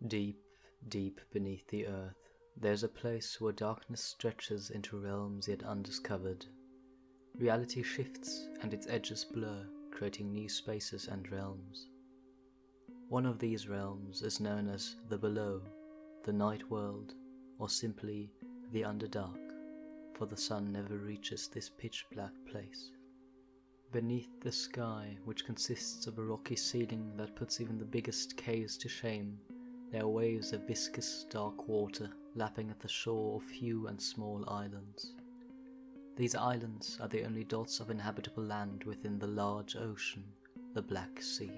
Deep, deep beneath the earth, there's a place where darkness stretches into realms yet undiscovered. Reality shifts and its edges blur, creating new spaces and realms. One of these realms is known as the Below, the Night World, or simply the Underdark, for the sun never reaches this pitch-black place. Beneath the sky, which consists of a rocky ceiling that puts even the biggest caves to shame, there are waves of viscous, dark water lapping at the shore of few and small islands. These islands are the only dots of inhabitable land within the large ocean, the Black Sea.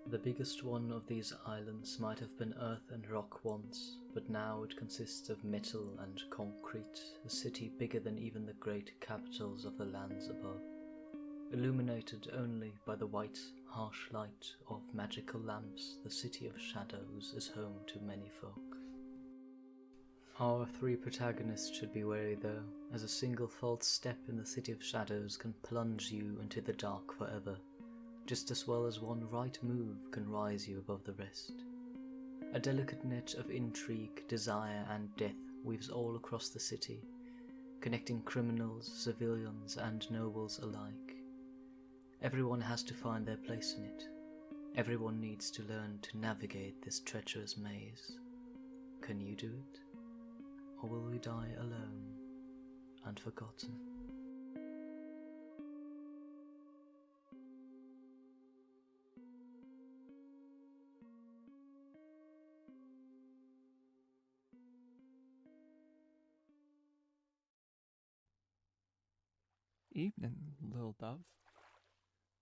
The biggest one of these islands might have been earth and rock once, but now it consists of metal and concrete, a city bigger than even the great capitals of the lands above. Illuminated only by the white, harsh light of magical lamps, the City of Shadows is home to many folk. Our three protagonists should be wary though, as a single false step in the City of Shadows can plunge you into the dark forever, just as well as one right move can rise you above the rest. A delicate net of intrigue, desire and death weaves all across the city, connecting criminals, civilians and nobles alike. Everyone has to find their place in it. Everyone needs to learn to navigate this treacherous maze. Can you do it? Or will we die alone and forgotten? Evening, little dove.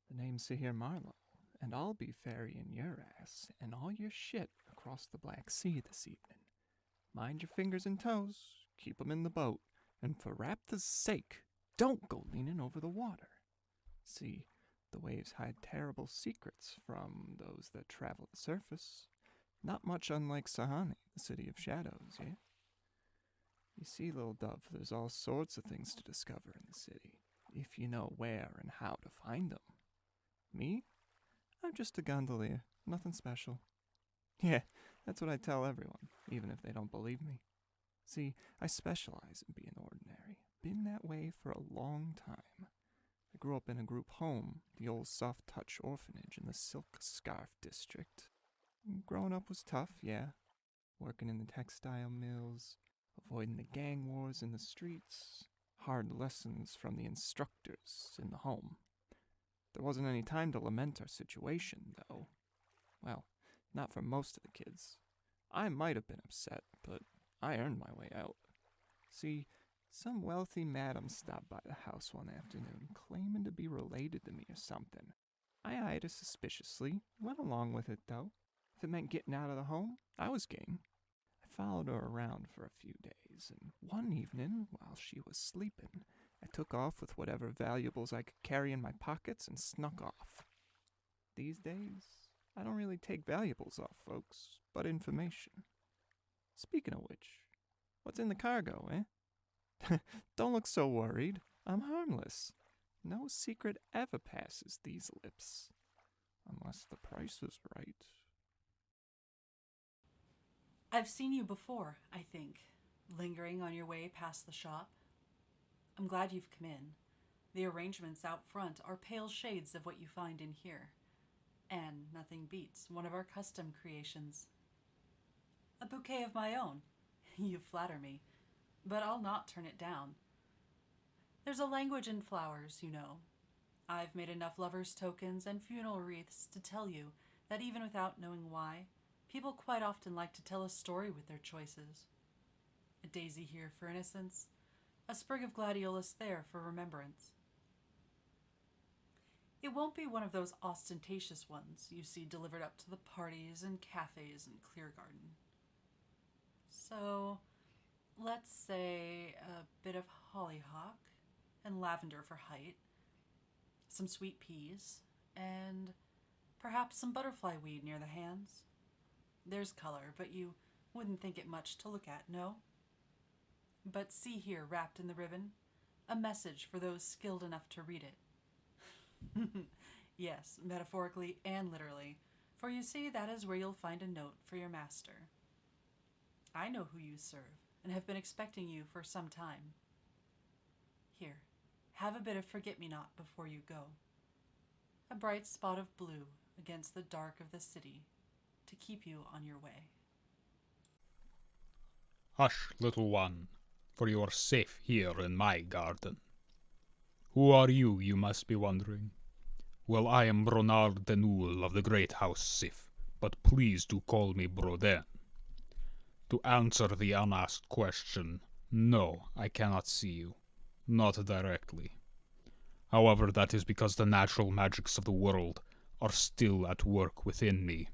The name's Sahir Marlowe, and I'll be ferrying your ass and all your shit across the Black Sea this evening. Mind your fingers and toes, keep 'em in the boat, and for Rapta's sake, don't go leaning over the water. See, the waves hide terrible secrets from those that travel the surface, not much unlike Sahani, the City of Shadows, yeah? You see, little dove, there's all sorts of things to discover in the city, if you know where and how to find them. Me? I'm just a gondolier, nothing special. Yeah, that's what I tell everyone, even if they don't believe me. See, I specialize in being ordinary. Been that way for a long time. I grew up in a group home, the old Soft Touch orphanage in the Silk Scarf district. Growing up was tough, yeah. Working in the textile mills, avoiding the gang wars in the streets, hard lessons from the instructors in the home. There wasn't any time to lament our situation, though. Well, not for most of the kids. I might have been upset, but I earned my way out. See, some wealthy madam stopped by the house one afternoon, claiming to be related to me or something. I eyed her suspiciously, went along with it, though. If it meant getting out of the home, I was game. I followed her around for a few days, and one evening, while she was sleeping, I took off with whatever valuables I could carry in my pockets and snuck off. These days, I don't really take valuables off folks, but information. Speaking of which, what's in the cargo, eh? Don't look so worried. I'm harmless. No secret ever passes these lips. Unless the price is right. I've seen you before, I think, lingering on your way past the shop. I'm glad you've come in. The arrangements out front are pale shades of what you find in here. And nothing beats one of our custom creations. A bouquet of my own. You flatter me, but I'll not turn it down. There's a language in flowers, you know. I've made enough lovers' tokens and funeral wreaths to tell you that even without knowing why, people quite often like to tell a story with their choices. A daisy here for innocence, a sprig of gladiolus there for remembrance. It won't be one of those ostentatious ones you see delivered up to the parties and cafes in Cleargarden. So, let's say a bit of hollyhock and lavender for height, some sweet peas, and perhaps some butterfly weed near the hands. There's color, but you wouldn't think it much to look at, no? But see here, wrapped in the ribbon, a message for those skilled enough to read it. Yes, metaphorically and literally, For you see, that is where you'll find a note for your master. I know who you serve, and have been expecting you for some time. Here, have a bit of forget-me-not before you go. A bright spot of blue against the dark of the city to keep you on your way. Hush, little one, for you are safe here in my garden. Who are you, you must be wondering? Well, I am Bronard Denul of the great house Sif, but please do call me Broden. To answer the unasked question, no, I cannot see you. Not directly. However, that is because the natural magics of the world are still at work within me.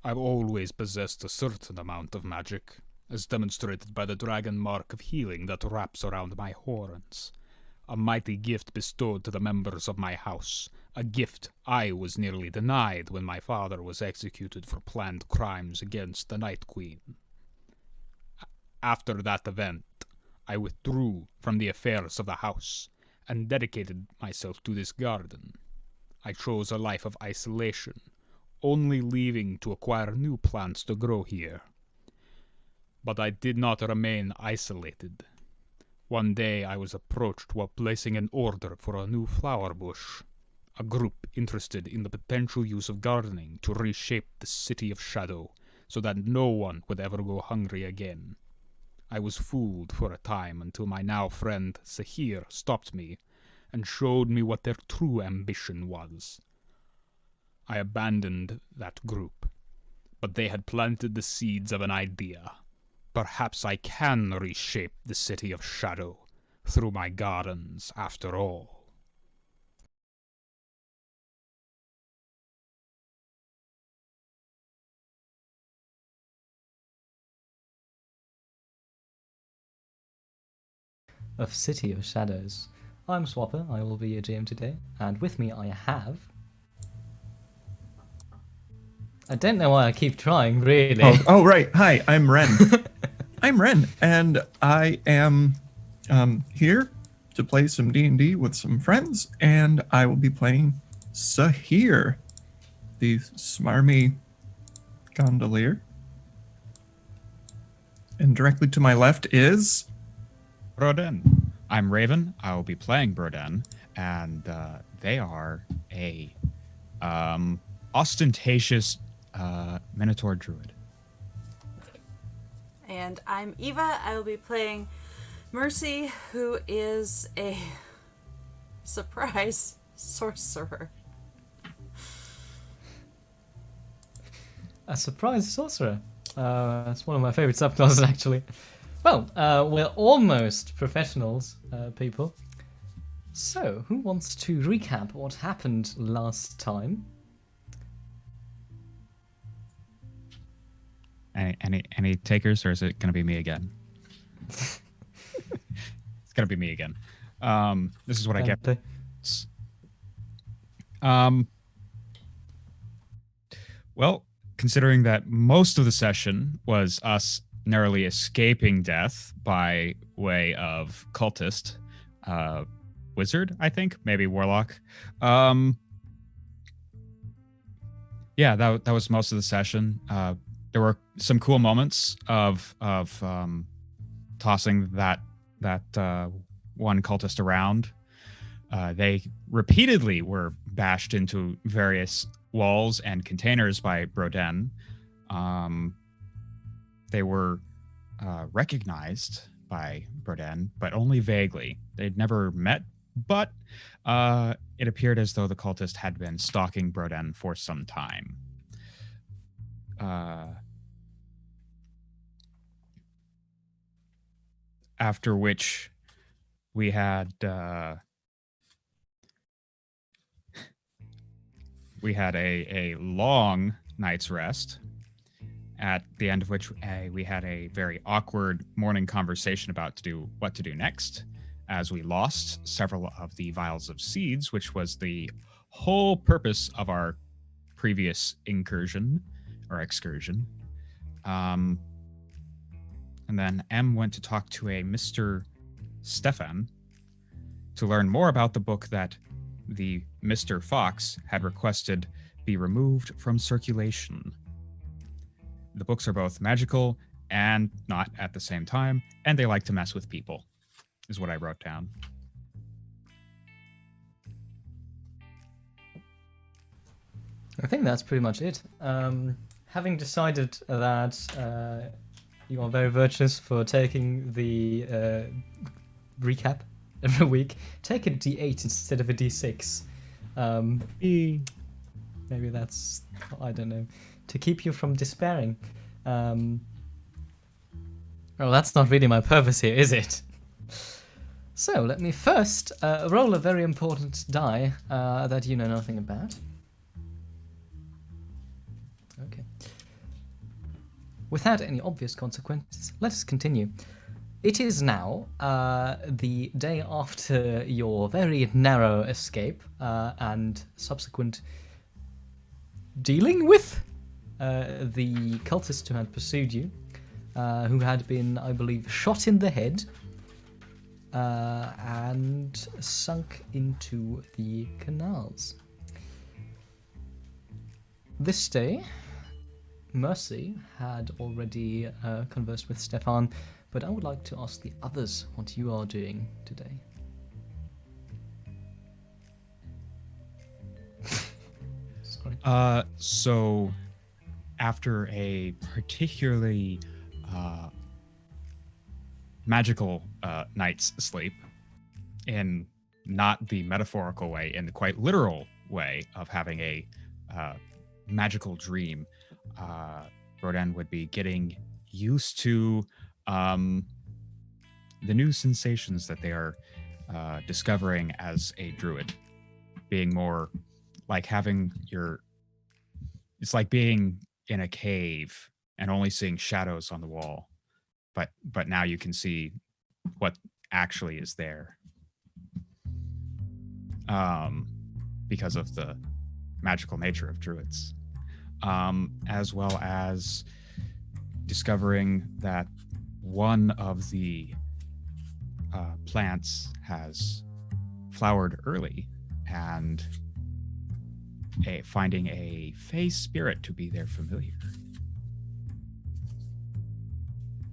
I've always possessed a certain amount of magic, as demonstrated by the dragon mark of healing that wraps around my horns. A mighty gift bestowed to the members of my house, a gift I was nearly denied when my father was executed for planned crimes against the Night Queen. After that event, I withdrew from the affairs of the house and dedicated myself to this garden. I chose a life of isolation, only leaving to acquire new plants to grow here. But I did not remain isolated. One day I was approached while placing an order for a new flower bush, a group interested in the potential use of gardening to reshape the City of Shadow so that no one would ever go hungry again. I was fooled for a time until my now friend Sahir stopped me and showed me what their true ambition was. I abandoned that group, but they had planted the seeds of an idea. Perhaps I can reshape the City of Shadow through my gardens after all. Of City of Shadows. I'm Swapper, I will be your GM today, and with me I have... I don't know why I keep trying, really. Oh right. Hi, I'm Wren. I'm Wren, and I am here to play some D&D with some friends, and I will be playing Sahir, the smarmy gondolier. And directly to my left is... Broden. I'm Raven. I will be playing Broden, and they are a ostentatious Minotaur druid. And I'm Eva. I will be playing Mercy, who is a surprise sorcerer. A surprise sorcerer. That's one of my favorite subclasses, actually. Well, we're almost professionals, people. So, who wants to recap what happened last time? Any takers, or is it going to be me again? It's going to be me again. This is what I get. Well, considering that most of the session was us narrowly escaping death by way of cultist, wizard, I think, maybe warlock. Yeah, that was most of the session. There were some cool moments of tossing that one cultist around. They repeatedly were bashed into various walls and containers by Broden. They were recognized by Broden, but only vaguely. They'd never met, but it appeared as though the cultist had been stalking Broden for some time. After which we had a long night's rest, at the end of which we had a very awkward morning conversation about what to do next, as we lost several of the vials of seeds, which was the whole purpose of our previous incursion or excursion. And then M went to talk to a Mr. Stefan to learn more about the book that the Mr. Fox had requested be removed from circulation. The books are both magical and not at the same time, and they like to mess with people, is what I wrote down. I think that's pretty much it. Having decided that you are very virtuous for taking the recap every week, take a D8 instead of a D6. Maybe that's, I don't know, to keep you from despairing. Well, that's not really my purpose here, is it? So, let me first roll a very important die that you know nothing about. Okay. Without any obvious consequences, let us continue. It is now the day after your very narrow escape and subsequent dealing with the cultists who had pursued you, who had been, I believe, shot in the head and sunk into the canals. This day, Mercy had already conversed with Stefan, but I would like to ask the others what you are doing today. Sorry. So after a particularly magical night's sleep, in not the metaphorical way, in the quite literal way of having a magical dream, Rodan would be getting used to the new sensations that they are discovering as a druid, being more like having it's like being in a cave and only seeing shadows on the wall, but now you can see what actually is there, because of the magical nature of druids, as well as discovering that one of the plants has flowered early, and finding a fey spirit to be their familiar.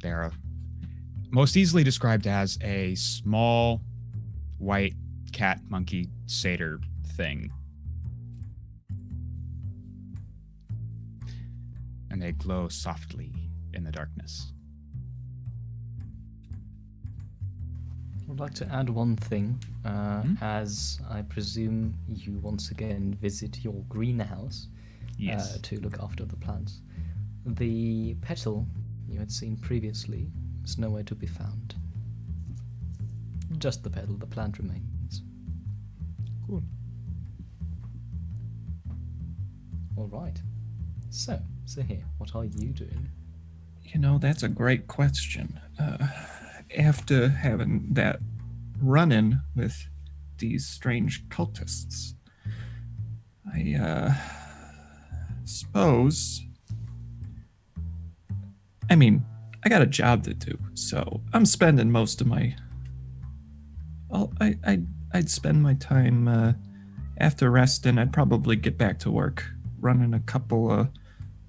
They're most easily described as a small white cat monkey satyr thing. And they glow softly in the darkness. I'd like to add one thing, as I presume you once again visit your greenhouse to look after the plants. The petal you had seen previously is nowhere to be found. Just the petal, the plant remains. Cool. All right. So, Sahir, what are you doing? You know, that's a great question. After having that run-in with these strange cultists, I suppose... I mean, I got a job to do, so I'm spending most of my... I'd spend my time after resting. I'd probably get back to work, running a couple of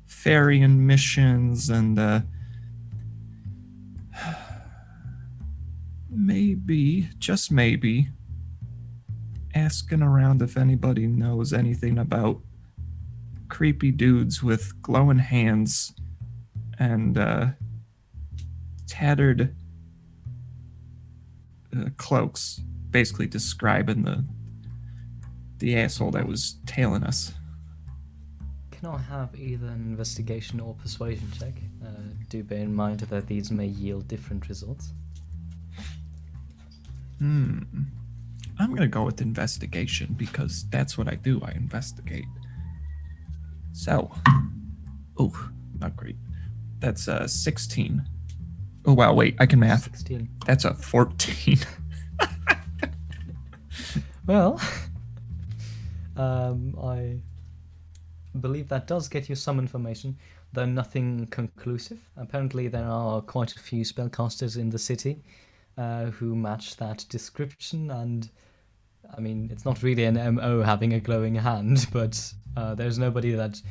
ferrying missions and maybe, just maybe, asking around if anybody knows anything about creepy dudes with glowing hands and tattered cloaks, basically describing the asshole that was tailing us. Can I have either an investigation or persuasion check? Do bear in mind that these may yield different results. I'm gonna go with investigation because that's what I do. I investigate. So, oh, not great. That's 16. Oh wow, wait, I can math. 16. That's a 14. Well, I believe that does get you some information, though nothing conclusive. Apparently there are quite a few spellcasters in the city who match that description, and I mean, it's not really an MO having a glowing hand, but there's nobody that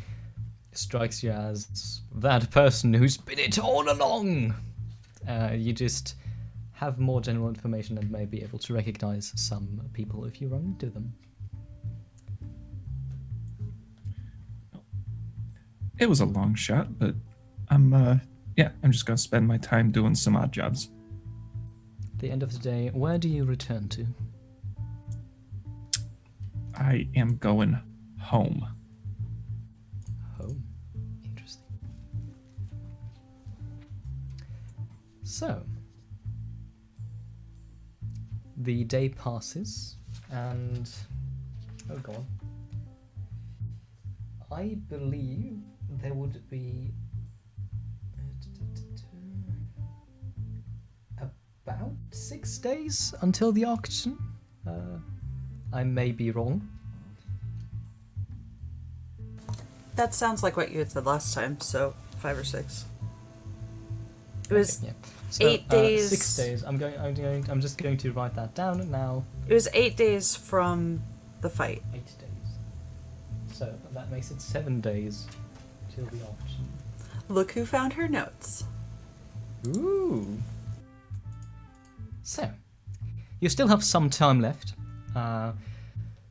strikes you as that person who's been it all along. You just have more general information and may be able to recognize some people if you run into them. It was a long shot, but I'm just gonna spend my time doing some odd jobs. At the end of the day, where do you return to? I am going home. Home. Interesting. So, the day passes, and oh god, I believe there would be about 6 days until the auction. I may be wrong. That sounds like what you had said last time, so 5 or 6. It was Okay, yeah. So, 8 days. 6 days. I'm just going to write that down now. It was 8 days from the fight. 8 days. So that makes it 7 days till the auction. Look who found her notes. Ooh. So, you still have some time left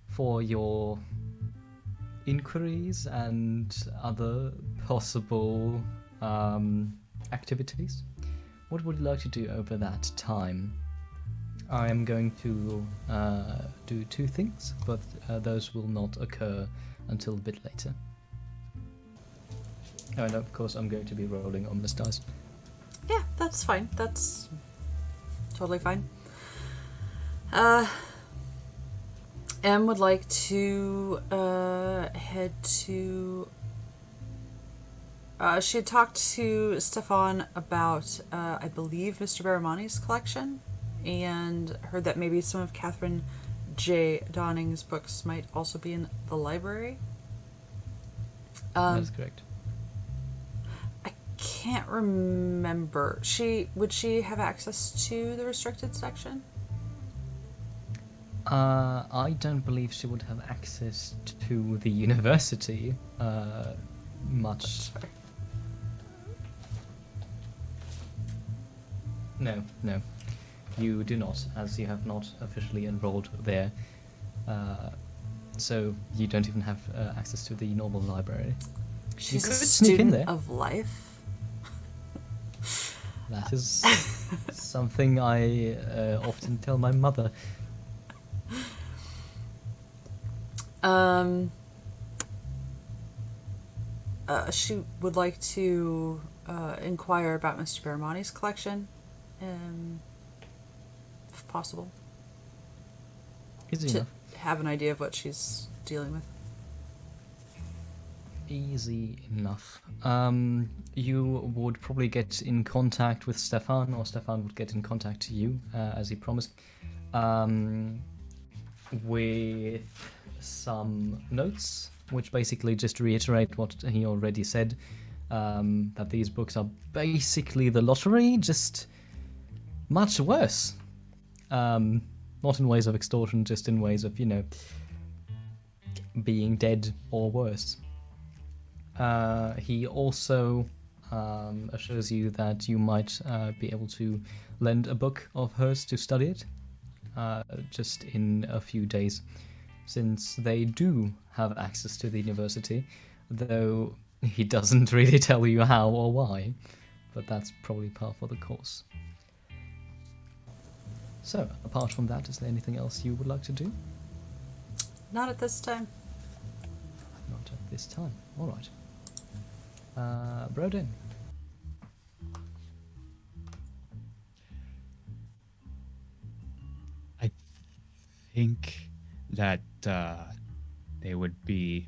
for your inquiries and other possible activities. What would you like to do over that time? I am going to do 2 things, but those will not occur until a bit later. Oh, and of course I'm going to be rolling ominous dice. Yeah, that's fine. That's totally fine. Em would like to head to... she had talked to Stefan about, I believe, Mr. Baramani's collection, and heard that maybe some of Catherine J. Donning's books might also be in the library. That's correct. I can't remember. Would she have access to the restricted section? I don't believe she would have access to the university much. No. You do not, as you have not officially enrolled there. So you don't even have access to the normal library. She's a could sneak in student there. of life. That is something I often tell my mother. She would like to inquire about Mr. Baramani's collection, if possible. Easy To enough. have an idea of what she's dealing with. Easy enough. You would probably get in contact with Stefan, or Stefan would get in contact to you, as he promised, with some notes, which basically just reiterate what he already said, that these books are basically the lottery, just much worse. Not in ways of extortion, just in ways of, being dead or worse. He also assures you that you might be able to lend a book of hers to study it just in a few days, since they do have access to the university, though he doesn't really tell you how or why, but that's probably par for the course. So, apart from that, is there anything else you would like to do? Not at this time. Not at this time. Alright. Broden. I think that they would be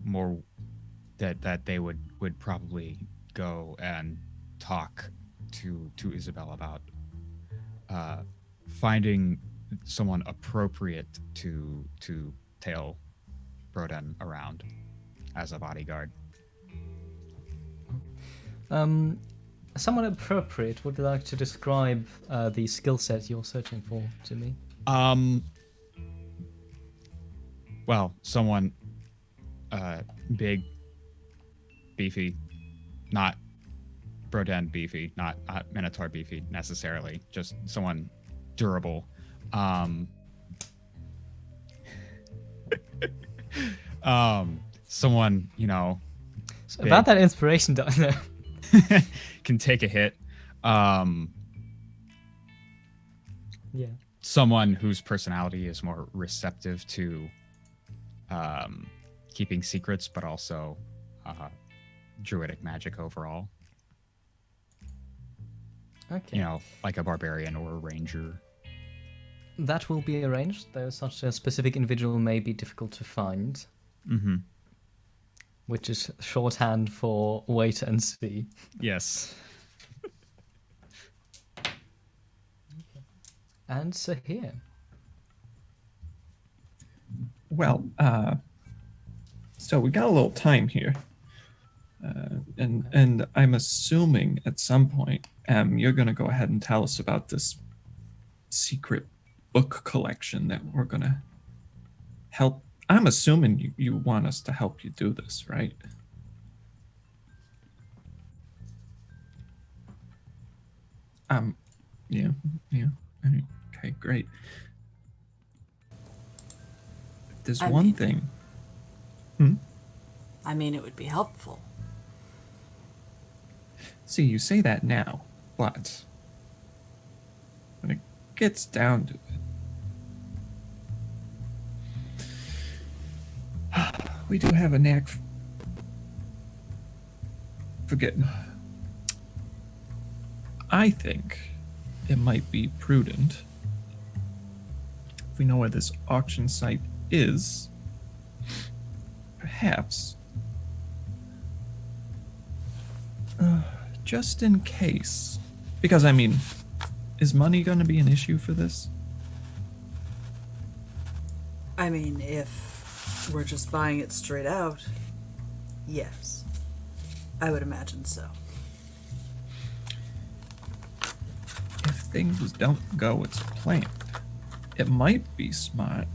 more that they would probably go and talk to Isabel about finding someone appropriate to tail Broden around as a bodyguard. Someone appropriate, would you like to describe the skill set you're searching for to me? Well, someone big, beefy, not Broden beefy, not Minotaur beefy necessarily, just someone durable. Someone, So big. about that inspiration, Dino. Can take a hit. Yeah. Someone whose personality is more receptive to keeping secrets, but also druidic magic overall. Okay. Like a barbarian or a ranger. That will be arranged, though such a specific individual may be difficult to find. Mm-hmm. Which is shorthand for wait and see. Yes. And Sahir. Well, so we got a little time here. And I'm assuming at some point, you're going to go ahead and tell us about this secret book collection that we're going to help. I'm assuming you want us to help you do this, right? Yeah. Okay, great. There's one thing. I mean, it would be helpful. See, you say that now, but when it gets down to it, we do have a knack for getting. I think it might be prudent if we know where this auction site is, perhaps, just in case. Because, I mean, is money going to be an issue for this? I mean, if we're just buying it straight out, yes. I would imagine so. If things don't go as planned, it might be smart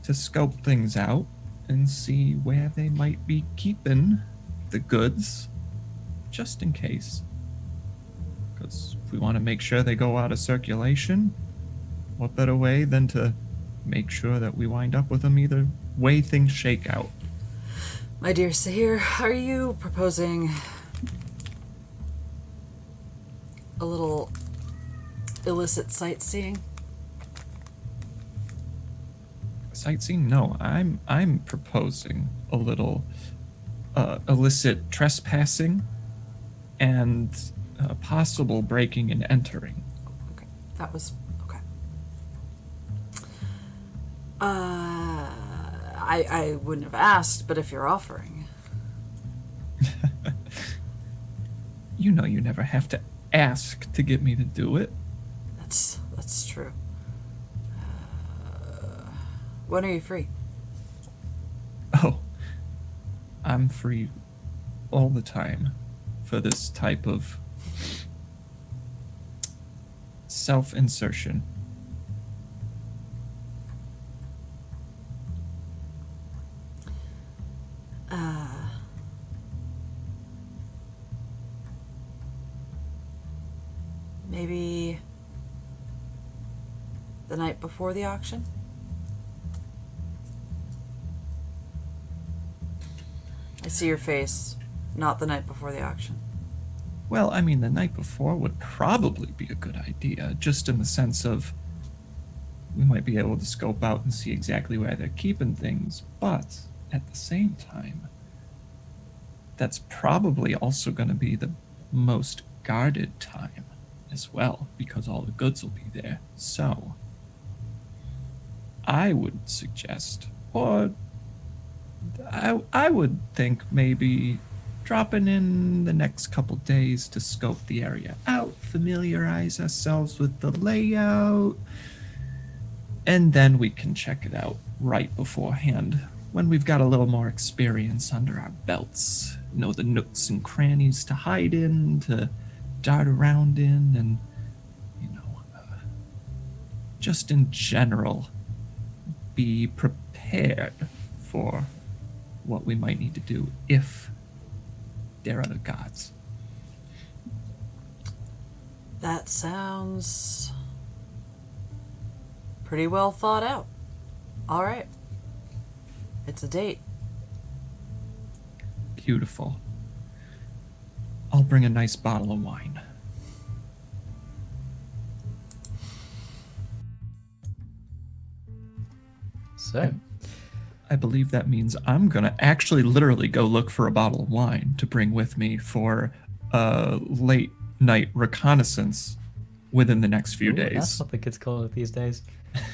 to scope things out and see where they might be keeping the goods, just in case. Because if we want to make sure they go out of circulation, what better way than to make sure that we wind up with them either way things shake out. My dear Sahir, are you proposing a little illicit sightseeing? Sightseeing? No, I'm proposing a little illicit trespassing and possible breaking and entering. Okay, that was okay. I wouldn't have asked, but if you're offering, you know, you never have to ask to get me to do it. that's true. When are you free? Oh, I'm free all the time for this type of self-insertion. Maybe the night before the auction? I see your face. Not the night before the auction. Well, I mean, the night before would probably be a good idea, just in the sense of we might be able to scope out and see exactly where they're keeping things, but at the same time, that's probably also going to be the most guarded time as well, because all the goods will be there. So, I would suggest, or I would think maybe dropping in the next couple days to scope the area out, familiarize ourselves with the layout, and then we can check it out right beforehand when we've got a little more experience under our belts. Know the nooks and crannies to hide in, to dart around in, and, you know, just in general, be prepared for what we might need to do if there are the gods. That sounds pretty well thought out. All right. It's a date. Beautiful. I'll bring a nice bottle of wine. So, I believe that means I'm going to actually literally go look for a bottle of wine to bring with me for a late night reconnaissance within the next few days. That's what the kids call it these days.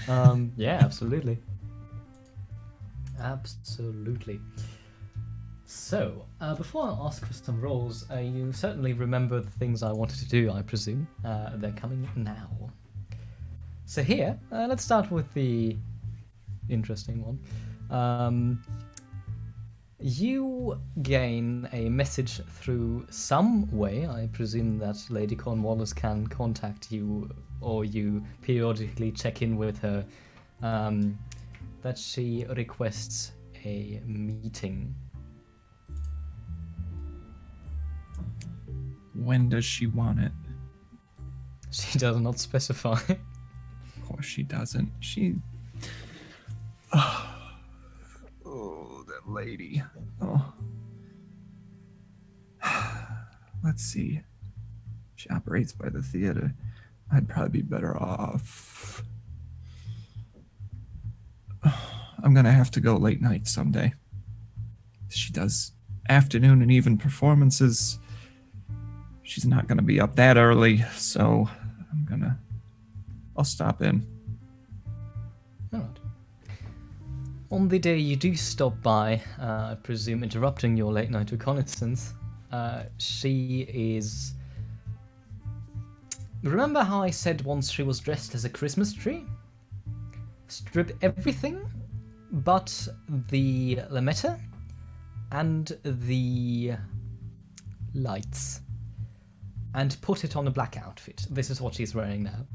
Yeah, absolutely. Absolutely. So, before I ask for some rolls, you certainly remember the things I wanted to do, I presume. They're coming now. So here, let's start with the interesting one. You gain a message through some way. I presume that Lady Cornwallis can contact you, or you periodically check in with her, that she requests a meeting. When does she want it? She does not specify. Of course she doesn't. She... Oh, that lady. Oh. Let's see. She operates by the theater. I'd probably be better off. I'm gonna have to go late night someday. She does afternoon and even performances. She's not gonna be up that early, so I'll stop in. Alright. On the day you do stop by, I presume interrupting your late night reconnaissance, she is... Remember how I said once she was dressed as a Christmas tree? Strip everything but the lametta and the lights and put it on a black outfit. This is what she's wearing now.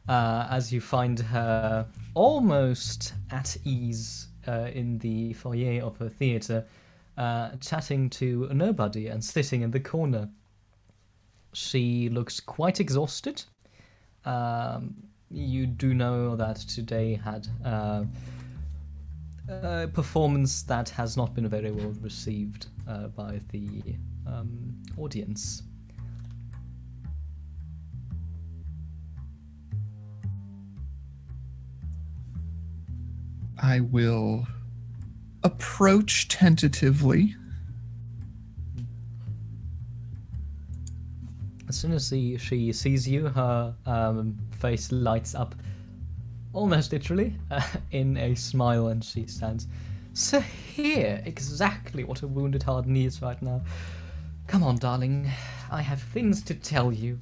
As you find her almost at ease in the foyer of her theatre, chatting to nobody and sitting in the corner. She looks quite exhausted. You do know that today had a performance that has not been very well received by the audience. I will approach tentatively. As soon as she sees you, her face lights up, almost literally, in a smile, and she stands. Sahir, exactly what a wounded heart needs right now. Come on, darling, I have things to tell you,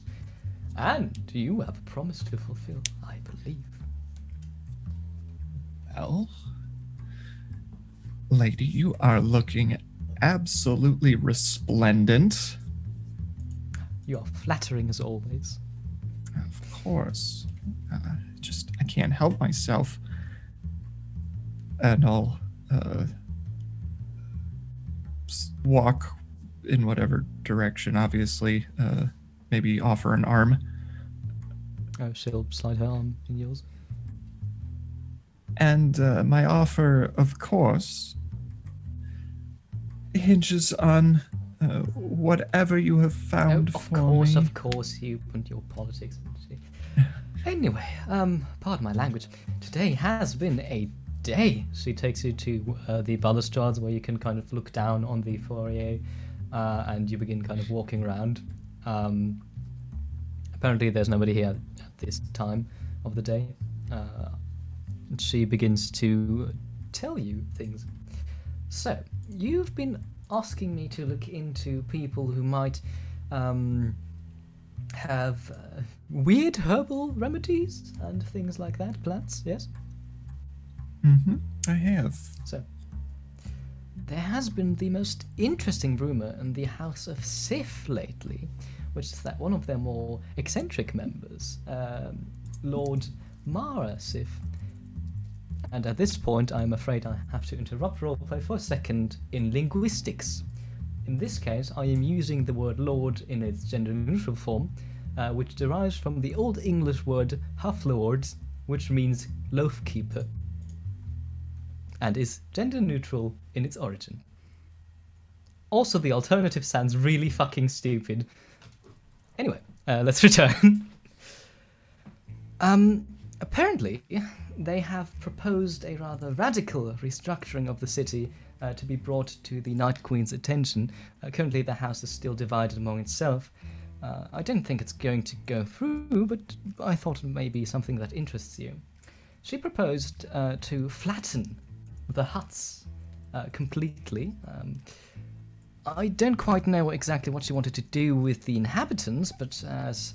and you have a promise to fulfill, I believe. Well, lady, you are looking absolutely resplendent. You are flattering as always. Of course. I can't help myself. And I'll walk in whatever direction, obviously. Maybe offer an arm. Oh, she'll slide her arm in yours. And my offer, of course, hinges on whatever you have found for me. Of course, you and your politics. Anyway, pardon my language. Today has been a day. She takes you to the balustrades where you can kind of look down on the foyer, and you begin kind of walking around. Apparently, there's nobody here at this time of the day. She begins to tell you things. So, you've been asking me to look into people who might have weird herbal remedies and things like that, plants, yes? Mm-hmm, I have. So, there has been the most interesting rumor in the House of Sif lately, which is that one of their more eccentric members, Lord Mara Sif, And at this point, I'm afraid I have to interrupt roleplay for a second in linguistics. In this case, I am using the word lord in its gender-neutral form, which derives from the Old English word hufflord, which means loaf keeper, and is gender-neutral in its origin. Also, the alternative sounds really fucking stupid. Anyway, let's return. Apparently, they have proposed a rather radical restructuring of the city to be brought to the Night Queen's attention. Currently, the house is still divided among itself. I don't think it's going to go through, but I thought it may be something that interests you. She proposed to flatten the huts completely. I don't quite know exactly what she wanted to do with the inhabitants, but as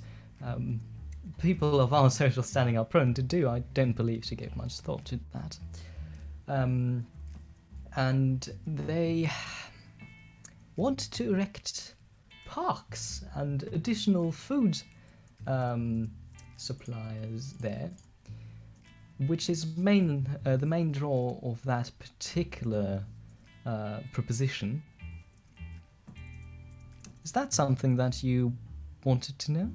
people of our social standing are prone to do, I don't believe she gave much thought to that. And they want to erect parks and additional food suppliers there, which is the main draw of that particular proposition. Is that something that you wanted to know?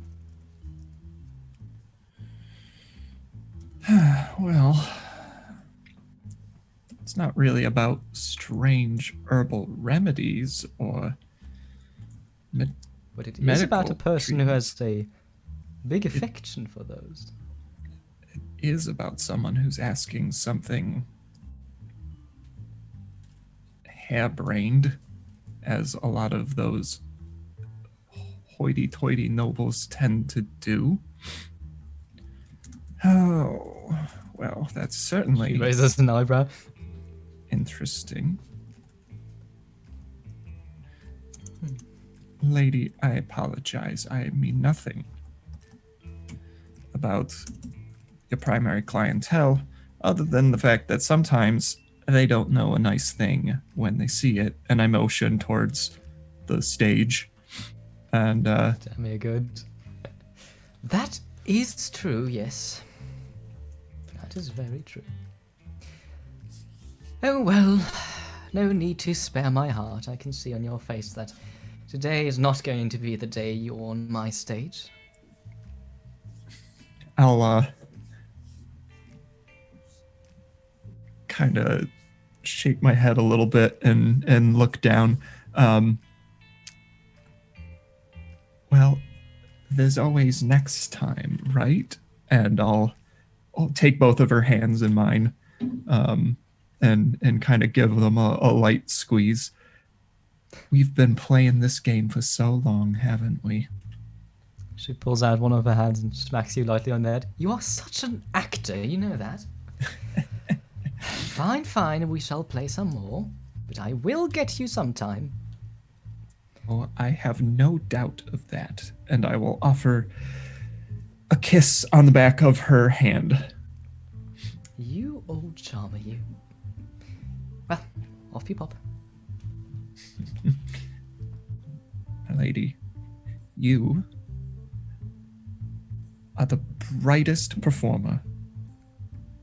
Well, it's not really about strange herbal remedies or But it is about a person who has a big affection for those. It is about someone who's asking something harebrained, as a lot of those hoity-toity nobles tend to do. Oh, well, that's certainly She raises an eyebrow. interesting. Lady, I apologize. I mean nothing about your primary clientele, other than the fact that sometimes they don't know a nice thing when they see it, and I motion towards the stage. And Damn, you're good. That is true, yes. That is very true. Oh well, no need to spare my heart. I can see on your face that today is not going to be the day you're on my stage. I'll kind of shake my head a little bit and look down. Well, there's always next time, right? And I'll take both of her hands in mine, and kind of give them a light squeeze. We've been playing this game for so long, haven't we? She pulls out one of her hands and smacks you lightly on the head. You are such an actor, you know that. Fine, we shall play some more, but I will get you sometime. Oh, I have no doubt of that, and I will offer a kiss on the back of her hand. You old charmer, you. Well, off you pop. My lady, you are the brightest performer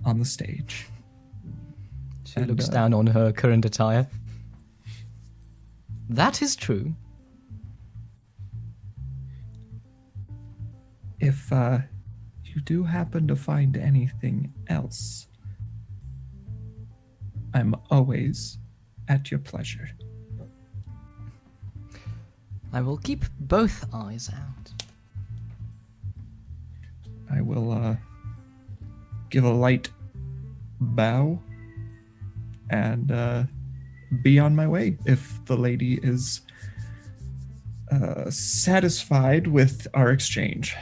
on the stage. She looks down on her current attire. That is true. If you do happen to find anything else, I'm always at your pleasure. I will keep both eyes out. I will give a light bow and be on my way if the lady is satisfied with our exchange.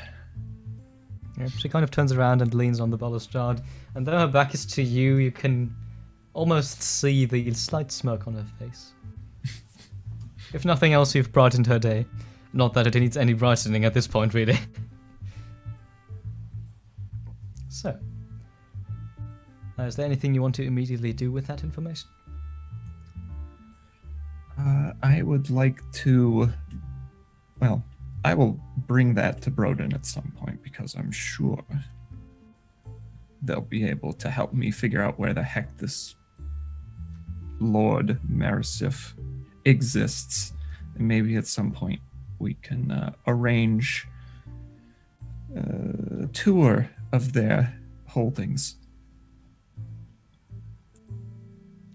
Yep, she kind of turns around and leans on the balustrade, and though her back is to you, you can almost see the slight smirk on her face. If nothing else, you've brightened her day. Not that it needs any brightening at this point, really. So, is there anything you want to immediately do with that information? I would like to... Well, I will bring that to Broden at some point, because I'm sure they'll be able to help me figure out where the heck this Lord Marisif exists. And maybe at some point we can arrange a tour of their holdings.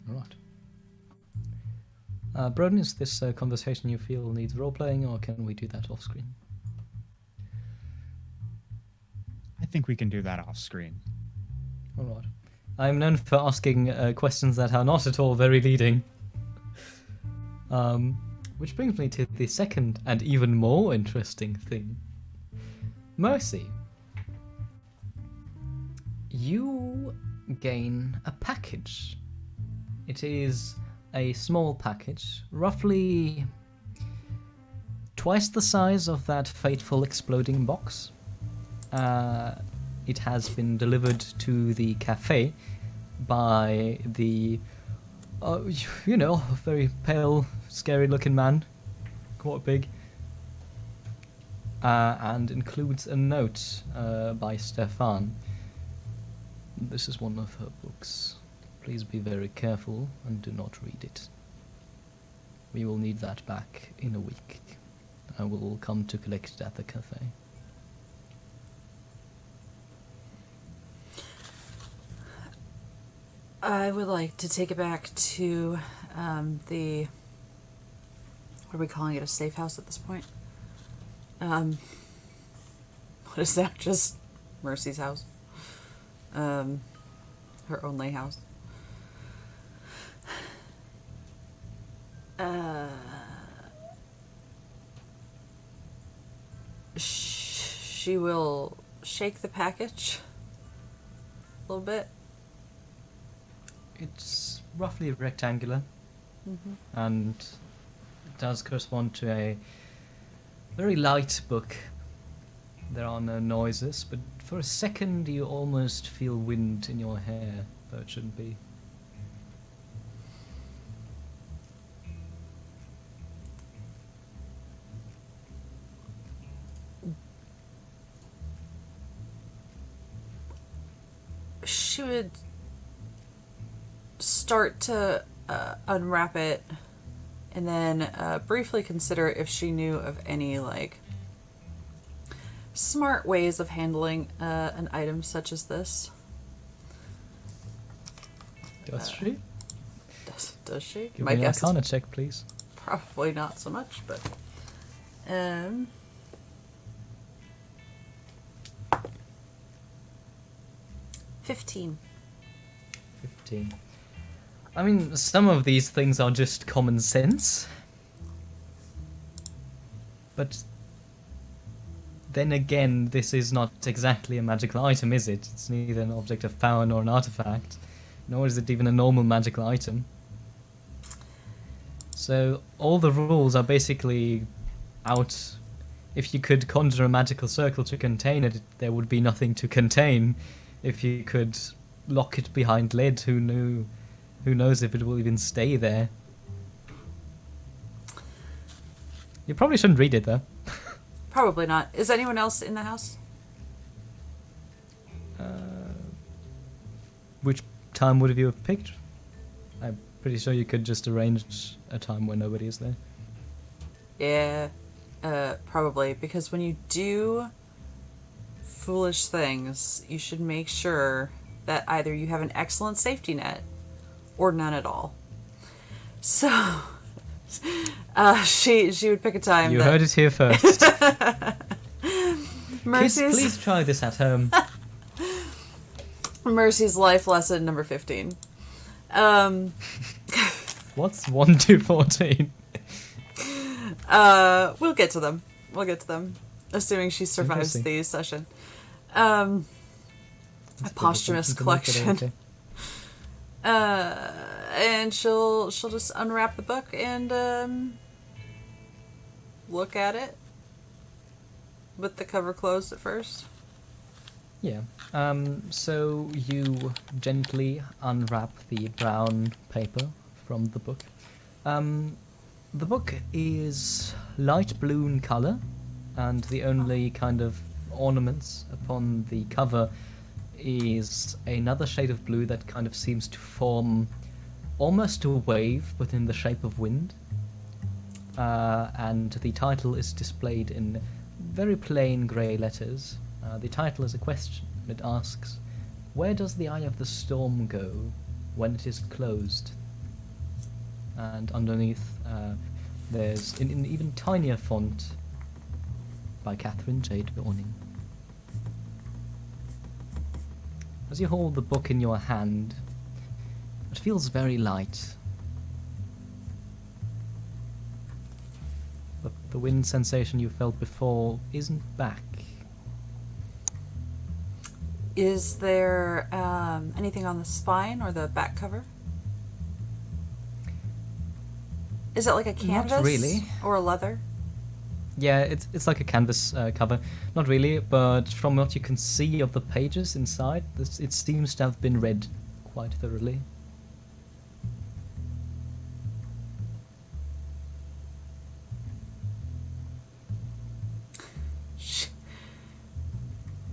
All right. Broden, is this a conversation you feel needs role-playing, or can we do that off-screen? I think we can do that off screen. All right. I'm known for asking questions that are not at all very leading. Which brings me to the second and even more interesting thing. Mercy. You gain a package. It is a small package, roughly twice the size of that fateful exploding box. It has been delivered to the cafe by the, very pale, scary-looking man, quite big, and includes a note by Stefan. This is one of her books. Please be very careful and do not read it. We will need that back in a week. I will come to collect it at the cafe. I would like to take it back to the... What are we calling it? A safe house at this point? What is that? Just Mercy's house? Her only house. She will shake the package a little bit. It's roughly rectangular, and it does correspond to a very light book. There are no noises, but for a second you almost feel wind in your hair, though it shouldn't be. She would start to unwrap it and then briefly consider if she knew of any smart ways of handling an item such as this. Does she? Does she? Give me an Arcana check, please. Probably not so much, but 15. 15. I mean, some of these things are just common sense. But then again, this is not exactly a magical item, is it? It's neither an object of power nor an artifact. Nor is it even a normal magical item. So all the rules are basically out. If you could conjure a magical circle to contain it, there would be nothing to contain. If you could lock it behind lead, who knows if it will even stay there. You probably shouldn't read it, though. Probably not. Is anyone else in the house? Which time would you have picked? I'm pretty sure you could just arrange a time when nobody is there. Yeah, probably. Because when you do foolish things, you should make sure that either you have an excellent safety net or none at all. So, she would pick a time. You heard it here first. Mercy's, Kids, please try this at home. Mercy's life lesson number 15. What's 1 to 14? We'll get to them. Assuming she survives the session. A posthumous collection. Okay. And she'll just unwrap the book and look at it with the cover closed at first. Yeah. So you gently unwrap the brown paper from the book. The book is light blue in colour, and the only kind of ornaments upon the cover is another shade of blue that kind of seems to form almost a wave, but in the shape of wind. And the title is displayed in very plain grey letters. The title is a question. It asks, "Where does the eye of the storm go when it is closed?" And underneath, there's in even tinier font by Catherine Jade Dawning. As you hold the book in your hand, it feels very light. But the wind sensation you felt before isn't back. Is there anything on the spine or the back cover? Is it like a canvas? Not really. Or a leather? Yeah, it's like a canvas cover. Not really, but from what you can see of the pages inside, it seems to have been read quite thoroughly.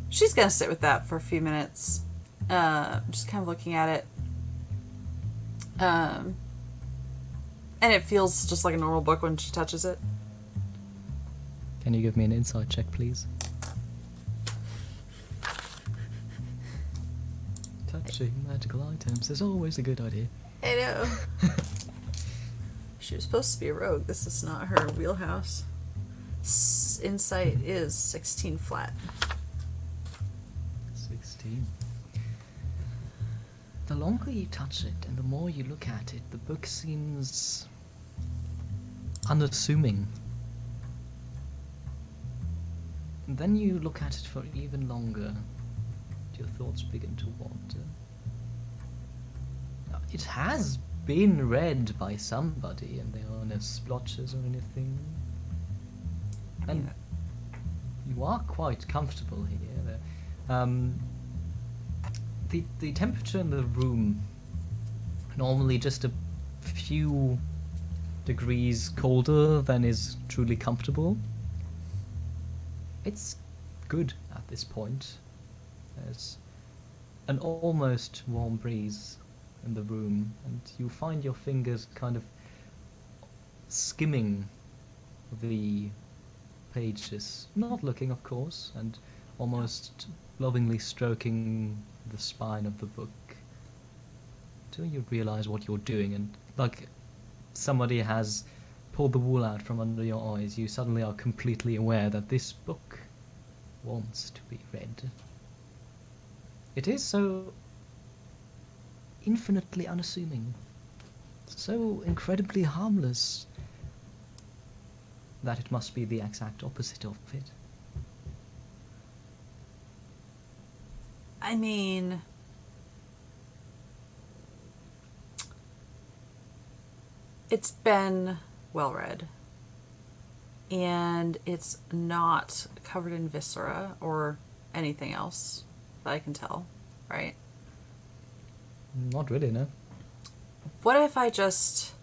She's gonna sit with that for a few minutes, just kind of looking at it. And it feels just like a normal book when she touches it. Can you give me an insight check, please? Touching magical items is always a good idea. I know. She was supposed to be a rogue. This is not her wheelhouse. Insight is 16 flat. 16. The longer you touch it and the more you look at it, the book seems unassuming. And then you look at it for even longer, your thoughts begin to wander. Now, it has been read by somebody, and there are no splotches or anything. And you are quite comfortable here. The temperature in the room, normally just a few degrees colder than is truly comfortable. It's good at this point. There's an almost warm breeze in the room, and you find your fingers kind of skimming the pages, not looking, of course, and almost lovingly stroking the spine of the book until you realize what you're doing, and like somebody has pulled the wool out from under your eyes, you suddenly are completely aware that this book wants to be read. It is so infinitely unassuming, so incredibly harmless, that it must be the exact opposite of it. I mean, it's been well read, and it's not covered in viscera or anything else that I can tell, right? Not really, no. What if I just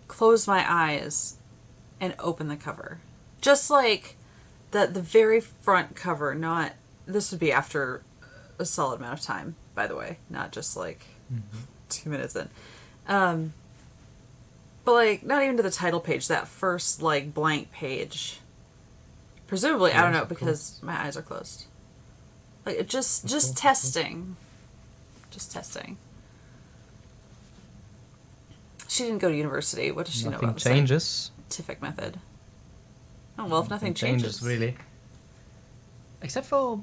close my eyes and open the cover? Just like the very front cover, not... This would be after a solid amount of time, by the way, not just like 2 minutes in. But like, not even to the title page, that first like blank page. Presumably, I don't know, because my eyes are closed. Like, just testing. Just testing. She didn't go to university. What does she know about the scientific method? Oh, well, if nothing changes... really. Except for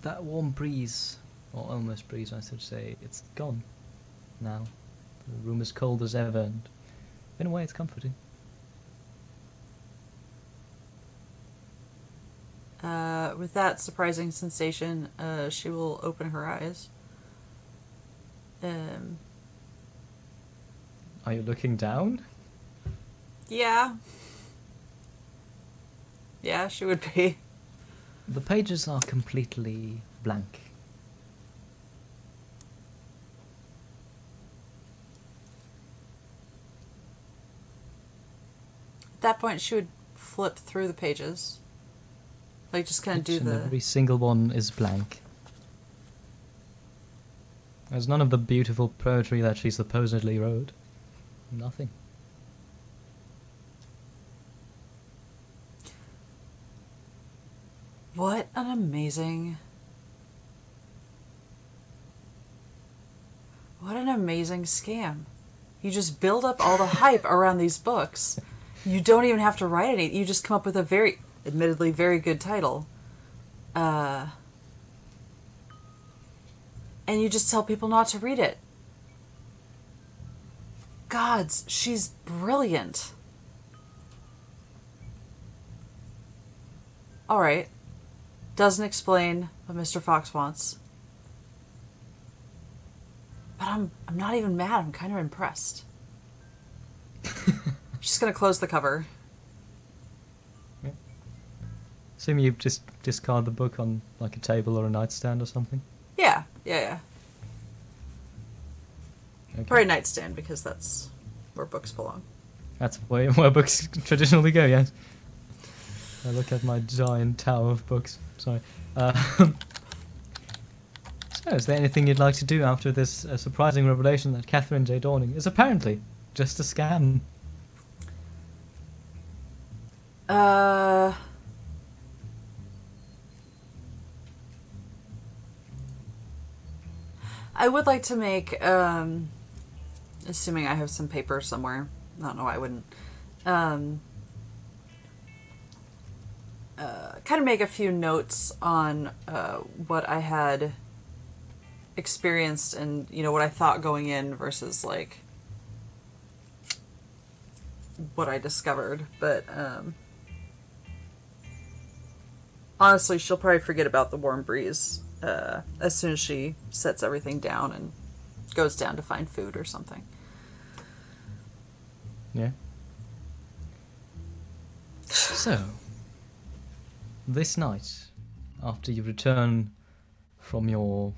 that warm breeze, or almost breeze, I should say. It's gone now. The room is cold as ever, and in a way it's comforting. With that surprising sensation, she will open her eyes. Are you looking down? Yeah. Yeah, she would be. The pages are completely blank. At that point, she would flip through the pages. Like, just kind of do the... Every single one is blank. There's none of the beautiful poetry that she supposedly wrote. Nothing. What an amazing... What an amazing scam. You just build up all the hype around these books. You don't even have to write any. You just come up with a very, admittedly, very good title. And you just tell people not to read it. Gods, she's brilliant. Alright. Doesn't explain what Mr. Fox wants. But I'm not even mad. I'm kind of impressed. Just gonna close the cover. Yeah. Assume you just discard the book on like a table or a nightstand or something. Yeah. Okay. Or a nightstand, because that's where books belong. That's where books traditionally go. Yes. I look at my giant tower of books. Sorry. So, is there anything you'd like to do after this surprising revelation that Catherine J. Dawning is apparently just a scam? I would like to make, assuming I have some paper somewhere. I don't know why I wouldn't. Kind of make a few notes on what I had experienced and, you know, what I thought going in versus, like, what I discovered. But, honestly, she'll probably forget about the warm breeze as soon as she sets everything down and goes down to find food or something. Yeah. So, this night, after you return from your,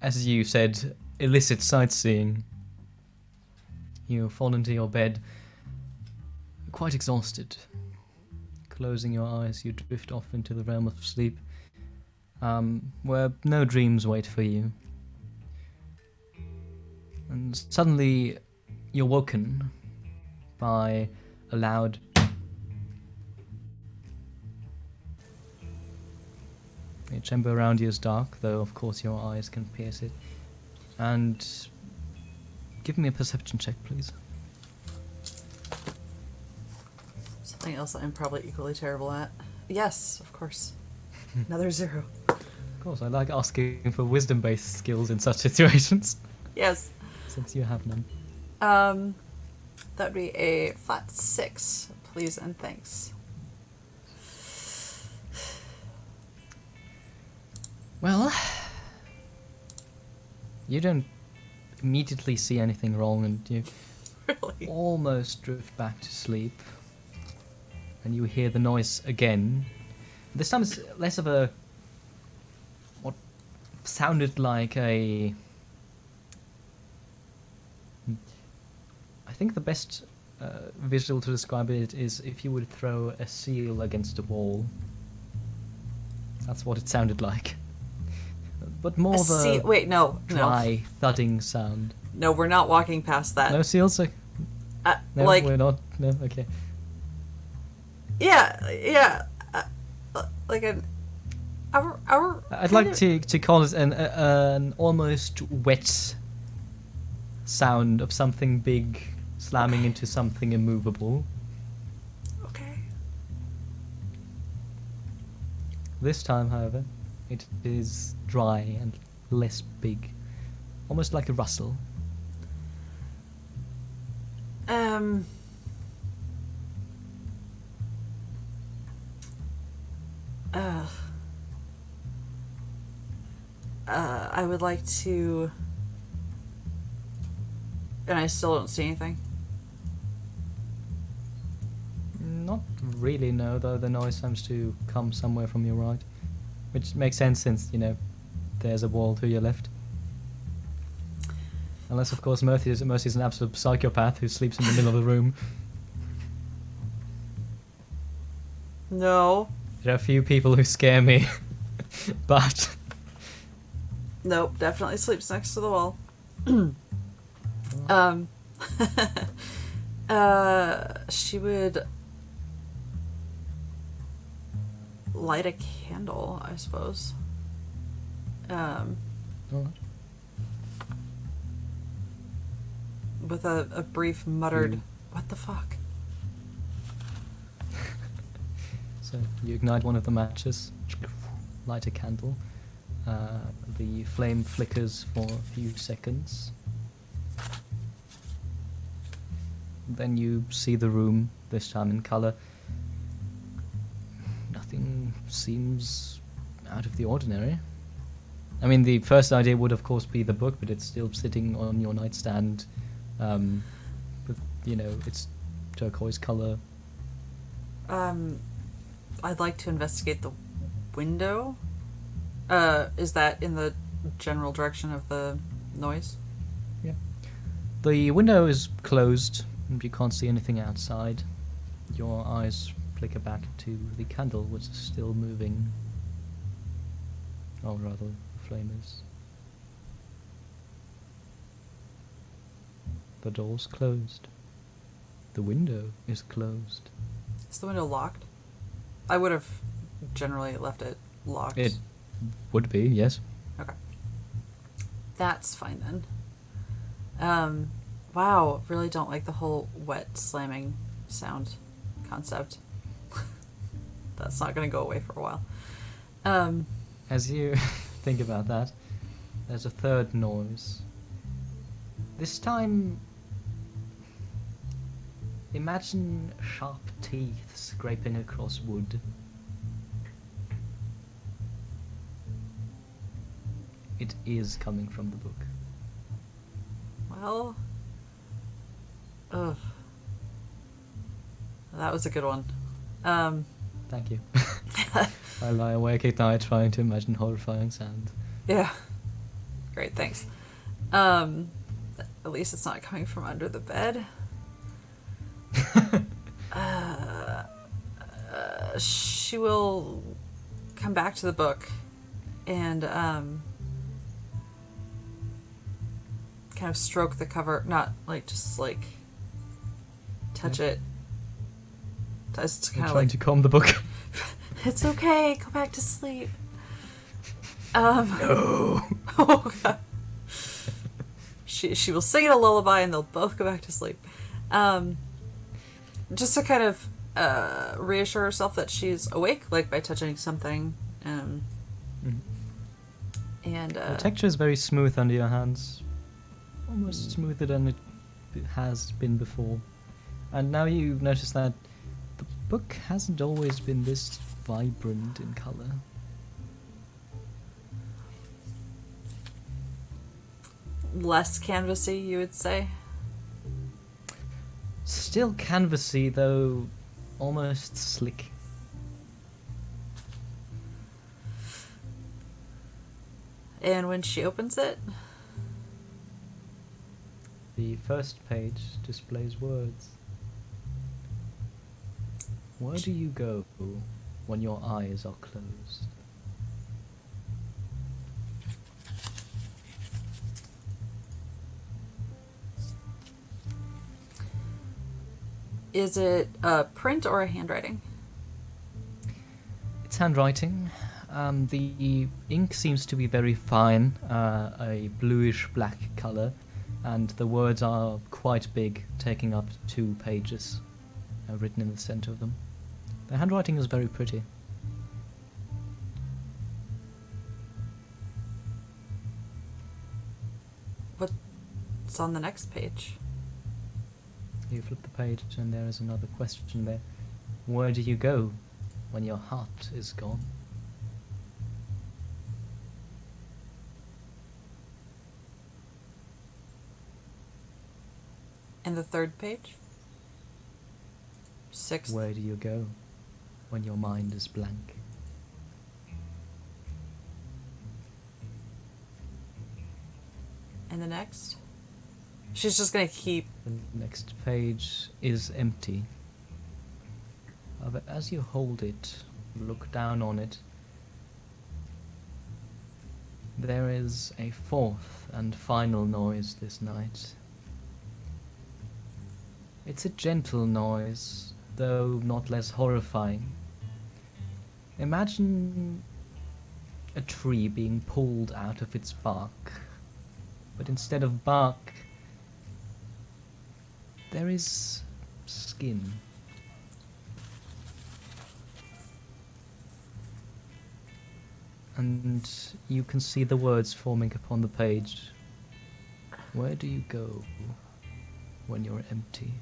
as you said, illicit sightseeing, you fall into your bed, quite exhausted. Closing your eyes, you drift off into the realm of sleep, where no dreams wait for you. And suddenly, you're woken by a loud the chamber around you is dark, though of course your eyes can pierce it. And give me a perception check, please. Something else I'm probably equally terrible at. Yes, of course. Another 0. Of course, I like asking for wisdom-based skills in such situations. Yes. Since you have none. That would be a flat 6. Please and thanks. Well, you don't immediately see anything wrong, and you Really? almost drift back to sleep. And you hear the noise again. This time it's less of a... what sounded like a... I think the best visual to describe it is if you would throw a seal against a wall. That's what it sounded like. But more of a Wait, no. dry, thudding sound. No, we're not walking past that. No seals? No, like, we're not. No, okay. yeah. Like an... I'd like to call it an almost wet sound of something big slamming into something immovable. Okay. This time, however, it is dry and less big. Almost like a rustle. I would like to... And I still don't see anything. Not really, no, though the noise seems to come somewhere from your right. Which makes sense since, you know, there's a wall to your left. Unless, of course, Mercy's an absolute psychopath who sleeps in the middle of the room. No. There are a few people who scare me. but Nope, definitely sleeps next to the wall. um, she would light a candle, I suppose. alright. With a brief muttered, Mm. "What the fuck?" So you ignite one of the matches, light a candle. The flame flickers for a few seconds. Then you see the room, this time in color. Nothing seems out of the ordinary. I mean, the first idea would, of course, be the book, but it's still sitting on your nightstand. With, it's turquoise color. I'd like to investigate the window. Is that in the general direction of the noise? Yeah. The window is closed, and you can't see anything outside. Your eyes flicker back to the candle, which is still moving. Or rather, the flame is. The door's closed. The window is closed. Is the window locked? I would have generally left it locked. It would be, yes. Okay. That's fine then. Wow, really don't like the whole wet slamming sound concept. That's not going to go away for a while. As you think about that, there's a third noise. This time, imagine sharp teeth scraping across wood. It is coming from the book. Well, ugh. That was a good one. Thank you. I lie awake at night trying to imagine horrifying sounds. Yeah. Great, thanks. At least it's not coming from under the bed. She will come back to the book and kind of stroke the cover, not like just like touch it. Just I'm kind of trying like, to calm the book. it's okay, go back to sleep. No. Oh god. She will sing it a lullaby and they'll both go back to sleep. Just to kind of reassure herself that she's awake, like by touching something. And The texture is very smooth under your hands. Almost smoother than it has been before. And now you notice that the book hasn't always been this vibrant in color. less canvassy, you would say? Still canvassy, though almost slick. And when she opens it, The first page displays words. Where do you go when your eyes are closed? is it a print or a handwriting? It's handwriting. The ink seems to be very fine, a bluish black color, and the words are quite big, taking up 2 pages, written in the center of them. The handwriting is very pretty. What's on the next page? You flip the page and there is another question there. Where do you go when your heart is gone? And the third page? 6th. Where do you go when your mind is blank? And the next? She's just gonna keep... The next page is empty. But as you hold it, look down on it, there is a fourth and final noise this night. It's a gentle noise, though not less horrifying. Imagine a tree being pulled out of its bark, but instead of bark, there is skin. And you can see the words forming upon the page. Where do you go when you're empty?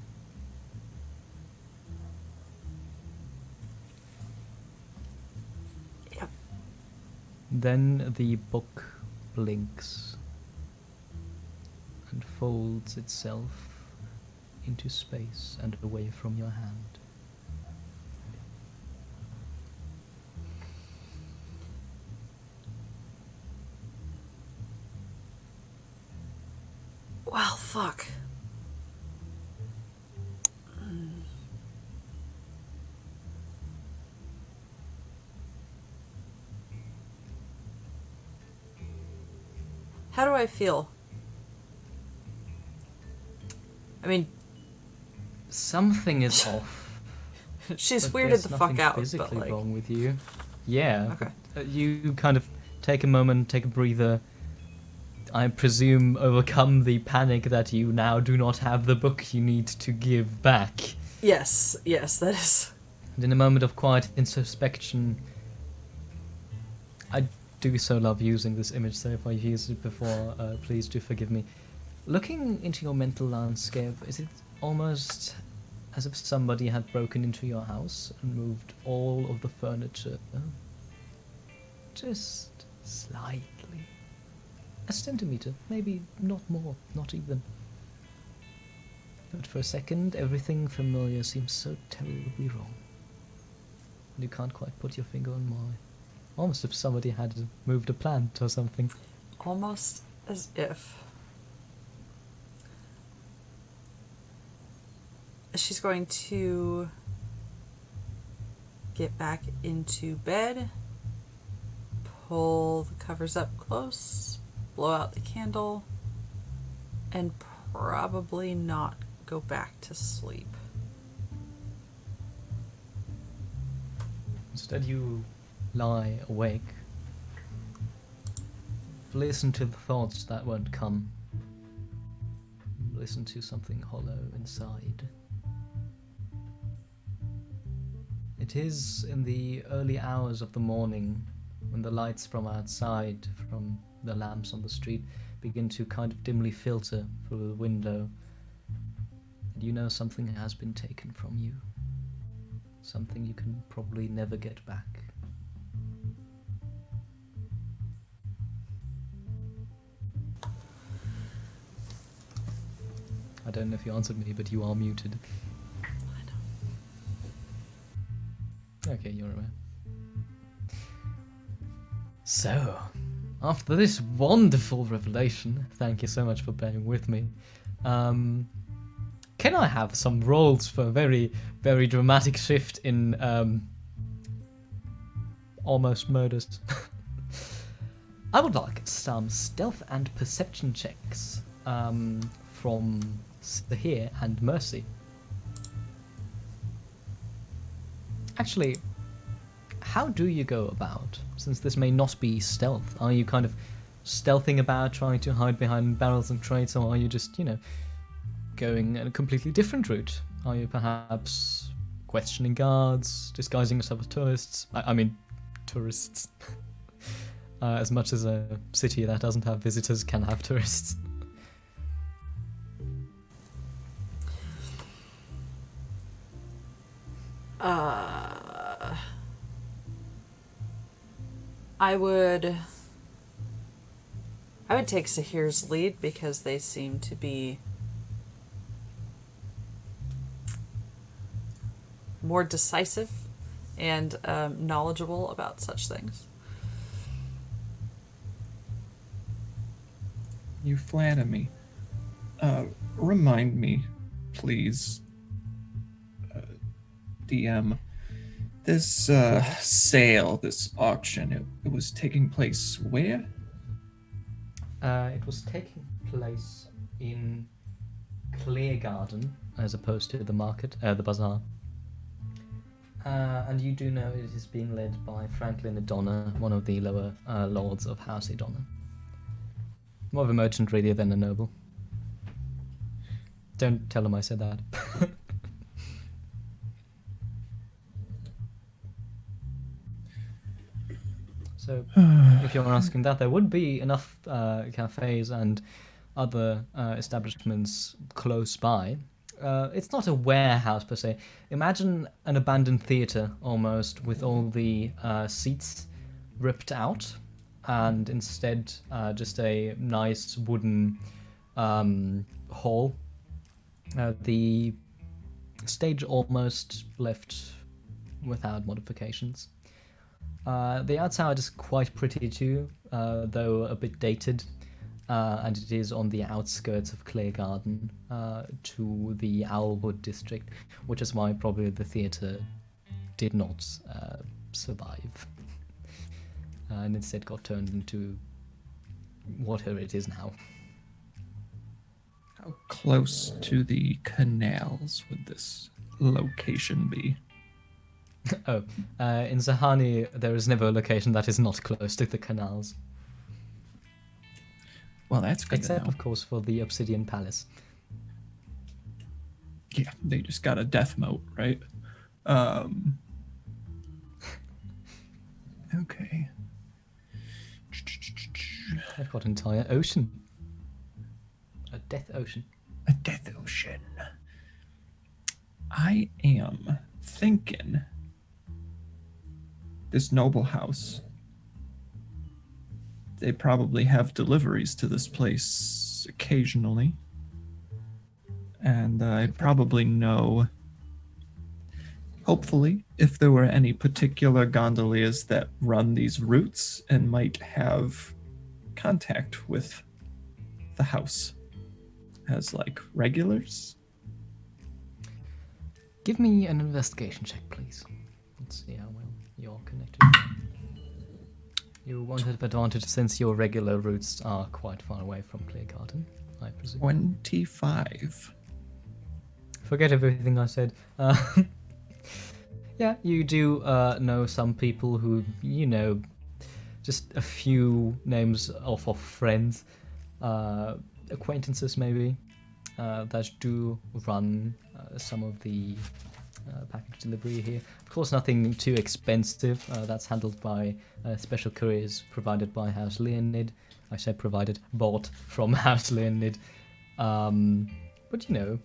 Yep. Then the book blinks and folds itself into space and away from your hand. Well, fuck. How do I feel? I mean, Something is off. she's but weirded there's the nothing fuck out, physically but like, wrong with you. Yeah. Okay. But, you kind of take a moment, take a breather. I presume overcome the panic that you now do not have the book you need to give back. yes, that is. And in a moment of quiet introspection, I do so love using this image, so if I've used it before, please do forgive me. Looking into your mental landscape, is it almost as if somebody had broken into your house and moved all of the furniture? Just slightly. A centimetre, maybe not more, not even. But for a second, everything familiar seems so terribly wrong. You can't quite put your finger on why. Almost if somebody had moved a plant or something. Almost as if. She's going to get back into bed, pull the covers up close, blow out the candle, and probably not go back to sleep. Instead you lie awake. Listen to the thoughts that won't come. Listen to something hollow inside. It is in the early hours of the morning when the lights from outside, from the lamps on the street, begin to kind of dimly filter through the window. And you know something has been taken from you. Something you can probably never get back. I don't know if you answered me, but you are muted. Okay, you're aware. So, after this wonderful revelation, thank you so much for bearing with me. Can I have some rolls for a very, very dramatic shift in almost murders? I would like some stealth and perception checks from Sahir and Mercy. Actually, how do you go about, since this may not be stealth? Are you kind of stealthing about, trying to hide behind barrels and crates, or are you just, going a completely different route? Are you perhaps questioning guards, disguising yourself as tourists? I mean, tourists. As much as a city that doesn't have visitors can have tourists. I would take Sahir's lead because they seem to be more decisive and knowledgeable about such things. You flatter me. Remind me, please, DM. This sale, this auction, it was taking place where? It was taking place in Clear Garden as opposed to the market, the bazaar. And you do know it is being led by Franklin Adonna, one of the lower lords of House Adonna. More of a merchant really than a noble. Don't tell him I said that. So, if you're asking that, there would be enough cafes and other establishments close by. It's not a warehouse per se. Imagine an abandoned theatre almost, with all the seats ripped out, and instead just a nice wooden hall. The stage almost left without modifications. The outside is quite pretty too, though a bit dated, and it is on the outskirts of Clay Garden to the Owlwood district, which is why probably the theatre did not survive, and instead got turned into whatever it is now. How close to the canals would this location be? In Zahani, there is never a location that is not close to the canals. Well, that's good Except, to know. of course, for the Obsidian Palace. Yeah, they just got a death moat, right? Okay. They've got an entire ocean. A death ocean. A death ocean. I am thinking this noble house, they probably have deliveries to this place occasionally. And I probably know, hopefully, if there were any particular gondoliers that run these routes and might have contact with the house as like regulars. Give me an investigation check, please. Let's see how well you're connected. You won't have advantage since your regular routes are quite far away from Clear Garden, I presume. 25. Forget everything I said. Yeah, you do know some people who, you know, just a few names of friends, acquaintances maybe, that do run some of the package delivery here. Of course, nothing too expensive. That's handled by special couriers provided by House Leonid. I say provided, bought from House Leonid. But you know,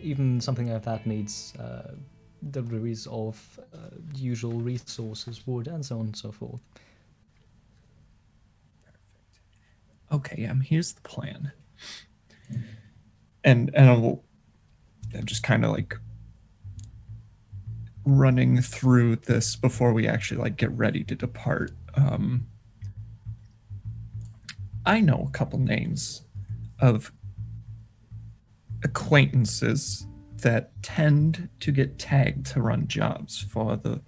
even something like that needs deliveries of usual resources, wood, and so on and so forth. Okay, here's the plan. And I'm just kind of like running through this before we actually like get ready to depart. I know a couple names of acquaintances that tend to get tagged to run jobs for the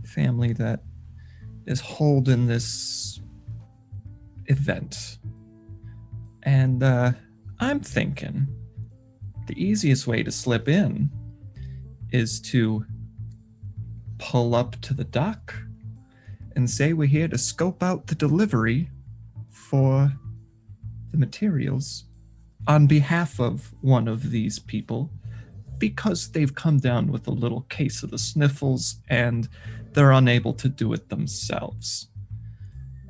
family that is holding this event. And I'm thinking the easiest way to slip in is to pull up to the dock and say we're here to scope out the delivery for the materials on behalf of one of these people, because they've come down with a little case of the sniffles and they're unable to do it themselves.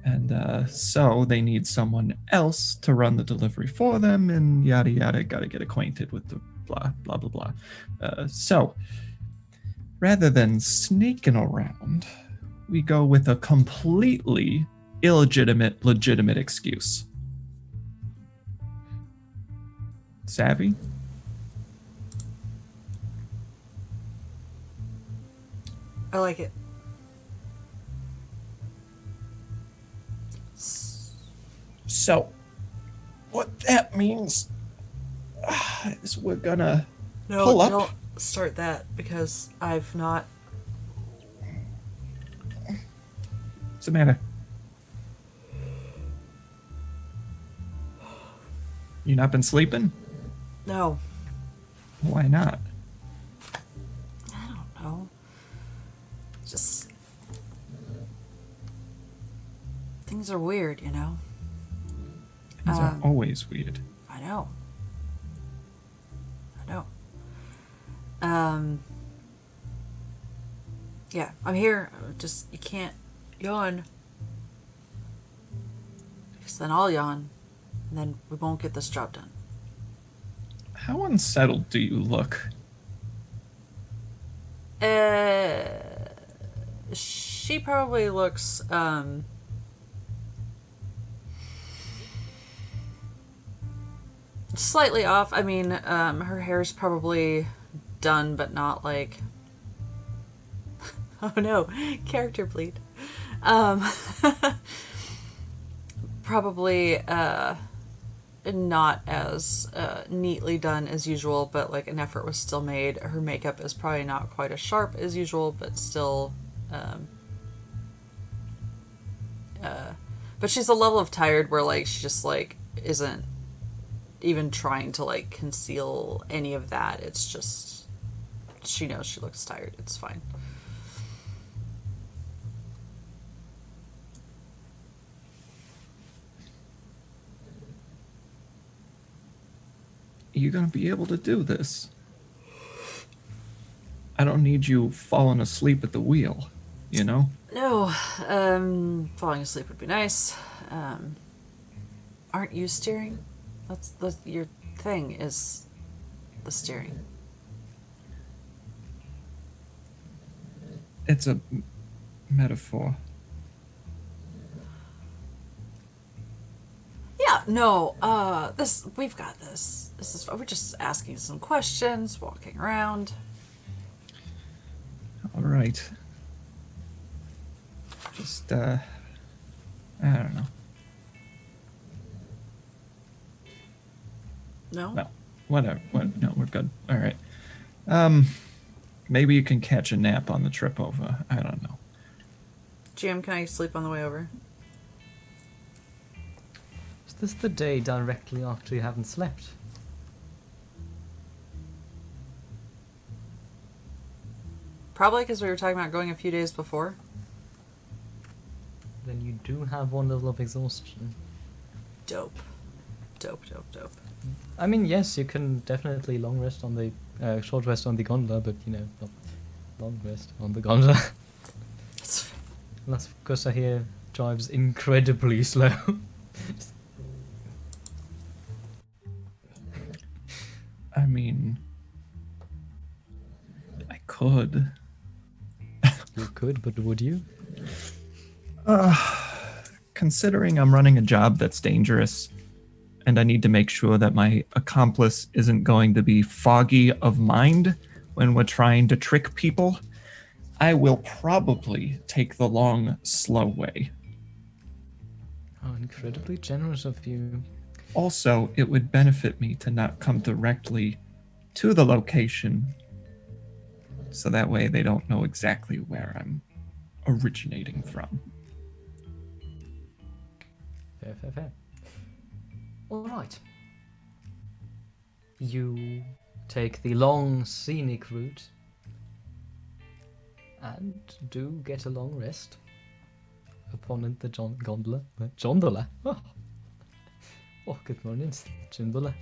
And so they need someone else to run the delivery for them, and yada yada, gotta get acquainted with the blah blah blah blah. So rather than sneaking around, we go with a completely legitimate excuse. Savvy? I like it. So, what that means is we're gonna pull up. Don't start that because I've not. What's the matter? You not been sleeping? No, Why not? I don't know. Just things are weird, you know. Things are always weird. I know. Yeah, I'm here. Just you can't yawn. Because then I'll yawn, and then we won't get this job done. How unsettled do you look? She probably looks slightly off. I mean, her hair's probably done, but not like. Oh no, character bleed. Probably not as neatly done as usual, but like an effort was still made. Her makeup is probably not quite as sharp as usual, but still. But she's a level of tired where like she just like isn't even trying to like conceal any of that. It's just she knows she looks tired. It's fine. You gonna be able to do this? I don't need you falling asleep at the wheel, you know? No, falling asleep would be nice. Aren't you steering? That's your thing is the steering. It's a metaphor. Yeah, no, we've got this. We're just asking some questions, walking around. All right. Just, I don't know. No? No, whatever. No, we're good. All right. Maybe you can catch a nap on the trip over. I don't know. GM, can I sleep on the way over? Is this the day directly after you haven't slept? Probably because we were talking about going a few days before. Then you do have one level of exhaustion. Dope. I mean, yes, you can definitely long rest on the short rest on the gondola, but you know, not long rest on the gondola. Unless, of course, Sahir drives incredibly slow. I mean, I could. You could, but would you? Considering I'm running a job that's dangerous, and I need to make sure that my accomplice isn't going to be foggy of mind when we're trying to trick people, I will probably take the long, slow way. Oh, incredibly generous of you. Also, it would benefit me to not come directly to the location, so that way they don't know exactly where I'm originating from. Fair. All right. You take the long scenic route and do get a long rest upon the gondola. Gondola? Oh, good morning, gondola.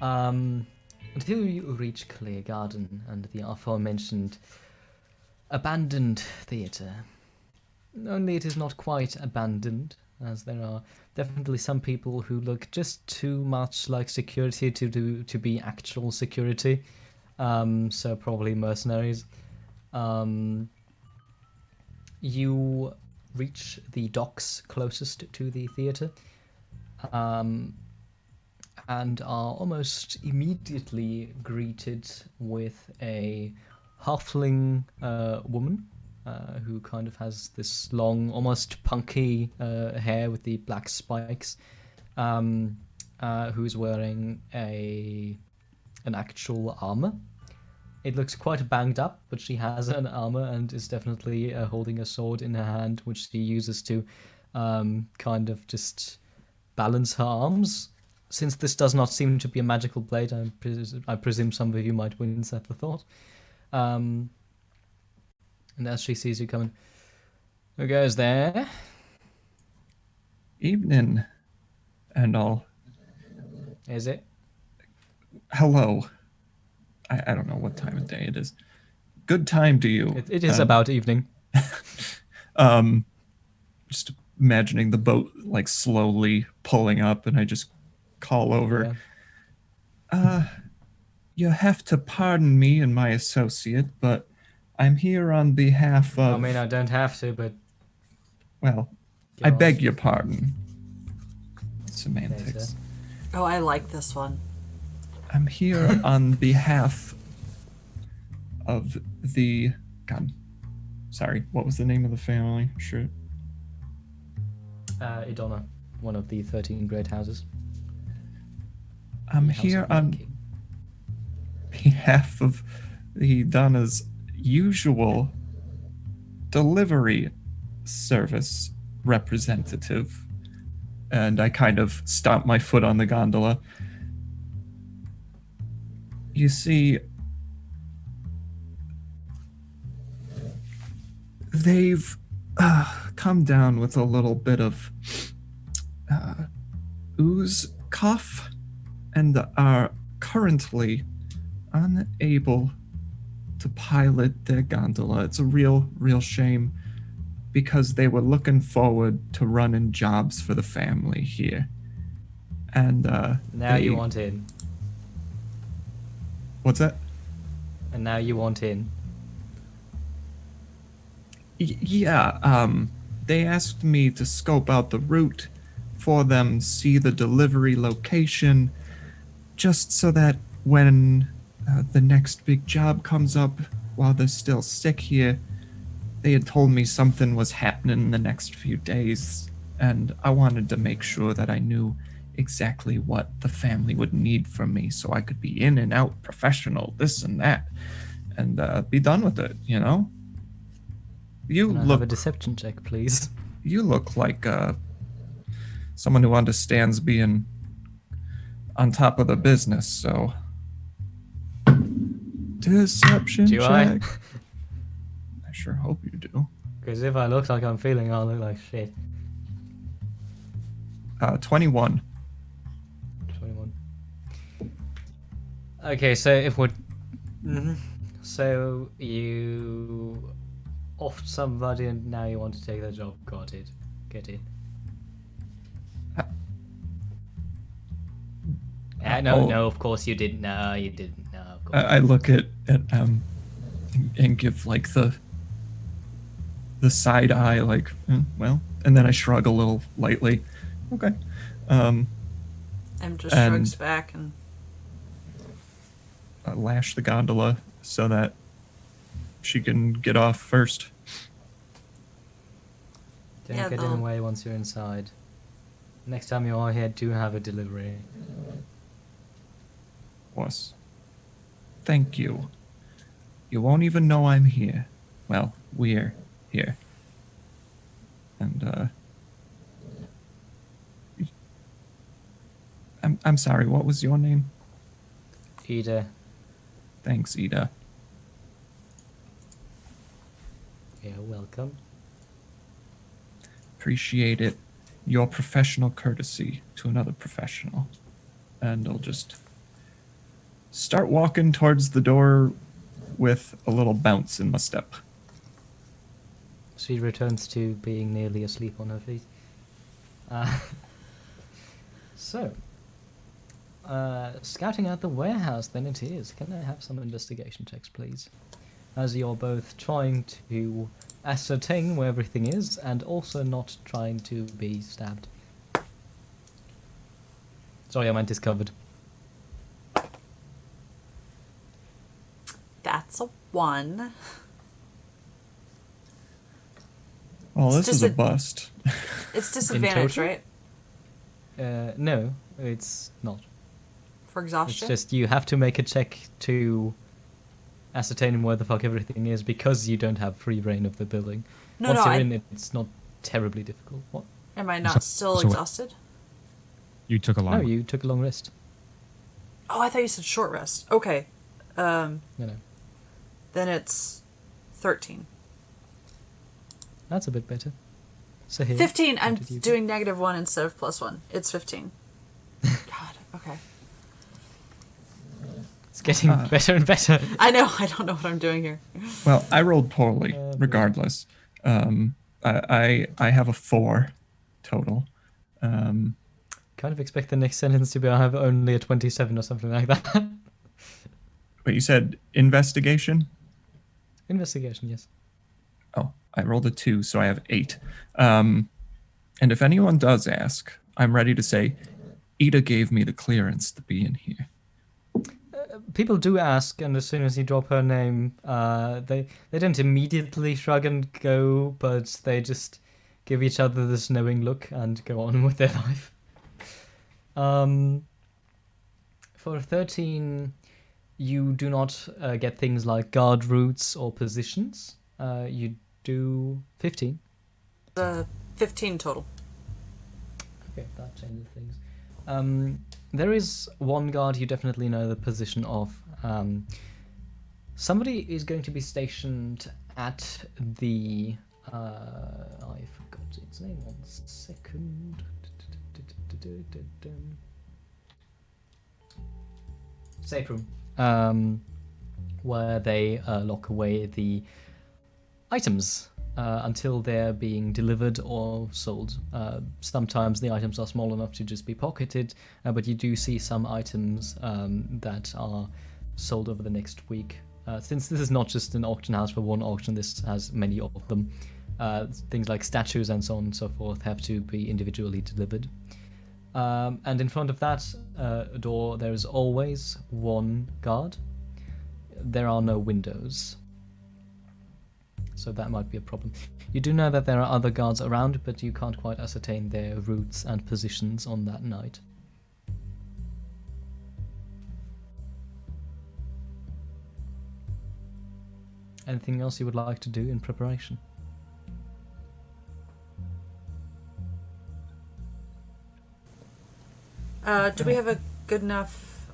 Until you reach Clear Garden and the aforementioned abandoned theatre. Only it is not quite abandoned, as there are definitely some people who look just too much like security to be actual security. So probably mercenaries. You reach the docks closest to the theatre, and are almost immediately greeted with a halfling woman who kind of has this long, almost punky hair with the black spikes, who's wearing an actual armor. It looks quite banged up, but she has an armor and is definitely holding a sword in her hand, which she uses to kind of just balance her arms. since this does not seem to be a magical blade, I presume some of you might wince at the thought. And as she sees you coming, who goes there? Evening, and all. Is it? Hello. I don't know what time of day it is. Good time to you. It is about evening. Just imagining the boat like slowly pulling up, and I just call over. Yeah. You have to pardon me and my associate, but I'm here on behalf of. I mean, I don't have to, but. Well, Go I on. beg your pardon. Okay, Semantics. sir. Oh, I like this one. I'm here on behalf of the. God, sorry. What was the name of the family? Sure. Idonna, one of the 13 great houses. I'm The House here of the on King. behalf of the Donna's usual delivery service representative. And I kind of stomp my foot on the gondola. You see, they've come down with a little bit of ooze cough and are currently unable to pilot their gondola. It's a real shame because they were looking forward to running jobs for the family here. And Now you want in. What's that? And now you want in. Yeah, they asked me to scope out the route for them, see the delivery location, just so that when the next big job comes up while they're still sick here, they had told me something was happening in the next few days, and I wanted to make sure that I knew exactly what the family would need from me so I could be in and out professional, this and that, and be done with it, you know? You Can I have look a deception check, please? you look like someone who understands being on top of the business, so deception Do I? check. I sure hope you do. Because if I look like I'm feeling, I'll look like shit. 21. 21. Okay, so if we're... So you offed somebody and now you want to take their job. Got it. Get it. No, of course you didn't. No, you didn't. No, of course. I look at and give like the side eye, like, well, and then I shrug a little lightly. Okay. Em just And- shrugs back and Lash the gondola so that she can get off first. Don't Yeah, get in they'll- the way once you're inside. Next time you are here, do have a delivery. Was. Thank you. You won't even know I'm here. Well, we're here. And I'm sorry, what was your name? Ida, Thanks, Ida. you're welcome. Appreciate it. Your professional courtesy to another professional. And I'll just start walking towards the door with a little bounce in my step. She returns to being nearly asleep on her feet. So, scouting out the warehouse, then it is. Can I have some investigation checks, please? As you're both trying to ascertain where everything is, and also not trying to be stabbed. Sorry, I meant discovered. that's a 1. Oh, It's this just is a a- bust. It's disadvantage, total? right? No, it's not. For It's exhaustion? just you have to make a check to ascertain where the fuck everything is because you don't have free reign of the building. No, Once no, you're I- in it, it's not terribly difficult. What? Am I not still so- exhausted? You took a long No, you took a long rest. Oh, I thought you said short rest. Okay. No. Then it's 13. That's a bit better. So here, 15. what I'm did you doing -1 instead of +1. It's 15. God, okay. It's getting better and better. I know, I don't know what I'm doing here. Well, I rolled poorly, regardless. I have a 4 total. Kind of expect the next sentence to be I have only a 27 or something like that. But you said investigation? Investigation, yes. Oh, I rolled a 2, so I have 8. And if anyone does ask, I'm ready to say, Ida gave me the clearance to be in here. People do ask, and as soon as you drop her name, they don't immediately shrug and go, but they just give each other this knowing look and go on with their life. For 13, you do not get things like guard routes or positions. You do 15. 15 total. Okay, that changes things. There is one guard you definitely know the position of. Somebody is going to be stationed at the... I forgot its name. 1 second. Safe room. Where they lock away the items until they're being delivered or sold. Sometimes the items are small enough to just be pocketed, but you do see some items that are sold over the next week. Since this is not just an auction house for one auction, this has many of them. Things like statues and so on and so forth have to be individually delivered. And in front of that door, there is always one guard. There are no windows. So that might be a problem. You do know that there are other guards around, but you can't quite ascertain their routes and positions on that night. Anything else you would like to do in preparation? Do we have a good enough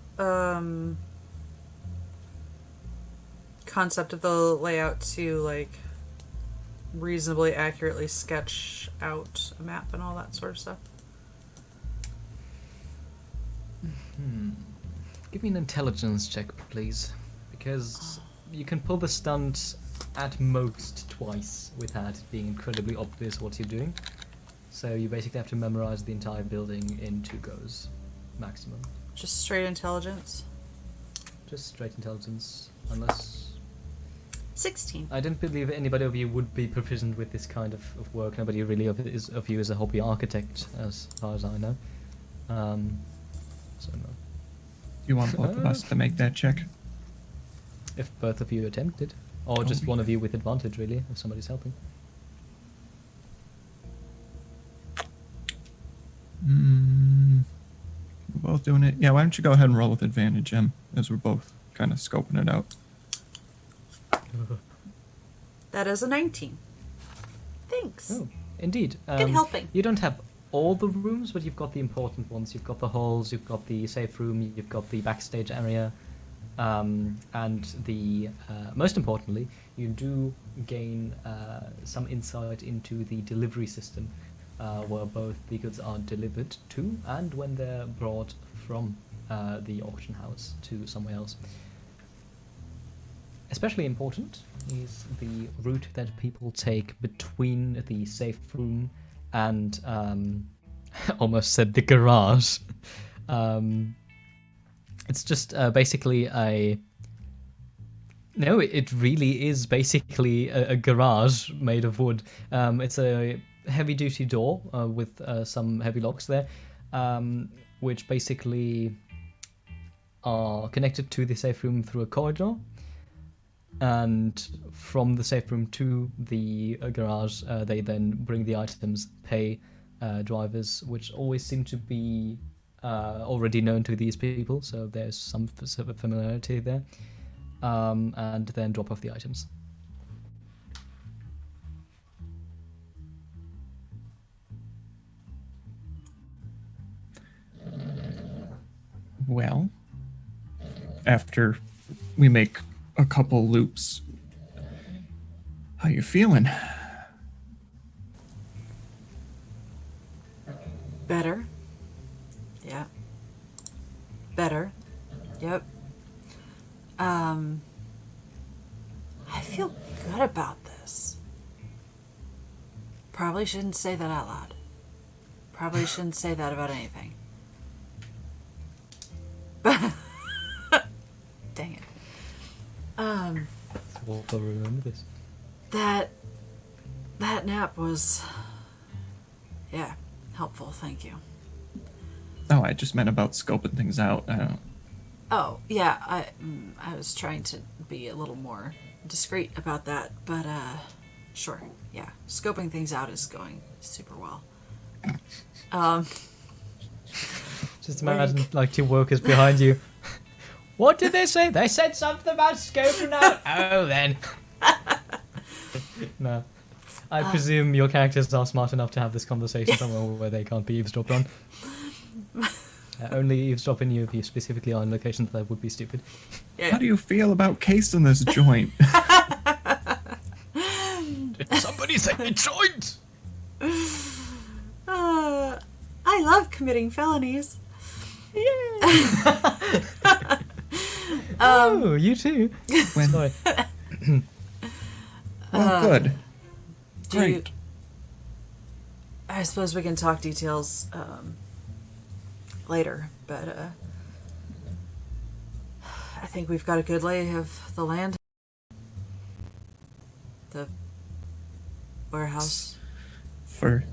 concept of the layout to like reasonably accurately sketch out a map and all that sort of stuff? Give me an intelligence check, please. Because you can pull the stunt at most twice without it being incredibly obvious what you're doing. So you basically have to memorize the entire building in 2 goes, maximum. Just straight intelligence? Just straight intelligence, unless... 16. I don't believe anybody of you would be proficient with this kind of work. Nobody really of you is a hobby architect, as far as I know. So no. You want both of us to make that check? If both of you attempted. Or just one of you with advantage, really, if somebody's helping. We're both doing it. Yeah, why don't you go ahead and roll with advantage, Em, as we're both kind of scoping it out. That is a 19. Thanks. Oh, indeed. Good helping. You don't have all the rooms, but you've got the important ones. You've got the halls, you've got the safe room, you've got the backstage area, and the most importantly, you do gain some insight into the delivery system, where both the goods are delivered to and when they're brought from the auction house to somewhere else. Especially important is the route that people take between the safe room and almost said the garage. It's just basically a... No, it really is basically a garage made of wood. It's a heavy-duty door with some heavy locks there, which basically are connected to the safe room through a corridor. And from the safe room to the garage, they then bring the items, pay drivers, which always seem to be already known to these people, so there's some sort of familiarity there, and then drop off the items. Well, after we make a couple loops, how you feeling? Better. Yeah. Better. Yep. I feel good about this. Probably shouldn't say that out loud. Probably shouldn't say that about anything. But dang it. We'll remember this. That nap was, yeah, helpful. Thank you. Oh, I just meant about scoping things out. I don't. Oh yeah, I was trying to be a little more discreet about that, but sure, yeah, scoping things out is going super well. Just imagine like two workers behind you. What did they say? They said something about scoping out. Oh, then. No. I presume your characters are smart enough to have this conversation somewhere where they can't be eavesdropped on. Only eavesdropping you if you specifically are in locations that would be stupid. How do you feel about casing this joint? Did somebody say a joint? I love committing felonies. Oh, you too. When, Sorry. well, good. Do you, Great. I suppose we can talk details later, but I think we've got a good lay of the land. The warehouse. For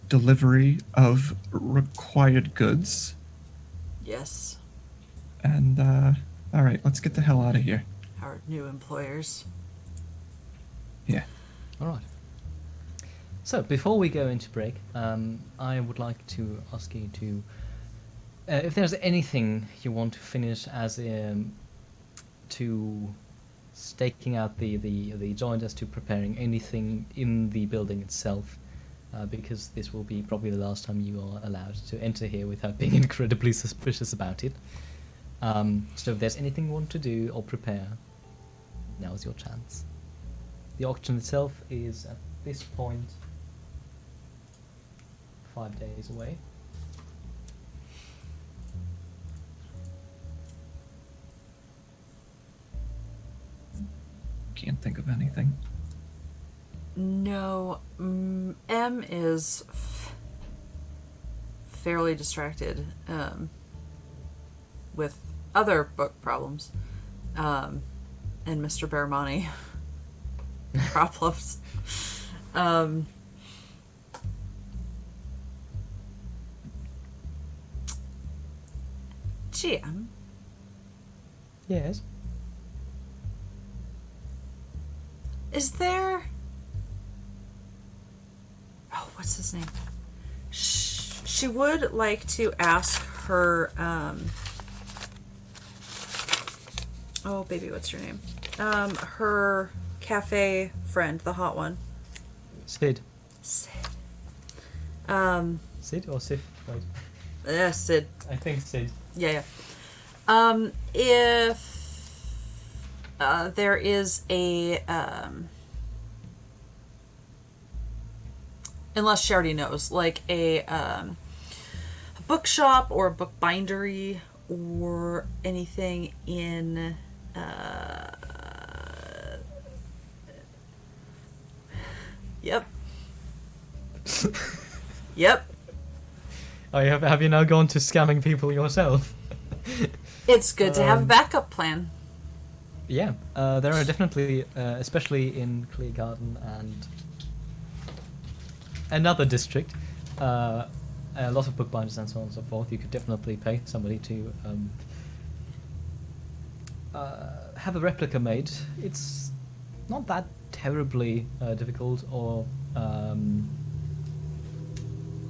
delivery of required goods. Yes. And, all right, let's get the hell out of here. Our new employers. Yeah. All right. So, before we go into break, I would like to ask you to, if there's anything you want to finish as to staking out the joint, as to preparing anything in the building itself, because this will be probably the last time you are allowed to enter here without being incredibly suspicious about it. So if there's anything you want to do or prepare, now is your chance. The auction itself is at this point 5 days away. Can't think of anything. No, M is fairly distracted with other book problems, and Mr. Baramani problems. GM, Yes. is there... Oh, what's his name? She would like to ask her... Oh, baby, what's your name? Her cafe friend, the hot one. Sid. Sid. Sid or Sif? Wait. Yeah, Sid. I think Sid. Yeah. If there is a unless she already knows, like a bookshop or a book bindery or anything in yep. Yep. Oh, have you now gone to scamming people yourself? It's good to have a backup plan. Yeah, there are definitely, especially in Clear Garden and another district, a lot of bookbinders and so on and so forth. You could definitely pay somebody to have a replica made. It's not that terribly difficult or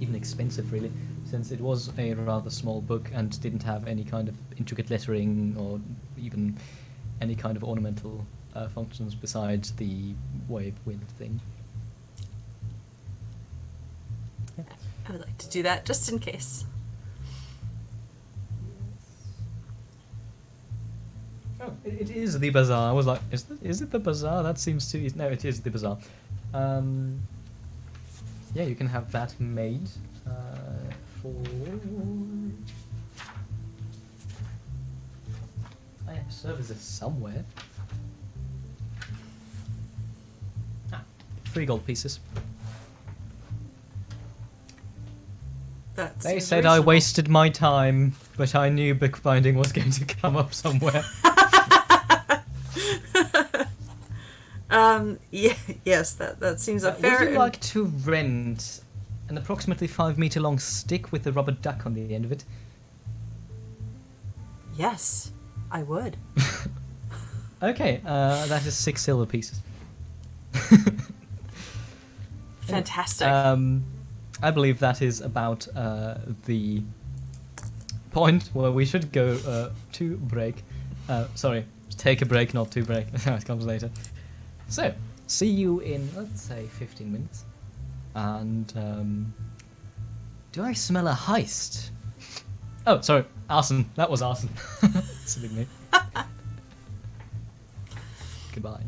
even expensive, really, since it was a rather small book and didn't have any kind of intricate lettering or even any kind of ornamental functions besides the wave wind thing. I would like to do that just in case. It is the bazaar. I was like, is it the bazaar? That seems too easy. No, it is the bazaar. Yeah, you can have that made for... I have services somewhere. 3 gold pieces. That They seems said I reasonable. wasted my time, but I knew bookbinding was going to come up somewhere. Yes, that seems a fair. Would you like to rent an approximately 5-meter long stick with a rubber duck on the end of it? Yes, I would. Okay, that is 6 silver pieces. Fantastic. I believe that is about the point where we should go to break. Sorry, take a break, not to break. It comes later. So, see you in, let's say, 15 minutes. And, do I smell a heist? Oh, sorry, arson. That was arson. Silly me. Goodbye.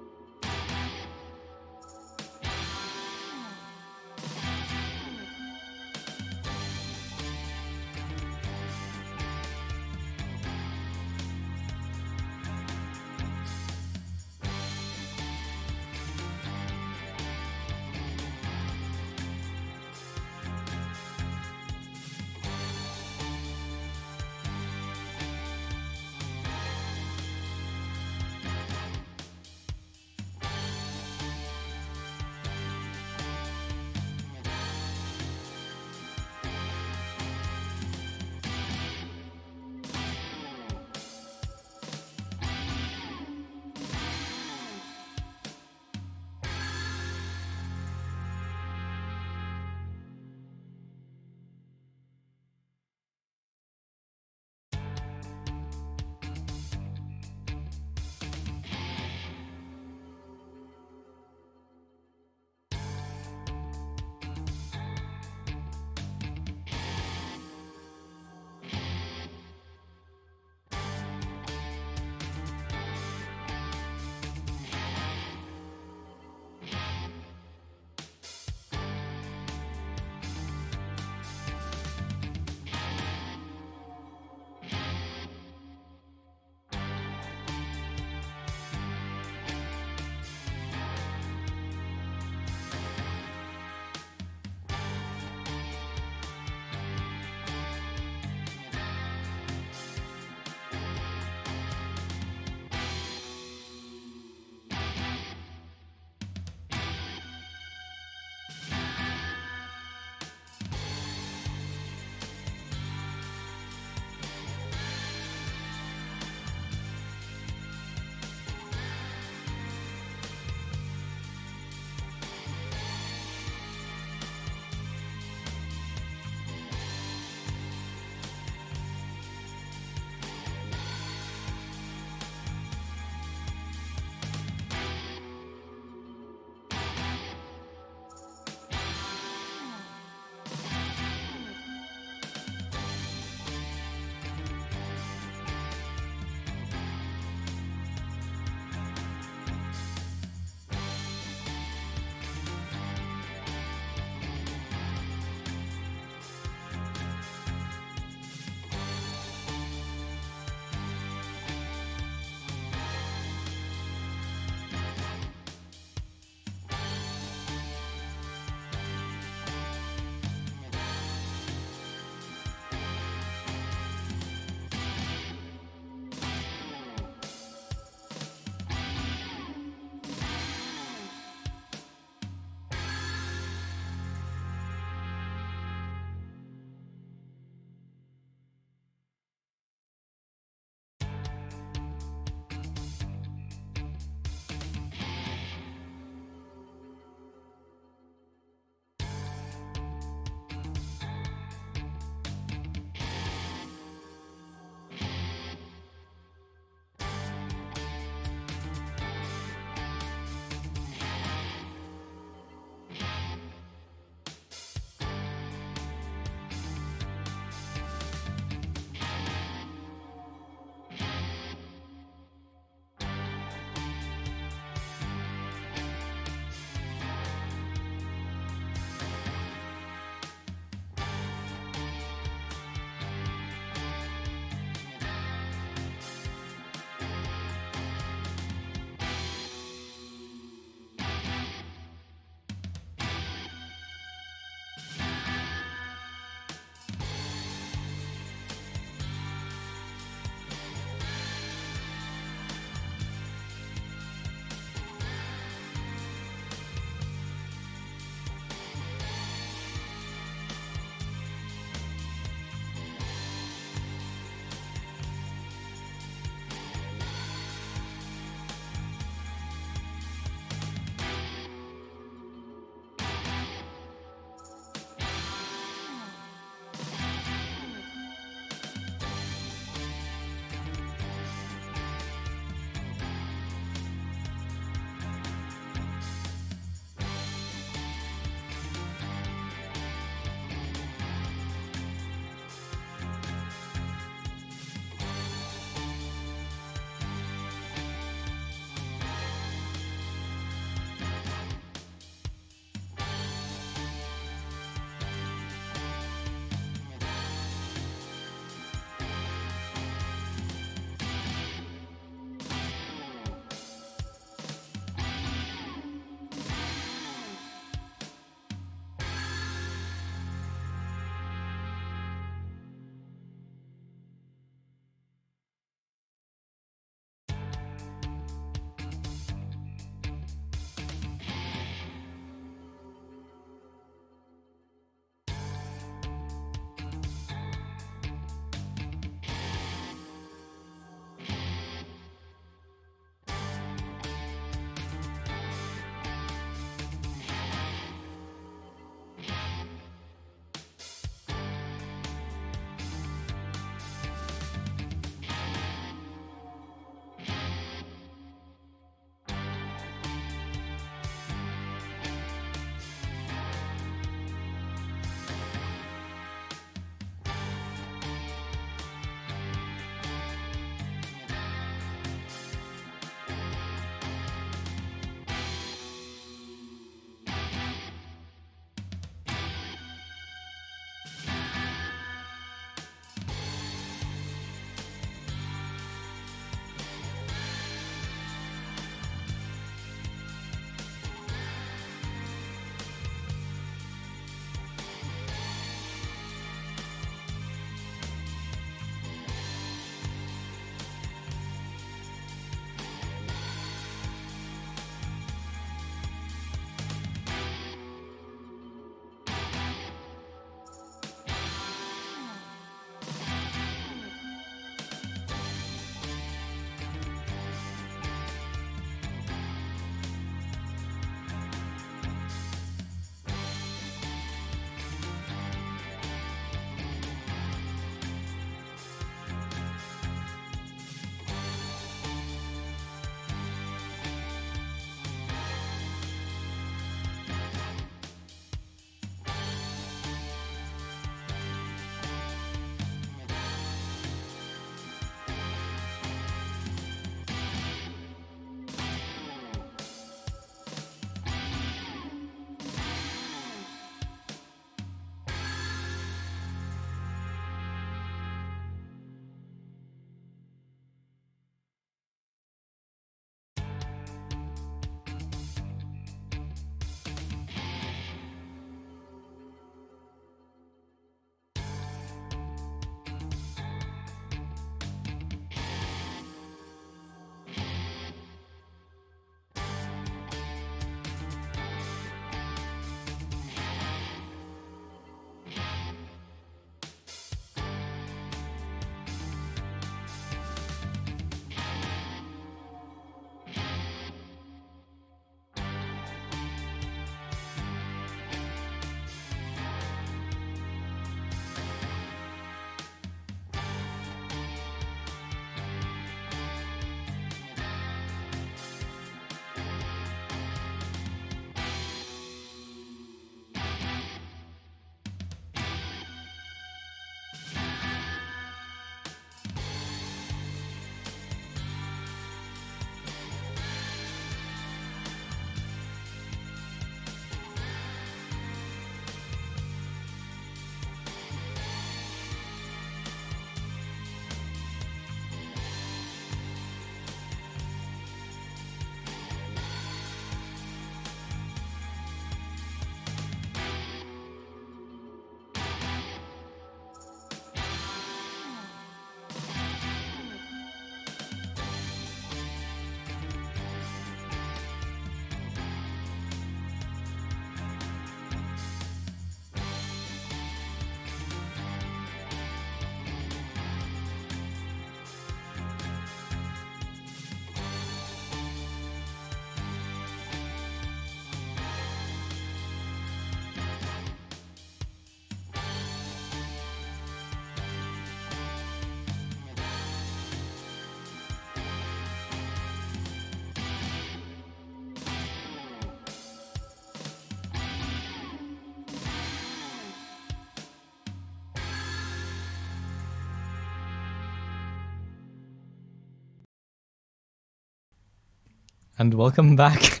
and welcome back.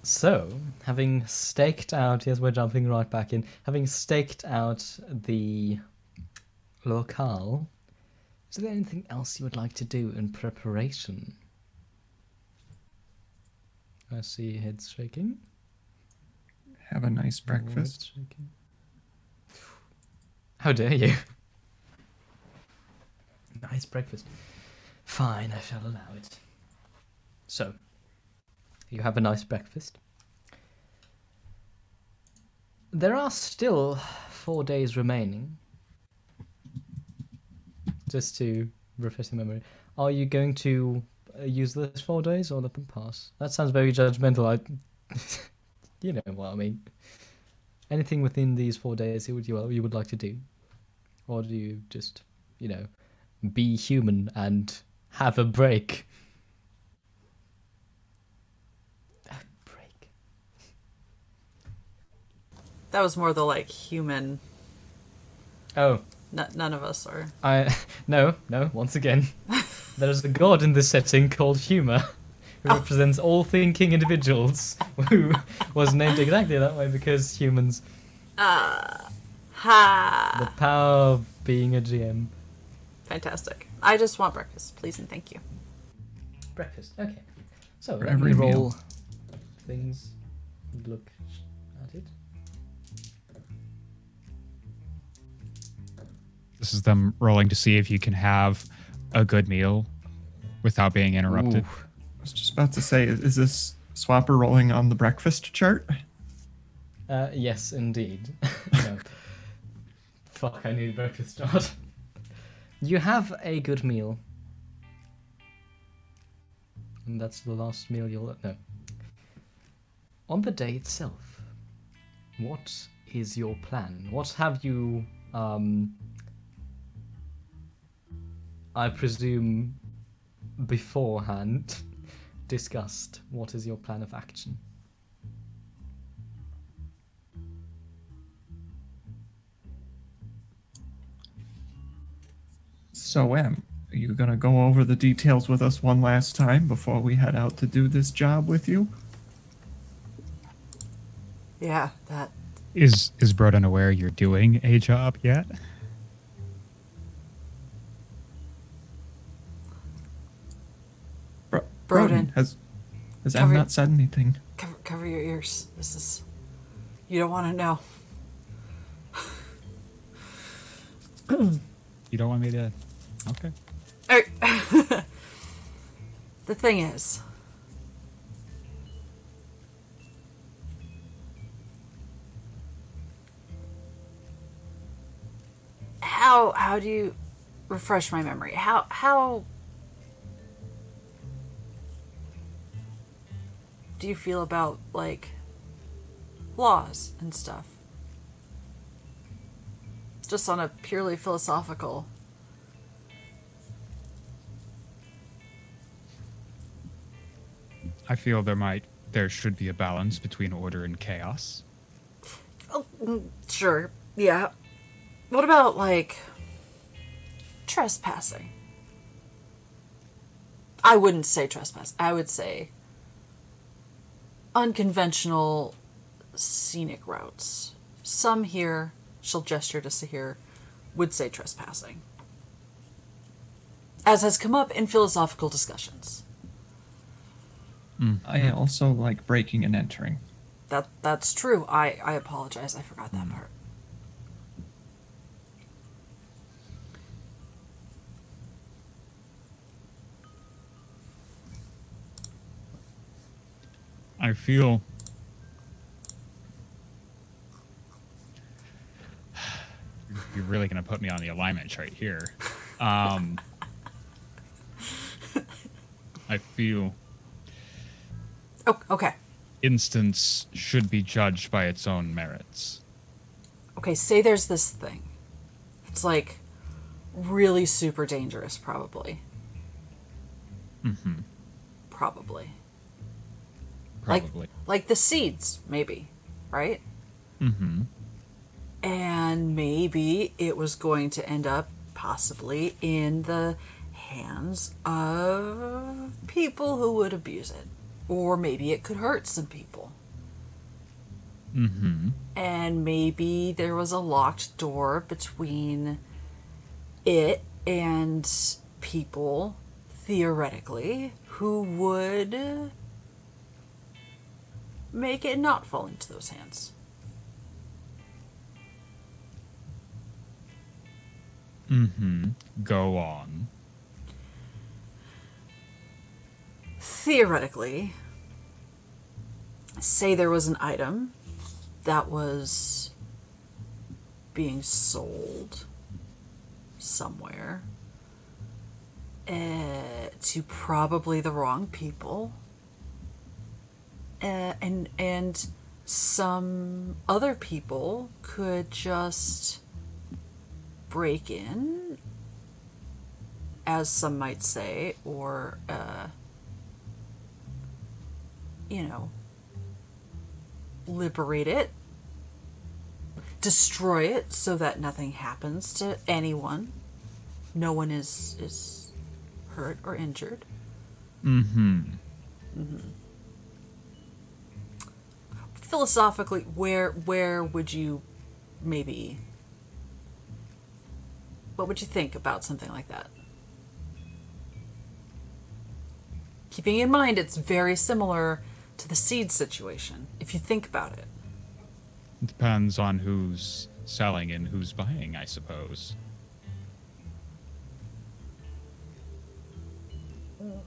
So, having staked out, yes, we're jumping right back in. Having staked out the locale, is there anything else you would like to do in preparation? I see your head shaking. Have a nice breakfast. Shaking. How dare you? Nice breakfast. Fine, I shall allow it. So, you have a nice breakfast. There are still 4 days remaining. Just to refresh the memory. Are you going to use those 4 days or let them pass? That sounds very judgmental. You know what I mean. Anything within these 4 days you would like to do? Or do you just, be human and have a break? A break. That was more the like human. Oh. None of us are. No, once again. There's a god in this setting called Humor, who represents all thinking individuals, who was named exactly that way because humans. Ha! The power of being a GM. Fantastic. I just want breakfast, please and thank you. Breakfast, okay. So, For let every me roll meal. things and look at it. This is them rolling to see if you can have a good meal without being interrupted. Ooh. I was just about to say, is this Swapper rolling on the breakfast chart? Yes, indeed. No. Fuck, I need breakfast start. You have a good meal. And that's the last meal you'll... No. On the day itself, what is your plan? What have you, I presume, beforehand discussed? What is your plan of action? So, are you going to go over the details with us one last time before we head out to do this job with you? Yeah, that. Is Broden aware you're doing a job yet? Broden. Has Cover- Em not said anything? Cover your ears. This is. You don't want to know. You don't want me to... Okay. The thing is, how do you refresh my memory? How do you feel about like laws and stuff? Just on a purely philosophical. I feel there should be a balance between order and chaos. Oh, sure. Yeah. What about, like, trespassing? I wouldn't say trespass. I would say unconventional scenic routes. Some here, she'll gesture to Sahir, would say trespassing. As has come up in philosophical discussions. I also like breaking and entering. That's true. I apologize. I forgot that part. I feel... You're really going to put me on the alignment chart here. I feel... Oh, okay. Instance should be judged by its own merits. Okay, say there's this thing. It's like really super dangerous, probably. Mm-hmm. Probably. Probably. Like the seeds, maybe, right? Mm-hmm. And maybe it was going to end up possibly in the hands of people who would abuse it. Or maybe it could hurt some people. Mm-hmm. And maybe there was a locked door between it and people, theoretically, who would make it not fall into those hands. Mm-hmm. Go on. Theoretically, say there was an item that was being sold somewhere to probably the wrong people, and some other people could just break in, as some might say, or liberate it, destroy it so that nothing happens to anyone. No one is hurt or injured. Mm-hmm. Philosophically, where would you maybe... What would you think about something like that? Keeping in mind it's very similar to the seed situation, if you think about it. It depends on who's selling and who's buying, I suppose.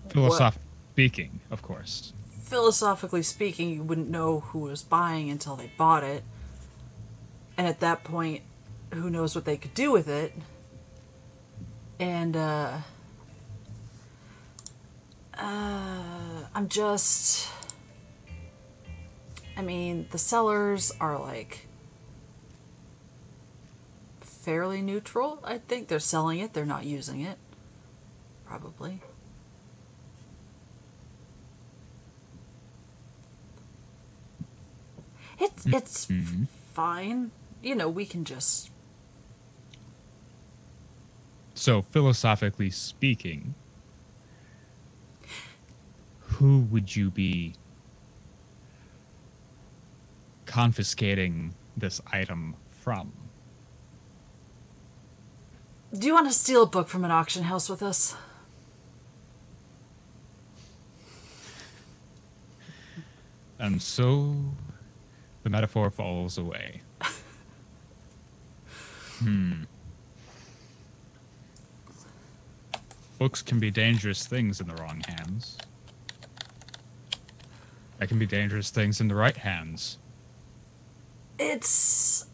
Philosophically speaking, of course. Philosophically speaking, you wouldn't know who was buying until they bought it. And at that point, who knows what they could do with it. And, I'm just... I mean, the sellers are, like, fairly neutral, I think. They're selling it, they're not using it. Probably. It's fine. You know, we can just... So, philosophically speaking, who would you be confiscating this item from? Do you want to steal a book from an auction house with us? And so the metaphor falls away. Books can be dangerous things in the wrong hands. They can be dangerous things in the right hands. It's...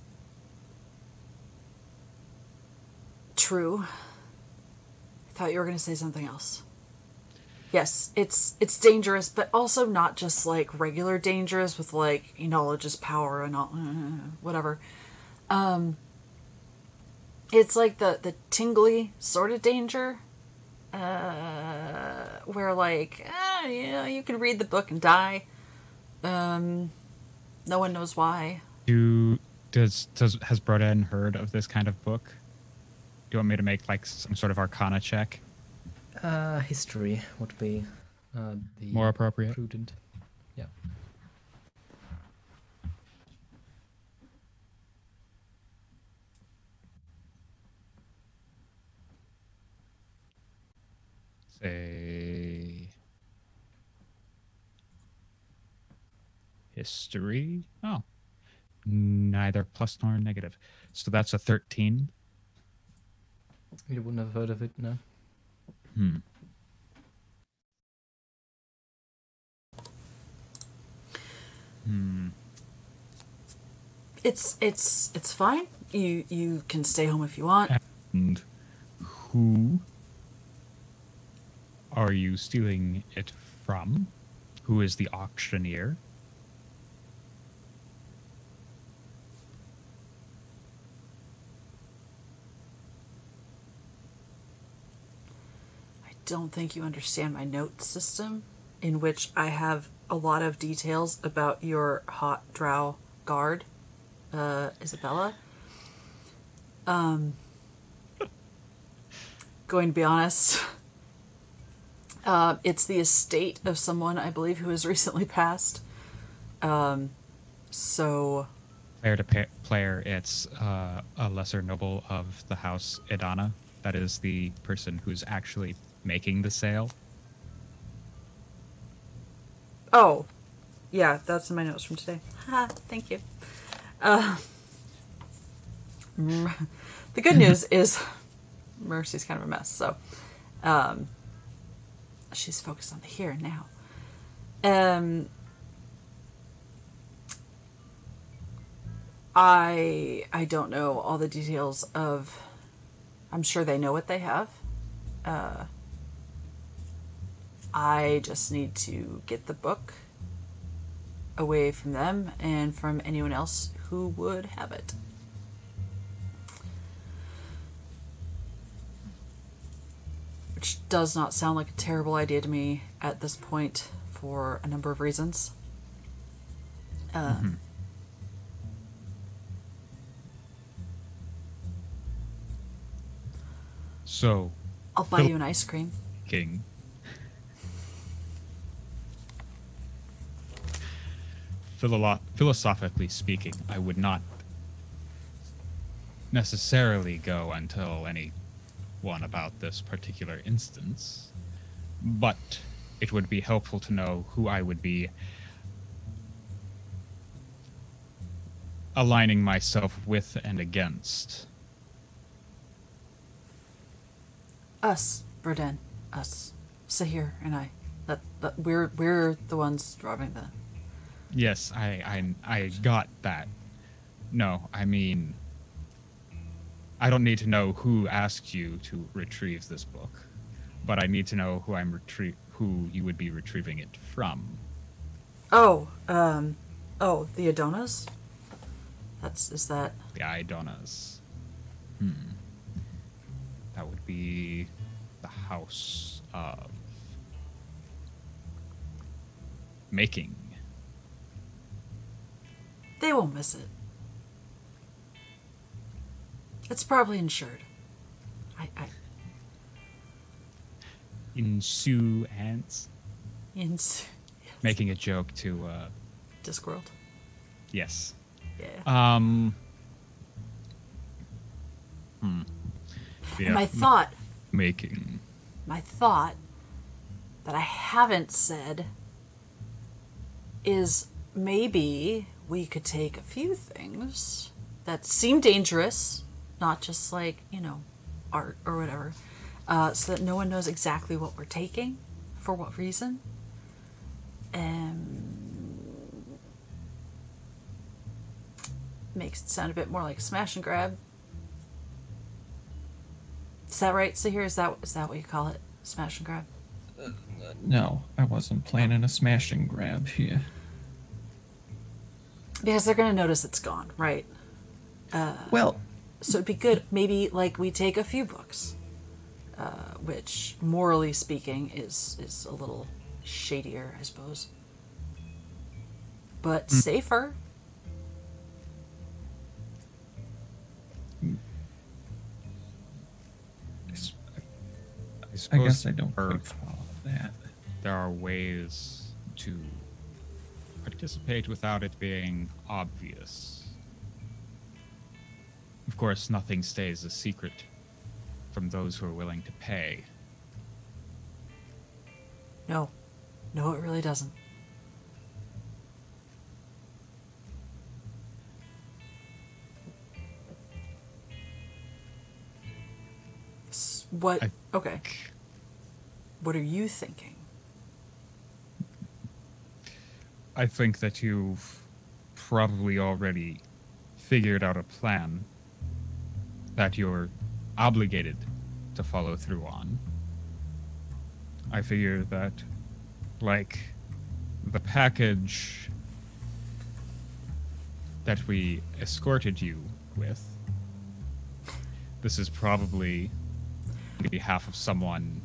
true. I thought you were going to say something else. Yes, it's dangerous, but also not just like regular dangerous with like knowledge is power and all, whatever. It's like the tingly sort of danger, where like you can read the book and die. No one knows why. Has Broden heard of this kind of book? Do you want me to make like some sort of Arcana check? History would be the more appropriate. Prudent. Yeah. Say history. Oh, neither plus nor negative. So that's a 13. You wouldn't have heard of it, no? It's fine. You can stay home if you want. And who are you stealing it from? Who is the auctioneer? I don't think you understand my note system, in which I have a lot of details about your hot drow guard, Isabella. Going to be honest, It's the estate of someone, I believe, who has recently passed. So... Player to player, it's a lesser noble of the house Idana. That is the person who's actually making the sale. Oh, yeah, that's in my notes from today. Ha, thank you. The good news is Mercy's kind of a mess, so she's focused on the here and now. I don't know all the details of... I'm sure they know what they have. I just need to get the book away from them and from anyone else who would have it. Which does not sound like a terrible idea to me at this point for a number of reasons. So, I'll buy you an ice cream. King. Philosophically speaking, I would not necessarily go and tell anyone about this particular instance, but it would be helpful to know who I would be aligning myself with and against. Us, Verden, us, Sahir and I. That we're the ones driving the... Yes, I got that. No, I mean, I don't need to know who asked you to retrieve this book, but I need to know who you would be retrieving it from. Oh, the Adonas? Is that... The Idonas. That would be the house of making. They won't miss it. It's probably insured. Ensue ants. Yes. Making a joke to Discworld. yes. Yeah. Yeah. And my thought that I haven't said is maybe we could take a few things that seem dangerous, not just like, art or whatever, so that no one knows exactly what we're taking, for what reason. Makes it sound a bit more like smash and grab. Is that right, Sahir? Is that what you call it? Smash and grab? No, I wasn't planning a smash and grab here. Because they're going to notice it's gone, right? Well, so it'd be good, maybe, like, we take a few books, which, morally speaking, is a little shadier, I suppose. But safer. I guess I don't quite follow that. There are ways to participate without it being obvious. Of course, nothing stays a secret from those who are willing to pay. No, it really doesn't. What? Okay. What are you thinking? I think that you've probably already figured out a plan that you're obligated to follow through on. I figure that, like, the package that we escorted you with, this is probably on behalf of someone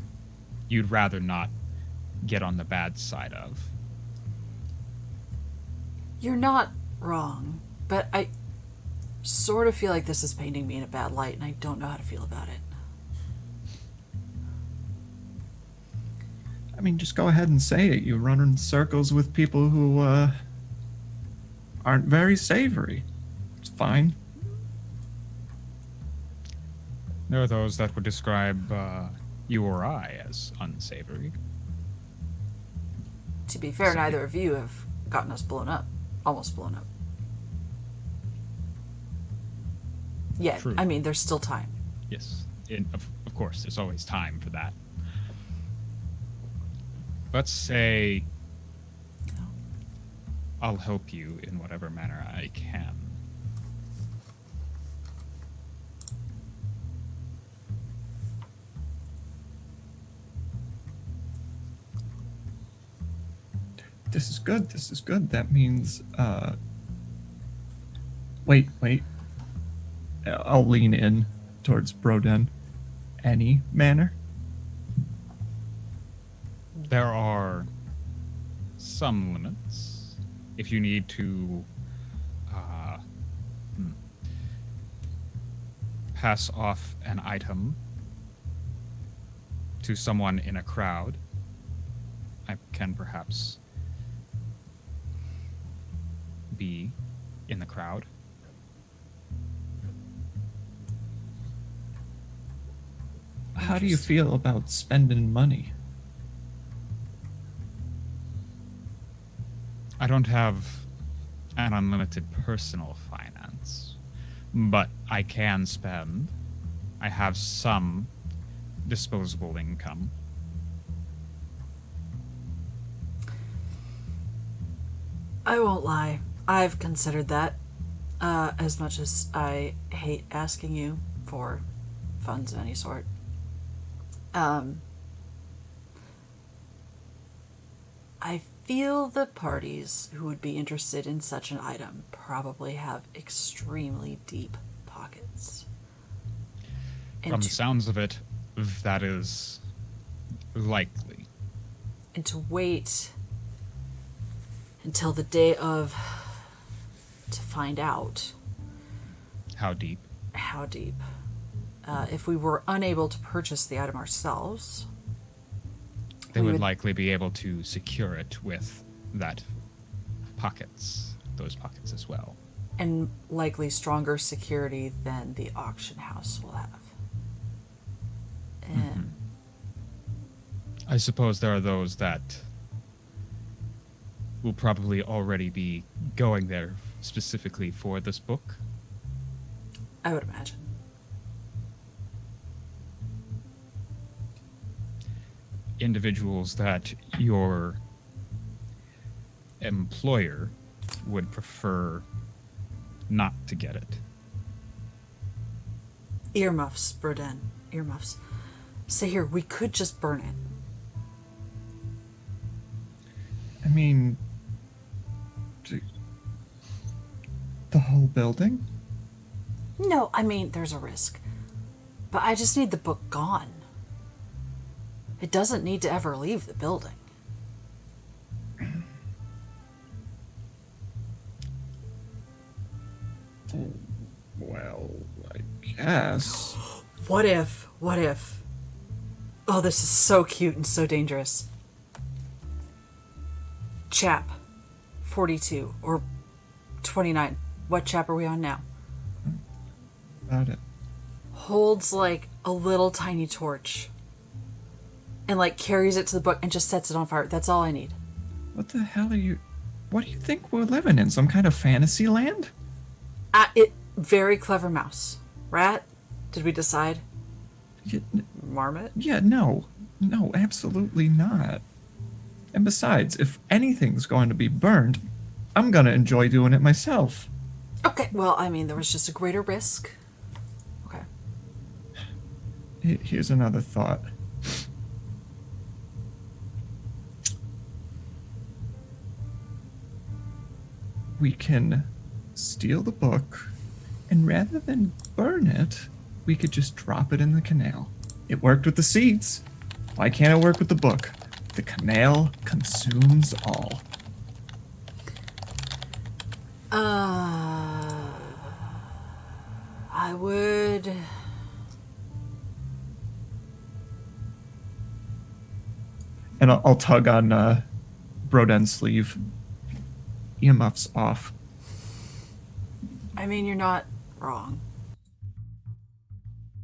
you'd rather not get on the bad side of. You're not wrong, but I sort of feel like this is painting me in a bad light, and I don't know how to feel about it. I mean, just go ahead and say it. You run in circles with people who aren't very savory. It's fine. There are those that would describe you or I as unsavory. To be fair, neither of you have gotten us blown up. Almost blown up. Yeah, True. I mean, there's still time. Yes, of course, there's always time for that. Let's say I'll help you in whatever manner I can. This is good. This is good. That means, wait. I'll lean in towards Broden. Any manner? There are some limits. If you need to pass off an item to someone in a crowd, I can perhaps be in the crowd. How do you feel about spending money? I don't have an unlimited personal finance, but I can spend. I have some disposable income. I won't lie. I've considered that. As much as I hate asking you for funds of any sort. I feel the parties who would be interested in such an item probably have extremely deep pockets. From the sounds of it, that is likely. And to wait until the day of to find out How deep? how deep. If we were unable to purchase the item ourselves, They we would would- likely be able to secure it with those pockets as well. and likely stronger security than the auction house will have. And I suppose there are those that will probably already be going there specifically for this book. I would imagine. Individuals that your employer would prefer not to get it. Earmuffs, Broden. Earmuffs. Sahir, we could just burn it. I mean, the whole building? No, I mean, there's a risk. But I just need the book gone. It doesn't need to ever leave the building. Well, I guess. What if? What if? Oh, this is so cute and so dangerous. Chap 42 or 29. What chap are we on now? About it. Holds like a little tiny torch and like carries it to the book and just sets it on fire. That's all I need. What the hell are you? What do you think we're living in? Some kind of fantasy land? Very clever mouse. Rat? Did we decide? Marmot? Yeah, no, absolutely not. And besides, if anything's going to be burned, I'm gonna enjoy doing it myself. Okay, well, I mean, there was just a greater risk. Okay. Here's another thought. We can steal the book, and rather than burn it, we could just drop it in the canal. It worked with the seeds. Why can't it work with the book? The canal consumes all. I would. And I'll tug on Broden's sleeve. Earmuffs off. I mean, you're not wrong.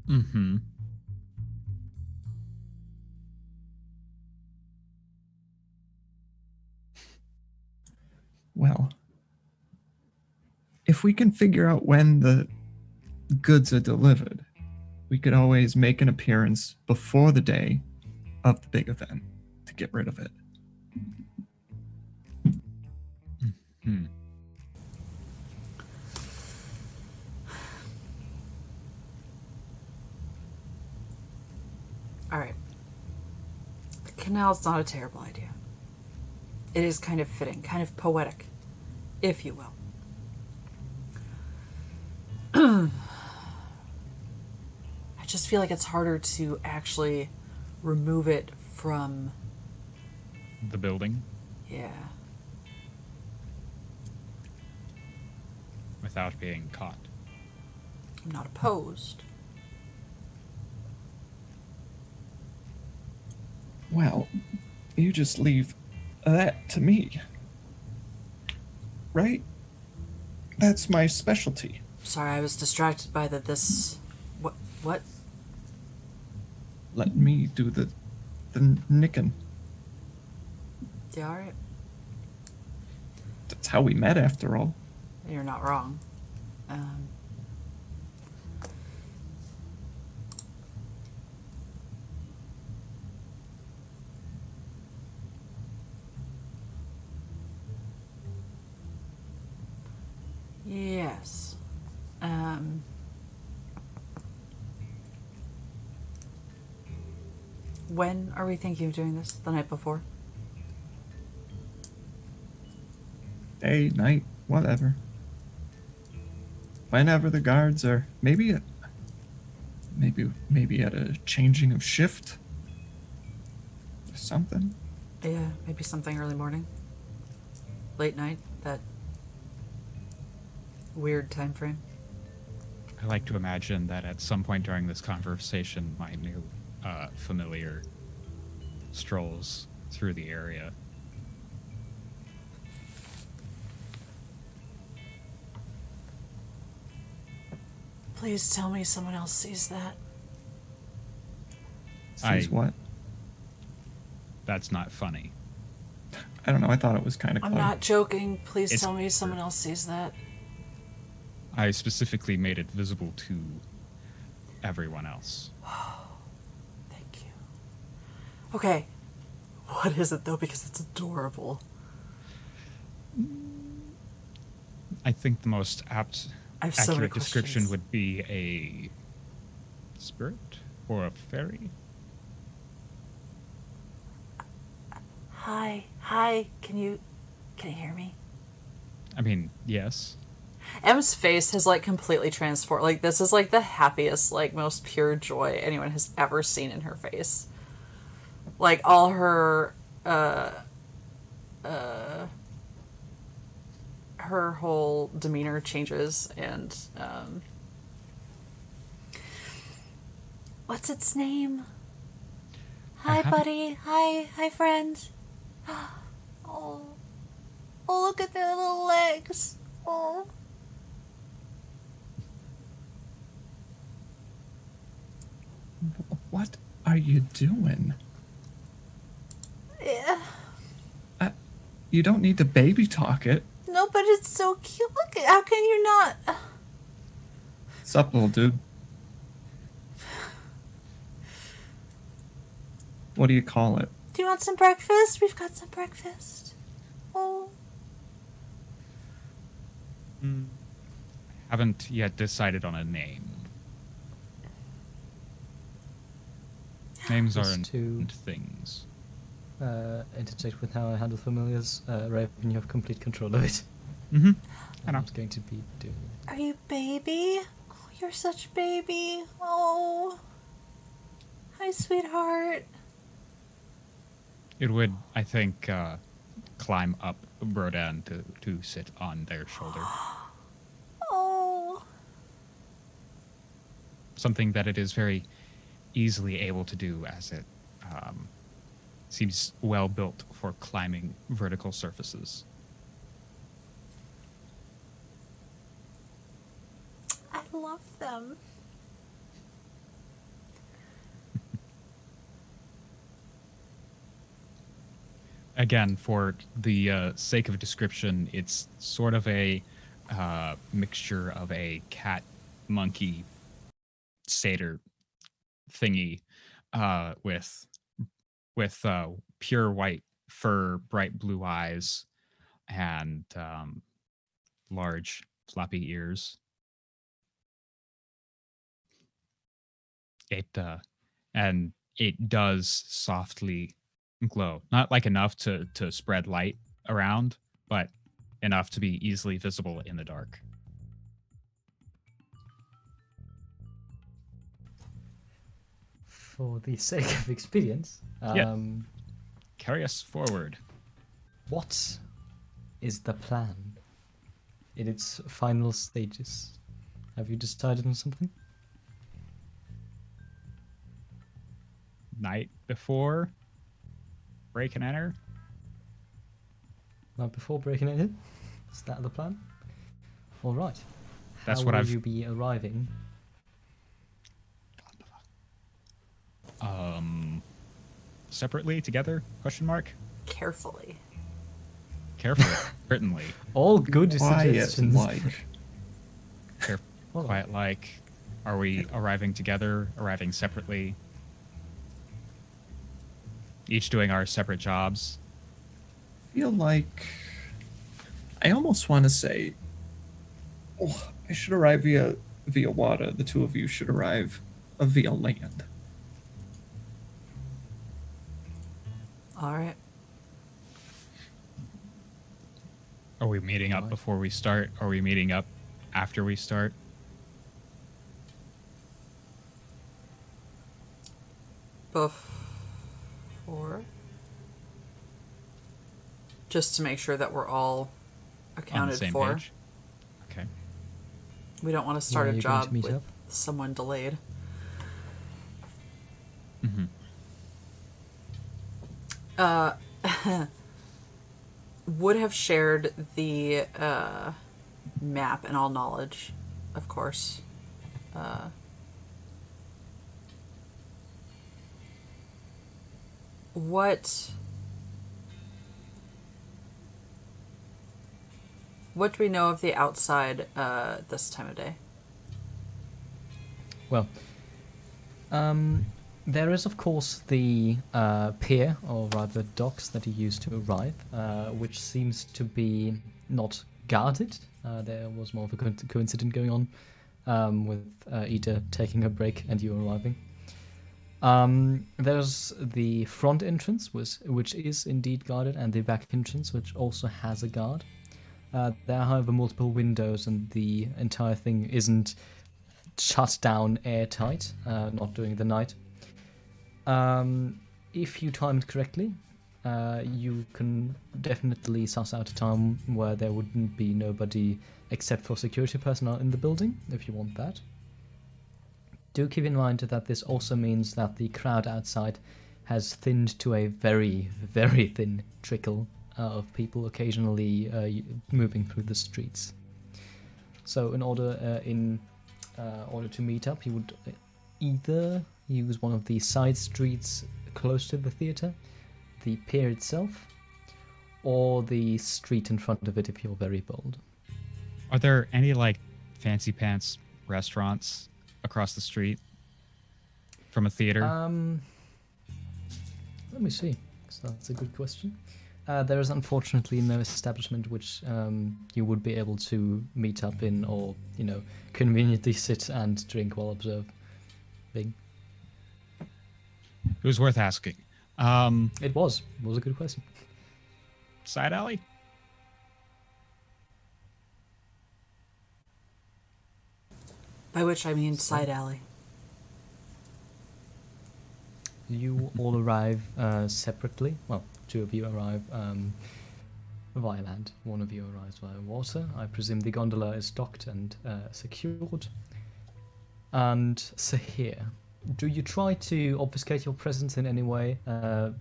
Mm-hmm. Well, if we can figure out when the goods are delivered, we could always make an appearance before the day of the big event to get rid of it. Hmm. All right. The canal's not a terrible idea. It is kind of fitting, kind of poetic, if you will. I just feel like it's harder to actually remove it from... The building, Yeah. without being caught. I'm not opposed. Well, you just leave that to me. Right? That's my specialty. Sorry, I was distracted by this... What? Let me do the nicking. Yeah, all right. That's how we met, after all. You're not wrong. Yes. When are we thinking of doing this? The night before? Day, night, whatever. Whenever the guards are, maybe at a changing of shift. Or something. Yeah, maybe something early morning. Late night, that weird time frame. I like to imagine that at some point during this conversation, my new familiar strolls through the area. Please tell me someone else sees that. Sees what? That's not funny. I don't know. I thought it was kind of I'm clever. not joking. Please It's tell me someone else sees that. I specifically made it visible to everyone else. Thank you. Okay. What is it, though? Because it's adorable. I think the most I have so many accurate description questions. would be a spirit or a fairy. Hi. Can you hear me? I mean, yes. M's face has like completely transformed. Like this is like the happiest, like most pure joy anyone has ever seen in her face. Like all her her whole demeanor changes, and what's its name? Hi, buddy. Hi, friend. Oh, look at their little legs. Oh. What are you doing? Yeah. You don't need to baby talk it. No, but it's so cute. Look, how can you not? Sup, little dude? What do you call it? Do you want some breakfast? We've got some breakfast. Oh. Haven't yet decided on a name. Names are Just to- important things. Interject with how I handle familiars. Raven, you have complete control of it. Mm-hmm. I'm not going to be doing it. Are you baby? Oh, you're such baby. Oh. Hi, sweetheart. It would, I think, climb up Brodan to sit on their shoulder. Oh. Something that it is very easily able to do as it Seems well built for climbing vertical surfaces. I love them. Again, for the sake of description, it's sort of a mixture of a cat monkey satyr thingy with pure white fur, bright blue eyes, and large floppy ears. And it does softly glow, not like enough to spread light around, but enough to be easily visible in the dark. For the sake of experience, Yeah. Carry us forward. what is the plan in its final stages? Have you decided on something? Night before break and enter. Now, before breaking it in? Is that the plan? All right. That's How what will I've- you be arriving? Separately, together? Question mark. Carefully. Carefully, certainly. All good Quiet suggestions. like. Careful, Hold on. quiet like. Are we arriving together? Arriving separately? Each doing our separate jobs? Feel like I almost want to say, oh, I should arrive via water. The two of you should arrive via land. All right. Are we meeting up Right. before we start? Are we meeting up after we start? Before. Just to make sure that we're all On the accounted same for. page? Okay. We don't want to start Where a are you going job to meet with up? someone delayed. Mm-hmm. Would have shared the map and all knowledge, of course. What do we know of the outside this time of day? Well, there is, of course, the pier, or rather docks, that you use to arrive, which seems to be not guarded. There was more of a coincidence going on with Ida taking a break and you arriving. There's the front entrance, which is indeed guarded, and the back entrance, which also has a guard. There are, however, multiple windows, and the entire thing isn't shut down airtight, not during the night. If you time it correctly, you can definitely suss out a time where there wouldn't be nobody except for security personnel in the building, if you want that. Do keep in mind that this also means that the crowd outside has thinned to a very, very thin trickle of people occasionally moving through the streets. So in order to meet up, you would either use one of the side streets close to the theatre, the pier itself, or the street in front of it if you're very bold. Are there any like fancy pants restaurants across the street from a theater? Let me see, 'cause that's a good question. There is unfortunately no establishment which you would be able to meet up in, or conveniently sit and drink while observing. It was worth asking. It was a good question. Side alley? By which I mean side alley. You all arrive separately. Well, two of you arrive via land. One of you arrives via water. I presume the gondola is docked and secured. And Sahir, do you try to obfuscate your presence in any way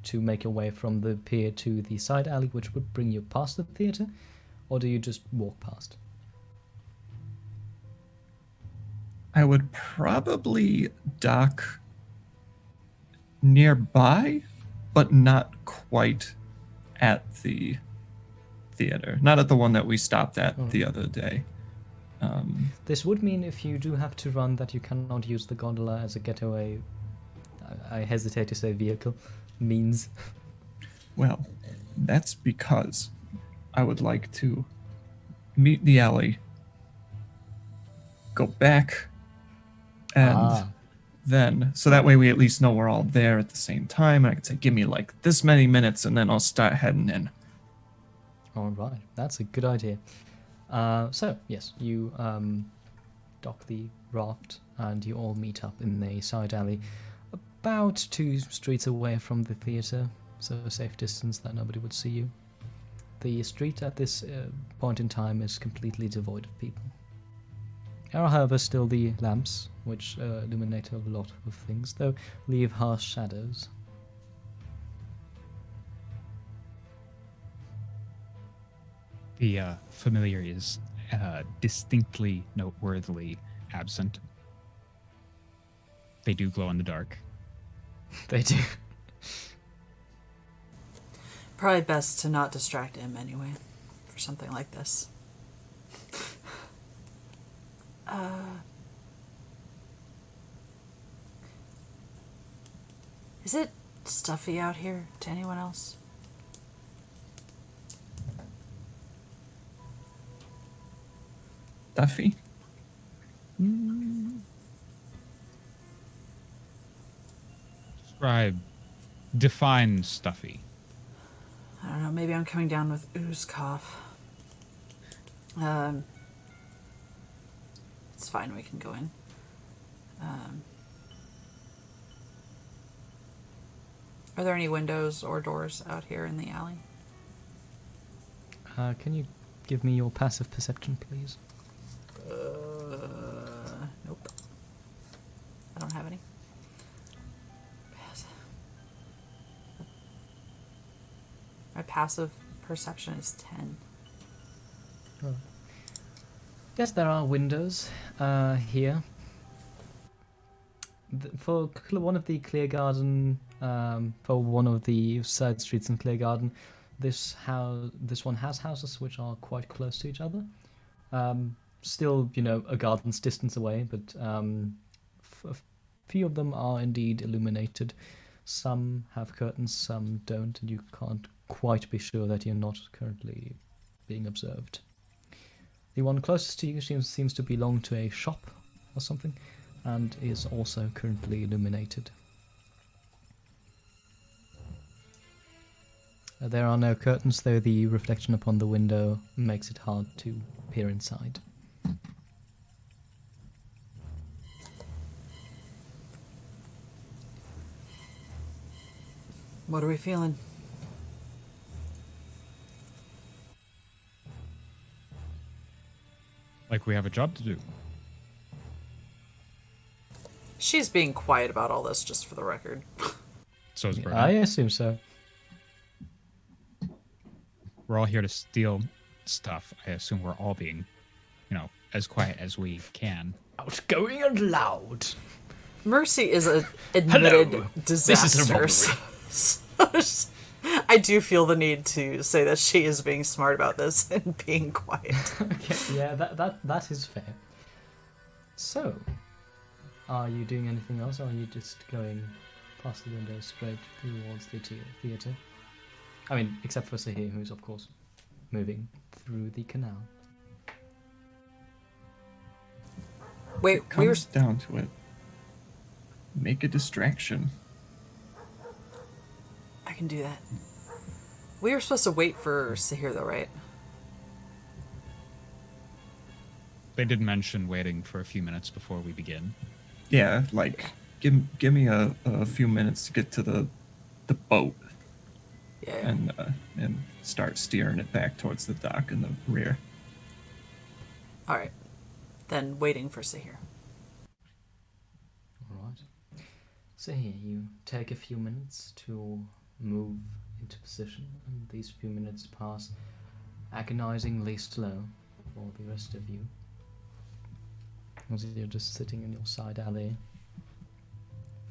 to make your way from the pier to the side alley, which would bring you past the theatre, or do you just walk past? I would probably dock nearby, but not quite at the theater. Not at the one that we stopped at the other day. This would mean if you do have to run that you cannot use the gondola as a getaway, I hesitate to say vehicle, means. Well, that's because I would like to meet the alley, go back, and then, so that way we at least know we're all there at the same time. And I could say, give me like this many minutes, and then I'll start heading in. All right, that's a good idea. So, yes, you dock the raft and you all meet up in the side alley about 2 streets away from the theatre, so a safe distance that nobody would see you. The street at this point in time is completely devoid of people. There are, however, still the lamps, which illuminate a lot of things, though leave harsh shadows. The familiar is distinctly, noteworthily absent. They do glow in the dark. They do. Probably best to not distract him anyway, for something like this. Is it stuffy out here to anyone else? Duffy? Define stuffy. I don't know, maybe I'm coming down with ooze cough. It's fine, we can go in. Are there any windows or doors out here in the alley? Can you give me your passive perception, please? Nope. I don't have any. My passive perception is 10. Oh. Yes, there are windows here. For one of the Clear Garden, for one of the side streets in Clear Garden, this one has houses which are quite close to each other. Still, a garden's distance away, but a few of them are indeed illuminated. Some have curtains, some don't, and you can't quite be sure that you're not currently being observed. The one closest to you seems to belong to a shop or something, and is also currently illuminated. There are no curtains, though the reflection upon the window makes it hard to peer inside. What are we feeling? Like we have a job to do. She's being quiet about all this, just for the record. So is Bernard. I assume so. We're all here to steal stuff. I assume we're all being, as quiet as we can. Outgoing and loud. Mercy is an admitted Hello. disaster. This is a So I do feel the need to say that she is being smart about this and being quiet. Okay, yeah, that is fair. So, are you doing anything else, or are you just going past the window straight towards the theatre? I mean, except for Sahir, who's of course moving through the canal. Wait, It we were comes down to it. Make a distraction. I can do that. We were supposed to wait for Sahir, though, right? They did mention waiting for a few minutes before we begin. Yeah, like give me a few minutes to get to the boat Yeah. and start steering it back towards the dock in the rear. All right. Then waiting for Sahir. All right. So here, you take a few minutes to move into position, and these few minutes pass agonizingly slow for the rest of you. As you're just sitting in your side alley,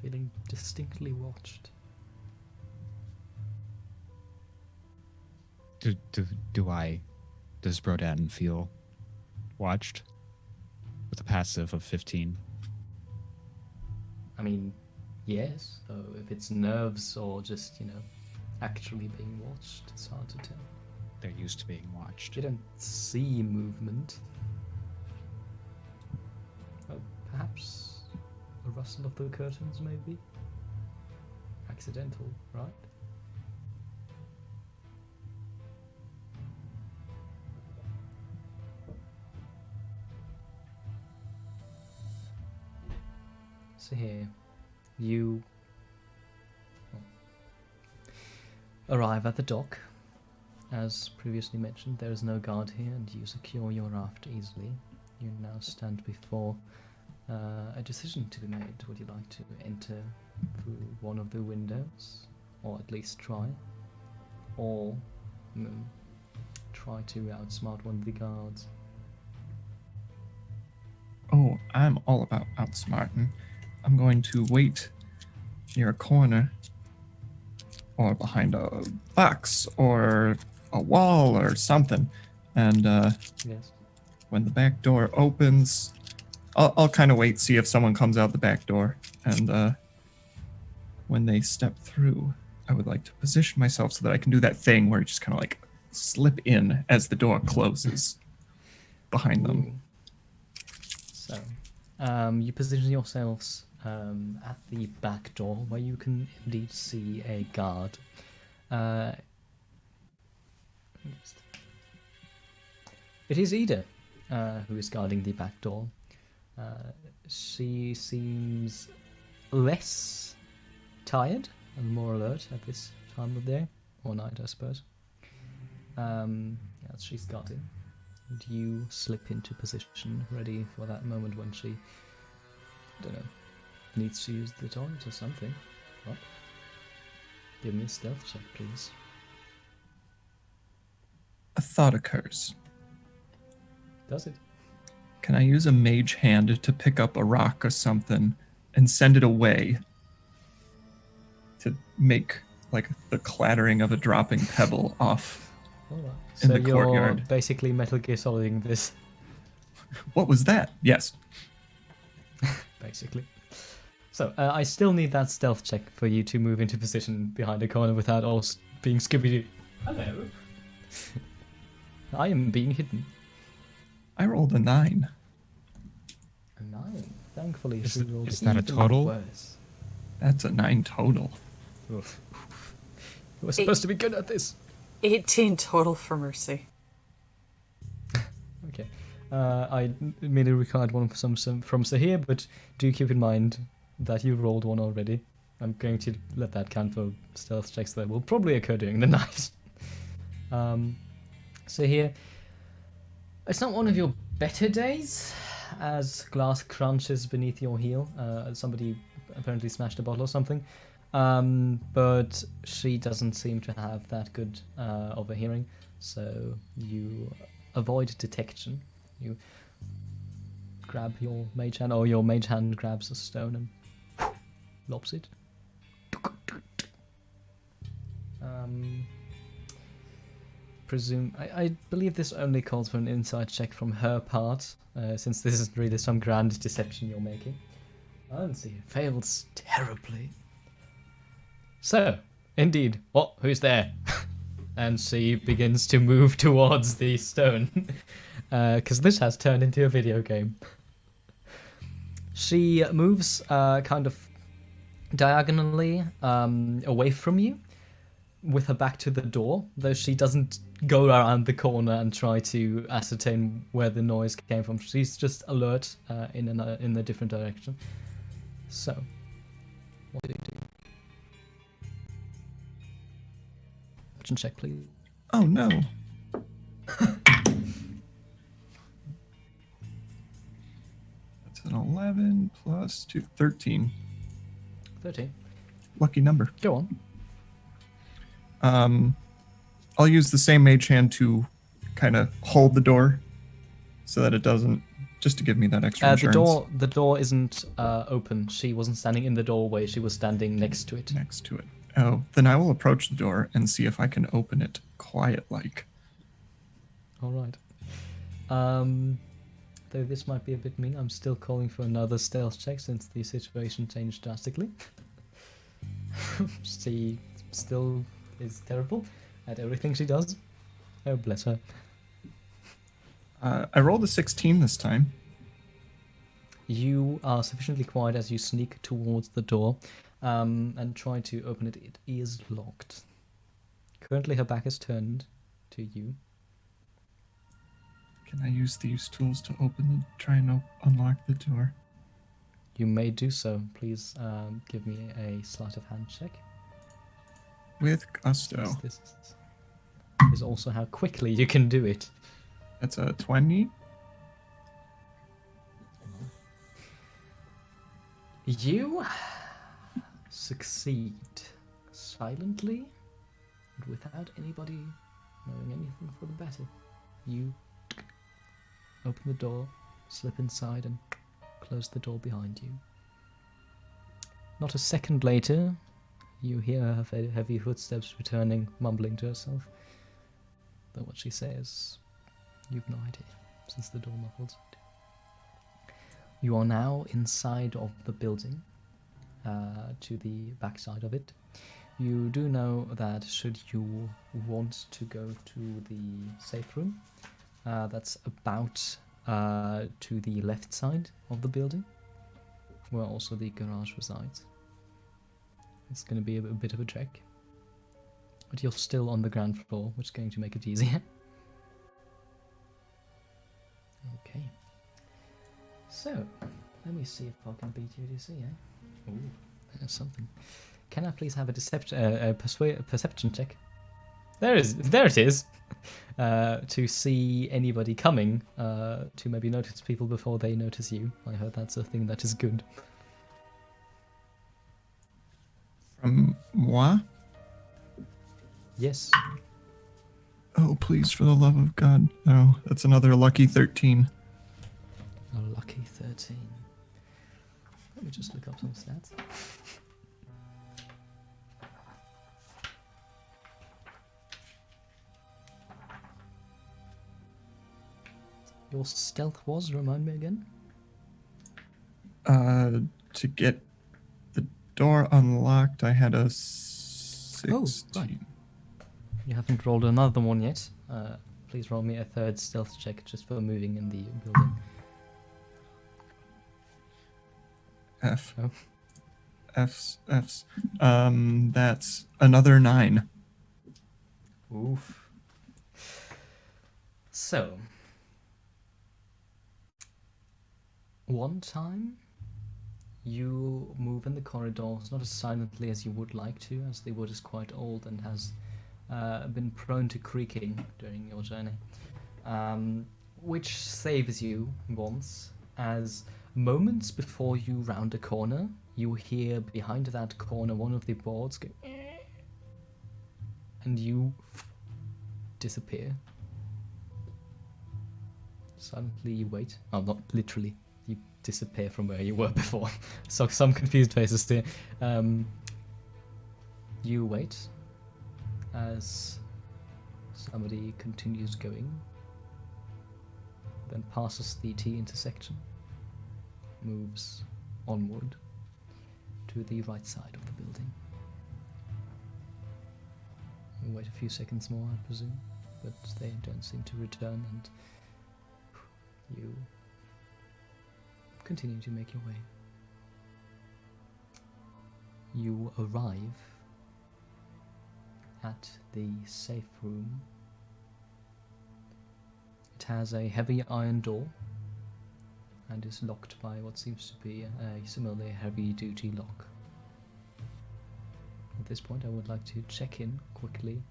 feeling distinctly watched. Does Brodan feel watched with a passive of 15? I mean, yes. So if it's nerves or just, actually being watched, it's hard to tell. They're used to being watched. You don't see movement. Oh, perhaps a rustle of the curtains, maybe? Accidental, right? So here, you arrive at the dock. As previously mentioned, there is no guard here, and you secure your raft easily. You now stand before a decision to be made. Would you like to enter through one of the windows, or at least try, or try to outsmart one of the guards? Oh, I'm all about outsmarting. I'm going to wait near a corner or behind a box or a wall or something. And Yes. when the back door opens, I'll kind of wait, see if someone comes out the back door. And when they step through, I would like to position myself so that I can do that thing where you just kind of like slip in as the door closes behind them. Ooh. So, you position yourselves at the back door where you can indeed see a guard. It is Ida who is guarding the back door. She seems less tired and more alert at this time of day, or night, I suppose. As she's guarding. And you slip into position, ready for that moment when she, I don't know, needs to use the toilet or something. What? Give me a stealth check, please. A thought occurs. Does it? Can I use a mage hand to pick up a rock or something and send it away to make like the clattering of a dropping pebble off Alright. in So the you're courtyard? basically Metal Gear Soliding this, What was that? Yes. basically. So I still need that stealth check for you to move into position behind a corner without all being Scooby-Doo. Hello. I am being hidden. I rolled a 9. A 9. Thankfully, Is she rolled that a even total? worse. That's a 9 total. Oof. You were supposed to be good at this. 18 total for Mercy. Okay. I merely required one from Sahir, but do keep in mind that you rolled one already. I'm going to let that count for stealth checks that will probably occur during the night. Sahir, it's not one of your better days, as glass crunches beneath your heel. Somebody apparently smashed a bottle or something. But she doesn't seem to have that good of a hearing, so you avoid detection. You grab your mage hand, or your mage hand grabs a stone and lops it. I believe this only calls for an insight check from her part, since this isn't really some grand deception you're making. I don't see it fails terribly. So, indeed, what? Who's there? And she begins to move towards the stone, because this has turned into a video game. She moves kind of diagonally away from you, with her back to the door, though she doesn't go around the corner and try to ascertain where the noise came from. She's just alert in a different direction. So, what do you do? Fortune check, please. Oh no. That's an 11 plus 2, 13. 13. Lucky number. Go on. I'll use the same mage hand to kind of hold the door so that it doesn't, just to give me that extra insurance. The door isn't open. She wasn't standing in the doorway. She was standing next to it. Next to it. Oh, then I will approach the door and see if I can open it quiet-like. All right. Though this might be a bit mean, I'm still calling for another stealth check since the situation changed drastically. She still is terrible at everything she does. Oh, bless her. I rolled a 16 this time. You are sufficiently quiet as you sneak towards the door and try to open it. It is locked. Currently, her back is turned to you. Can I use these tools to try and unlock the door? You may do so. Please give me a sleight of hand check. With gusto. This is also how quickly you can do it. That's a 20. You succeed silently and without anybody knowing anything for the better. You open the door, slip inside, and close the door behind you. Not a second later, you hear her heavy footsteps returning, mumbling to herself. Though what she says, you've no idea, since the door muffles it. You are now inside of the building, to the backside of it. You do know that should you want to go to the safe room, that's about to the left side of the building, where also the garage resides. It's going to be a bit of a trek, but you're still on the ground floor, which is going to make it easier. Okay. So, let me see if I can beat UDC, eh? Ooh, there's something. Can I please have a perception check? There it is! To see anybody coming, to maybe notice people before they notice you. I heard that's a thing that is good. From moi? Yes. Oh, please, for the love of God. Oh, that's another lucky 13. A lucky 13. Let me just look up some stats. Your stealth was, remind me again? To get the door unlocked, I had a 16. Oh, right. You haven't rolled another one yet. Please roll me a third stealth check just for moving in the building. F. Oh. F's. That's another 9. Oof. So, one time you move in the corridors not as silently as you would like to, as the wood is quite old and has been prone to creaking during your journey, which saves you once, as moments before you round a corner, you hear behind that corner one of the boards go and you disappear. Silently you wait. Oh, not literally. You disappear from where you were before. So some confused faces there. You wait as somebody continues going, then passes the T intersection, moves onward to the right side of the building. You wait a few seconds more, I presume, but they don't seem to return, and you continue to make your way. You arrive at the safe room. It has a heavy iron door and is locked by what seems to be a similarly heavy-duty lock. At this point, I would like to check in quickly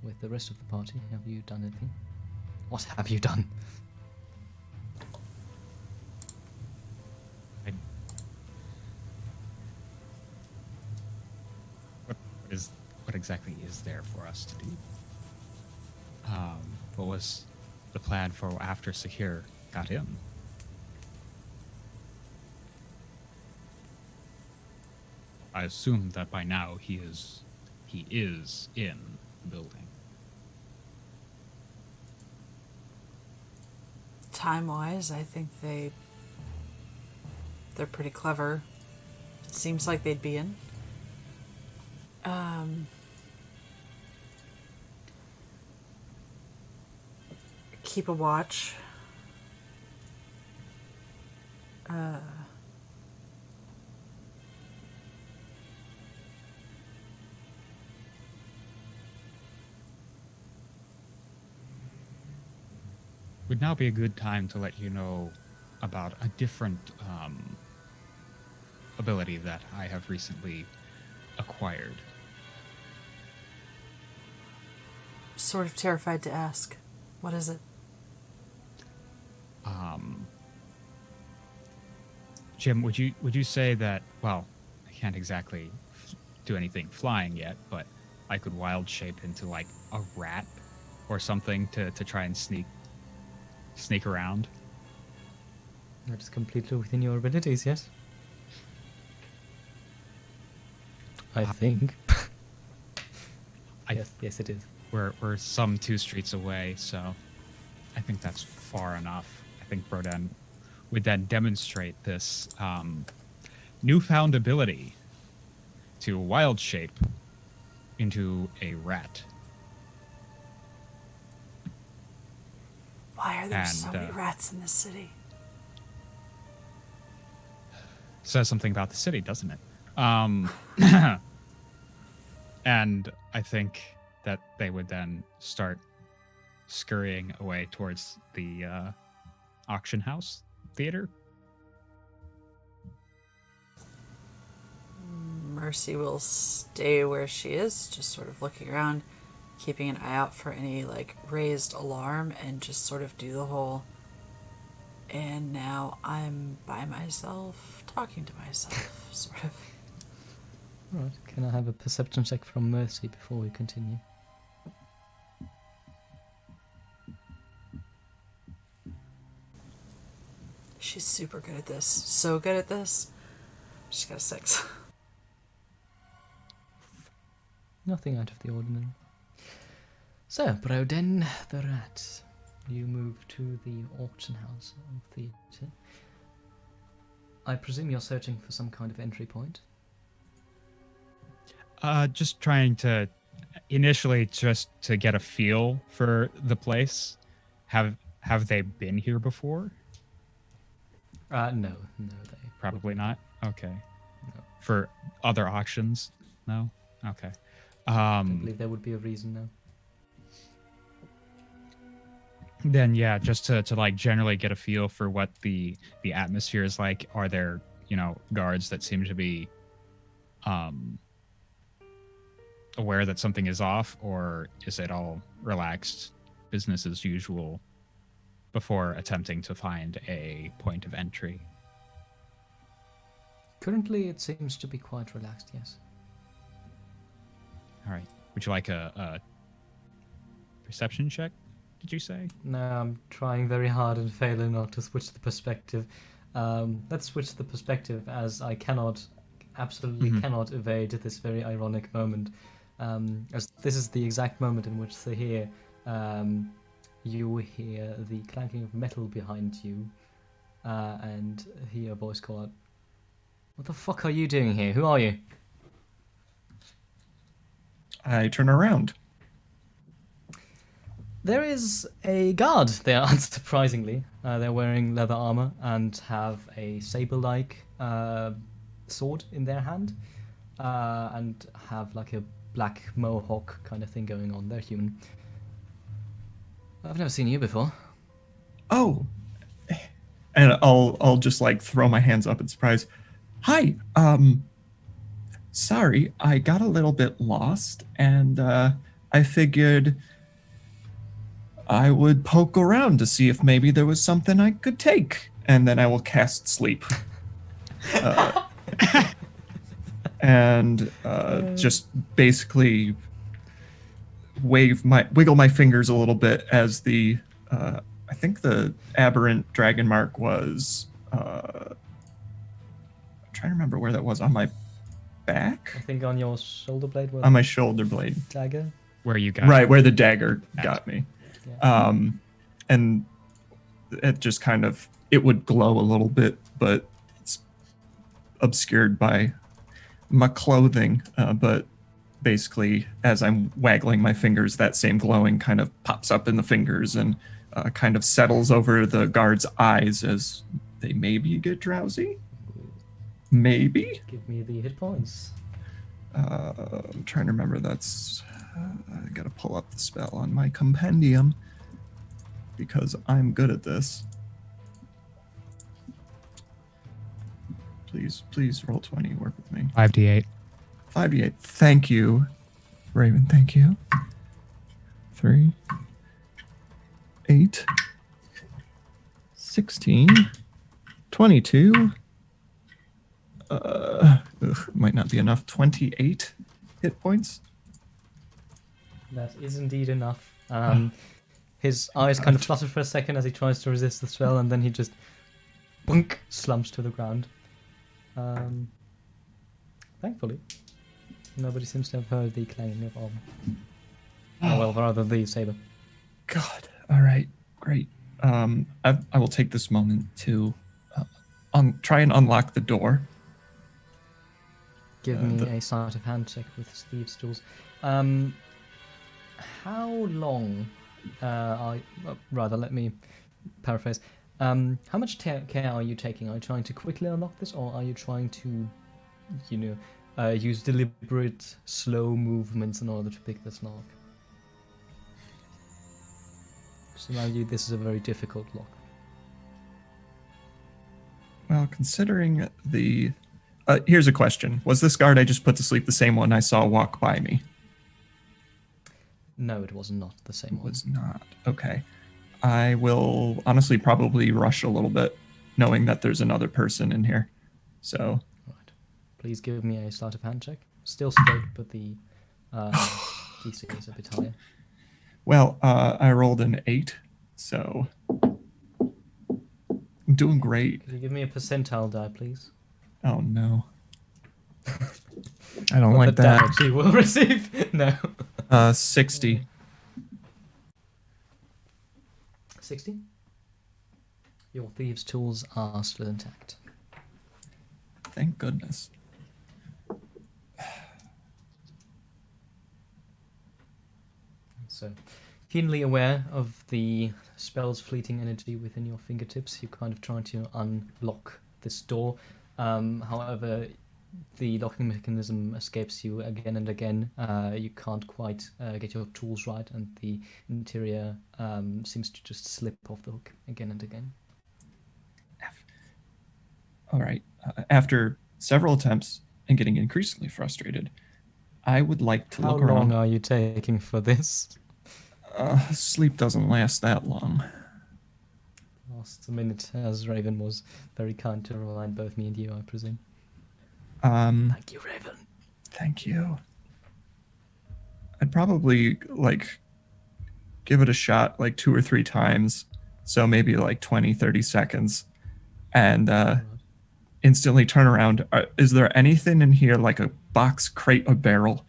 with the rest of the party. Have you done anything? What have you done? exactly is there for us to do? What was the plan for after Sahir got in? I assume that by now he is in the building. Time-wise, I think they're pretty clever. It seems like they'd be in. Keep a watch. Would now be a good time to let you know about a different ability that I have recently acquired. Sort of terrified to ask. What is it? Jim, would you say that? Well, I can't exactly do anything flying yet, but I could wild shape into like a rat or something to try and sneak around. That is completely within your abilities, yes. I think. Yes, it is. We're some 2 streets away, so I think that's far enough. I think Broden would then demonstrate this newfound ability to wild shape into a rat. Why are there so many rats in this city? Says something about the city, doesn't it? And I think that they would then start scurrying away towards the auction house theater. Mercy will stay where she is, just sort of looking around, keeping an eye out for any like raised alarm, and just sort of do the whole and now I'm by myself talking to myself sort of. Right, can I have a perception check from Mercy before we continue? She's super good at this. So good at this. She's got a 6. Nothing out of the ordinary. So, Broden the rat, you move to the auction house or theatre. I presume you're searching for some kind of entry point? Just trying to initially just to get a feel for the place. Have they been here before? No, they probably not. Okay. No. For other auctions? No? Okay. I don't believe there would be a reason, no. Then yeah, just to like generally get a feel for what the atmosphere is like. Are there, guards that seem to be aware that something is off, or is it all relaxed business as usual before attempting to find a point of entry? Currently it seems to be quite relaxed, yes. All right. Would you like a perception check, did you say? No, I'm trying very hard and failing not to switch the perspective. Let's switch the perspective, as I absolutely cannot evade this very ironic moment. As this is the exact moment in which Sahir, you hear the clanking of metal behind you, and hear a voice call out, "What the fuck are you doing here? Who are you?" I turn around. There is a guard there, unsurprisingly. They're wearing leather armor and have a saber-like sword in their hand, and have like a black mohawk kind of thing going on. They're human. I've never seen you before. Oh, and I'll just like throw my hands up in surprise. Hi, sorry, I got a little bit lost, and I figured I would poke around to see if maybe there was something I could take, and then I will cast sleep. And just basically wiggle my fingers a little bit as the I think the aberrant dragon mark was I'm trying to remember where that was, on my back, I think on your shoulder blade. on my shoulder blade, dagger. Where you got right where the dagger got me. Yeah. And it just kind of, it would glow a little bit, but it's obscured by my clothing. But basically, as I'm waggling my fingers, that same glowing kind of pops up in the fingers and kind of settles over the guard's eyes as they maybe get drowsy. Maybe. Give me the hit points. I'm trying to remember. That's I gotta pull up the spell on my compendium because I'm good at this. Please roll 20. Work with me. 5d8. 5d8. Thank you, Raven. Thank you. 3, 8, 16, 22. Might not be enough. 28 hit points. That is indeed enough. His eyes kind of flutter for a second as he tries to resist the spell, and then he just bunk slumps to the ground. Thankfully, nobody seems to have heard the clanging of armor. Oh, well, rather the saber. God. All right. Great. I will take this moment to try and unlock the door. Give me a sleight of hand check with Steve's tools. How long rather, let me paraphrase. How much care are you taking? Are you trying to quickly unlock this, or are you trying to, use deliberate, slow movements in order to pick this lock? So, mind you, this is a very difficult lock. Well, considering the... here's a question. Was this guard I just put to sleep the same one I saw walk by me? No, it was not the same It one. was not. Okay. I will honestly probably rush a little bit, knowing that there's another person in here. So... Right. Please give me a sleight of hand check. Still straight, but the DC is a bit higher. Well, I rolled an 8, so... I'm doing great. Could you give me a percentile die, please? Oh, no. I don't like the that. damage you will receive. No. 60. 60? Your thieves' tools are still intact. Thank goodness. So, keenly aware of the spell's fleeting energy within your fingertips, you kind of try to unlock this door. However, the locking mechanism escapes you again and again. You can't quite get your tools right, and the interior seems to just slip off the hook again and again. All right. After several attempts and getting increasingly frustrated, I would like to look around. How long are you taking for this? Sleep doesn't last that long. Last a minute, as Raven was very kind to remind both me and you, I presume. Thank you, Raven. Thank you. I'd probably, give it a shot, 2 or 3 times. So maybe, 20, 30 seconds. And instantly turn around. Is there anything in here, like a box, crate, or barrel,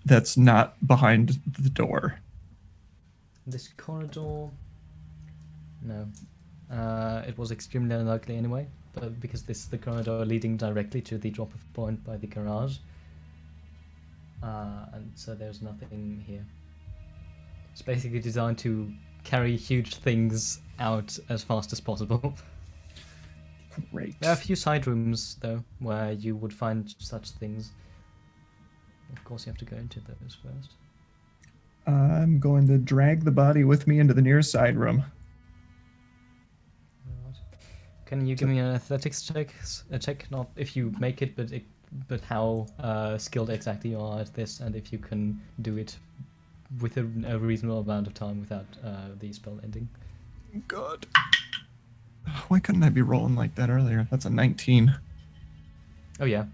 that's not behind the door? This corridor... No. It was extremely unlikely anyway, but because this is the corridor leading directly to the drop-off point by the garage. And so there's nothing here. It's basically designed to carry huge things out as fast as possible. Great. There are a few side rooms, though, where you would find such things. Of course, you have to go into those first. I'm going to drag the body with me into the nearest side room. Right. Can you give me an athletics check? A check, not if you make it, but how skilled exactly you are at this, and if you can do it with a reasonable amount of time without the spell ending. God. Why couldn't I be rolling like that earlier? That's a 19. Oh yeah.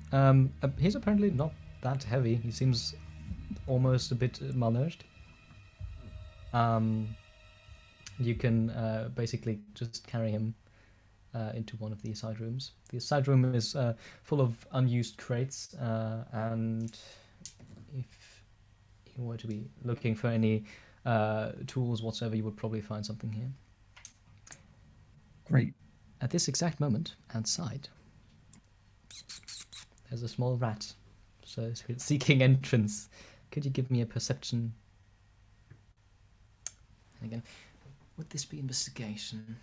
He's apparently not that heavy. He seems almost a bit malnourished. You can basically just carry him into one of the side rooms. The side room is full of unused crates, and if you were to be looking for any tools whatsoever, you would probably find something here. Great. At this exact moment, outside, there's a small rat, so it's seeking entrance. Could you give me a perception? And again, would this be investigation?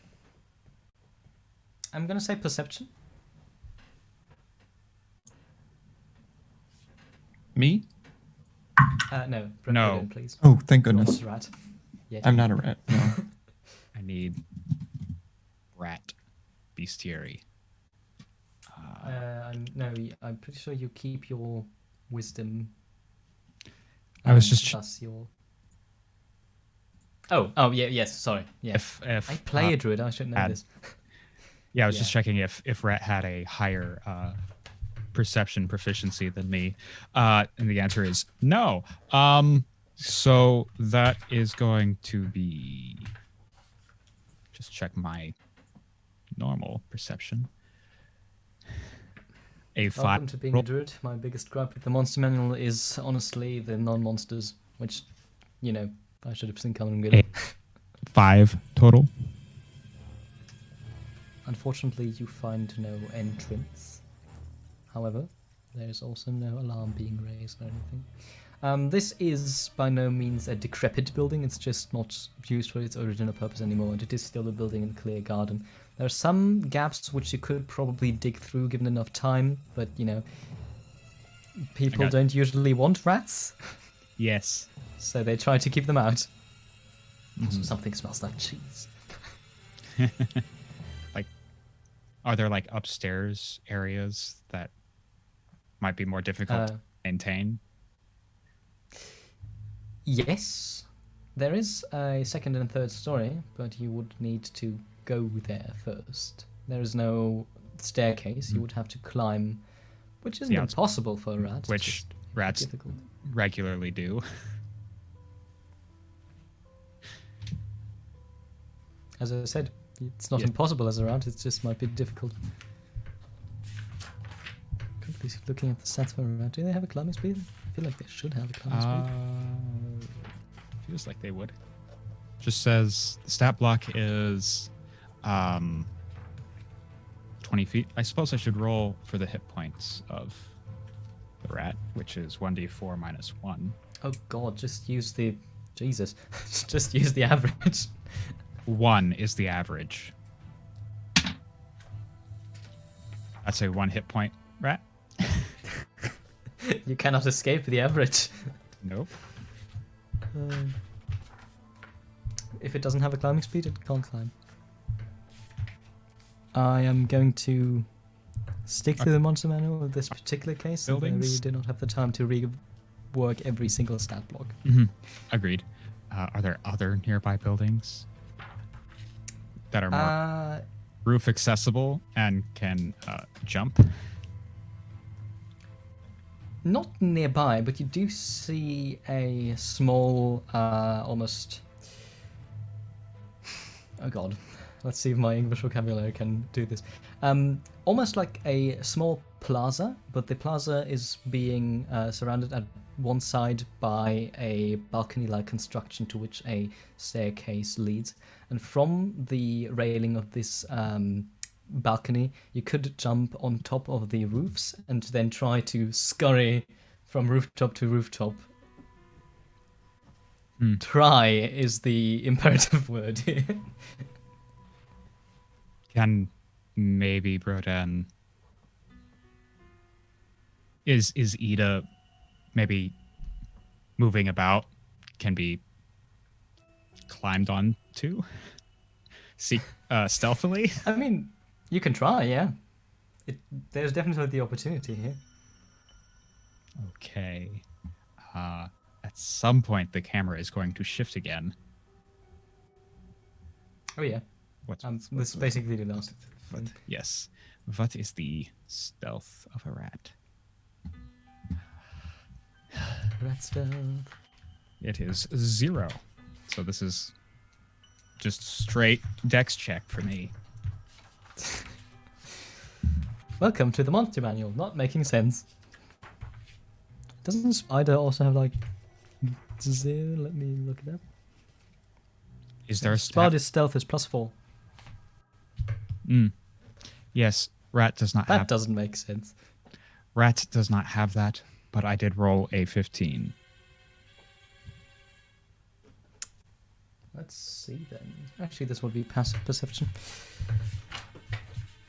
I'm gonna say perception. Me? No. No. Brendan, please. Oh, thank You're goodness. not a rat. Yeah. I'm not a rat. No. I need rat bestiary. I'm pretty sure you keep your wisdom. I was just plus your. Oh yeah, yes. Sorry. Yeah. if I play a druid. I should know this. Yeah, I was just Yeah. checking if rat had a higher perception proficiency than me, and the answer is no. So that is going to be just check my normal perception. A 5. Welcome to being a druid. My biggest gripe with the monster manual is honestly the non-monsters, which, I should have seen coming really. 5 total. Unfortunately, you find no entrance. However, there is also no alarm being raised or anything. This is by no means a decrepit building. It's just not used for its original purpose anymore, and it is still a building in a clear garden. There are some gaps which you could probably dig through given enough time, but, people don't usually want rats, Yes. so they try to keep them out. Mm-hmm. Also, something smells like cheese. Are there like upstairs areas that might be more difficult to maintain? Yes, there is a second and third story, but you would need to go there first. There is no staircase. You would have to climb, which isn't impossible for a rat. it's Which just rats difficult. regularly do. As I said, it's not Yeah. impossible as a rat. It just might be difficult. Quickly looking at the stats for a rat. Do they have a climbing speed? I feel like they should have a climbing speed. Feels like they would. Just says the stat block is 20 feet. I suppose I should roll for the hit points of the rat, which is 1d4 minus 1. Oh god, just use the... Jesus. Just use the average. 1 is the average. That's a 1 hit point rat. You cannot escape the average. Nope. If it doesn't have a climbing speed, it can't climb. I am going to stick to the monster manual in this particular case, since I really Buildings? do not have the time to rework every single stat block. Agreed. Are there other nearby buildings that are more roof accessible and can jump? Not nearby, but you do see a small, almost... Oh god. Let's see if my English vocabulary can do this. Almost like a small plaza, but the plaza is being surrounded at one side by a balcony-like construction to which a staircase leads. And from the railing of this balcony, you could jump on top of the roofs and then try to scurry from rooftop to rooftop. Try is the imperative word here. Can maybe Broden... Is Ida maybe moving about? Can be climbed on to? Stealthily? I mean, you can try, yeah. There's definitely the opportunity here. Okay. At some point, the camera is going to shift again. Oh yeah. This is basically the last thing. Yes. What is the stealth of a rat? Rat stealth. It is 0. So this is just straight dex check for me. Welcome to the monster manual. Not making sense. Doesn't Spider also have like 0? Let me look it up. Is there a stat? Spider's stealth is +4. Yes, Rat does not That have. doesn't make sense. Rat does not have that, but I did roll a 15. Let's see then. Actually, this would be passive perception.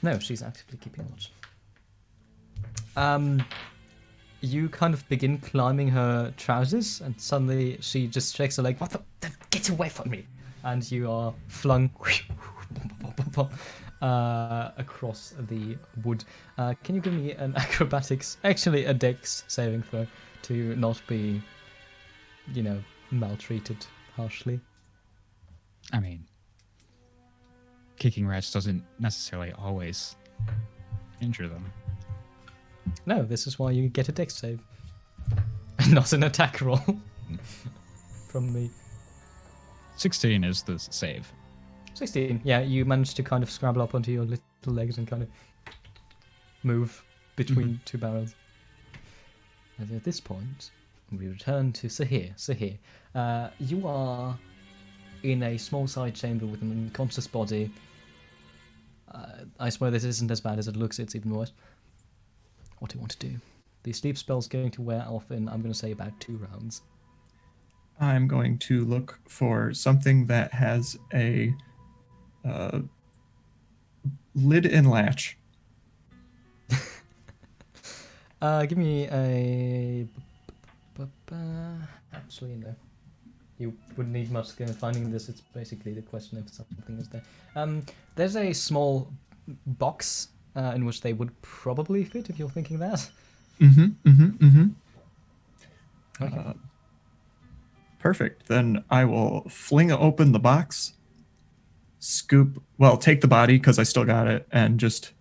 No, she's actively keeping watch. You kind of begin climbing her trousers, and suddenly she just shakes her leg. What the? Get away from me! And you are flung across the wood. Can you give me an acrobatics, actually a dex saving throw, to not be, maltreated harshly? I mean, kicking rats doesn't necessarily always injure them. No, this is why you get a dex save. And not an attack roll. From me. 16 is the save. 16. Yeah, you managed to kind of scramble up onto your little legs and kind of move between two barrels. And at this point, we return to Sahir. Sahir, you are in a small side chamber with an unconscious body. I swear this isn't as bad as it looks, it's even worse. What do you want to do? The sleep spell's going to wear off in, I'm going to say, about 2 rounds. I'm going to look for something that has a lid and latch. Give me a... Actually, no. You wouldn't need much skill in finding this. It's basically the question if something is there. There's a small box in which they would probably fit, if you're thinking that. Okay. Perfect. Then I will fling open the box, take the body because I still got it, and just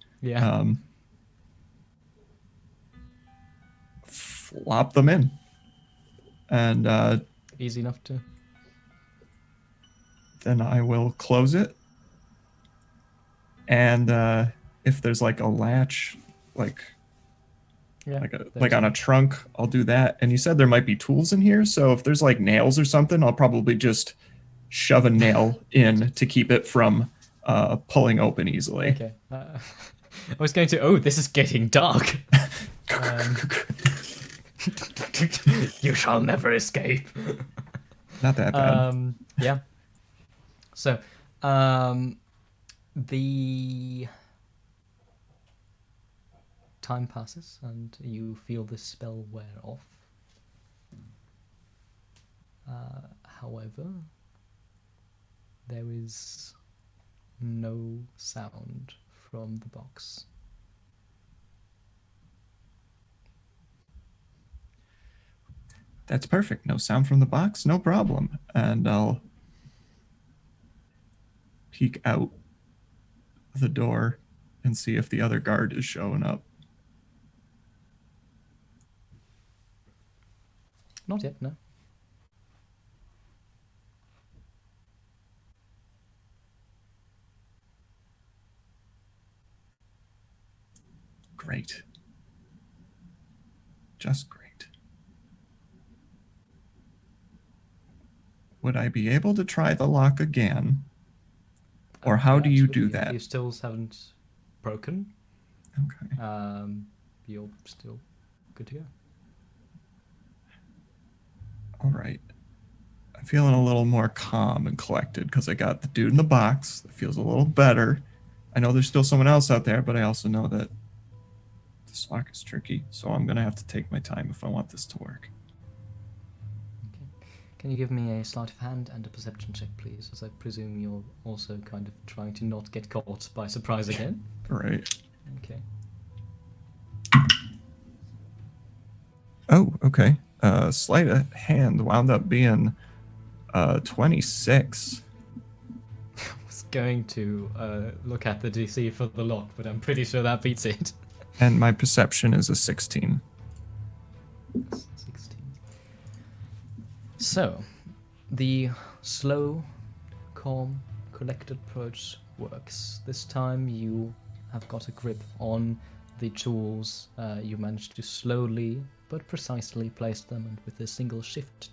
flop them in. And easy enough to. Then I will close it. And if there's like a latch, like on a trunk, I'll do that. And you said there might be tools in here, so if there's like nails or something, I'll probably just shove a nail in to keep it from pulling open easily. Okay. I was going to. Oh, this is getting dark. You shall never escape. Not that bad. Yeah. So, the time passes and you feel the spell wear off. However, there is no sound from the box. That's perfect. No sound from the box, no problem. And I'll peek out the door and see if the other guard is showing up. Not yet, no. Great. Just great. Would I be able to try the lock again? Or how do you do that? If your stills haven't broken, Okay. you're still good to go. All right. I'm feeling a little more calm and collected because I got the dude in the box. That feels a little better. I know there's still someone else out there, but I also know that this lock is tricky, so I'm going to have to take my time if I want this to work. Okay. Can you give me a sleight of hand and a perception check, please? As I presume you're also kind of trying to not get caught by surprise again. Right. Okay. Oh, okay. Sleight of hand wound up being 26. I was going to look at the DC for the lock, but I'm pretty sure that beats it. And my perception is a 16. 16. So, the slow, calm, collected approach works. This time you have got a grip on the tools. You managed to slowly but precisely place them, and with a single shift,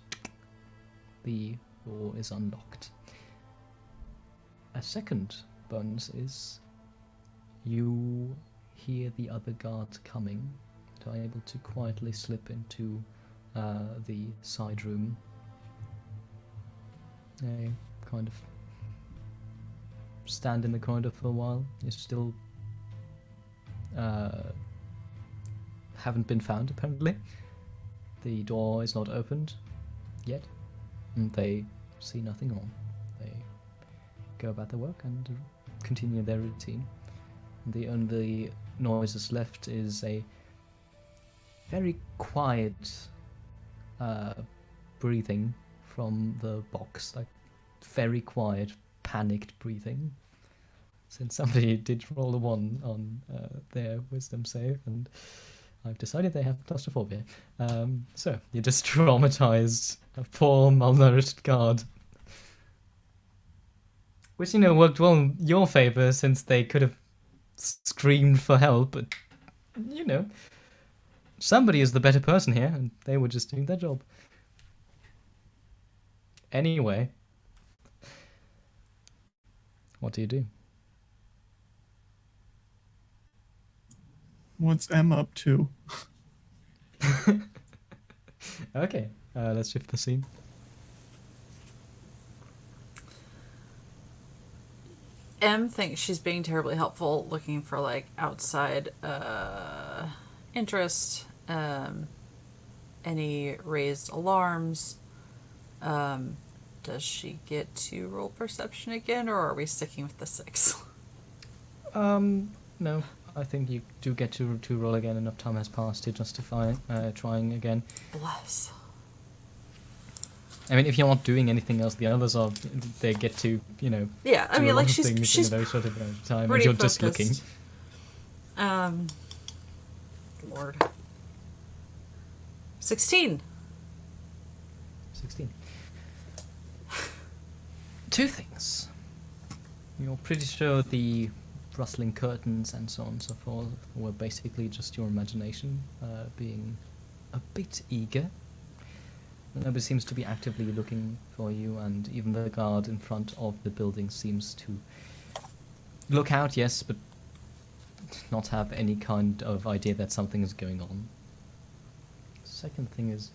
the door is unlocked. A second bonus is you hear the other guards coming, and are able to quietly slip into the side room. They kind of stand in the corridor for a while. You still haven't been found, apparently. The door is not opened yet, and they see nothing wrong. They go about their work and continue their routine. The only noises left is a very quiet breathing from the box, like very quiet, panicked breathing. Since somebody did roll a 1 on their wisdom save, and I've decided they have claustrophobia. So, you just traumatized a poor, malnourished guard. Which, worked well in your favor, since they could have screamed for help, but, somebody is the better person here, and they were just doing their job. Anyway, what do you do? What's M up to? Okay, let's shift the scene. M thinks she's being terribly helpful, looking for like outside interest, any raised alarms. Does she get to roll perception again, or are we sticking with the 6? No. I think you do get to roll again. Enough time has passed to justify trying again. Bless. I mean, if you're not doing anything else, the others are. They get to, Yeah, I do mean, a like lot of things she's in a very short amount of time, and pretty you're just looking. focused. Lord. 16. 16. Two things. You're pretty sure the rustling curtains and so on and so forth were basically just your imagination being a bit eager. Nobody seems to be actively looking for you, and even the guard in front of the building seems to look out, yes, but not have any kind of idea that something is going on. Second thing is,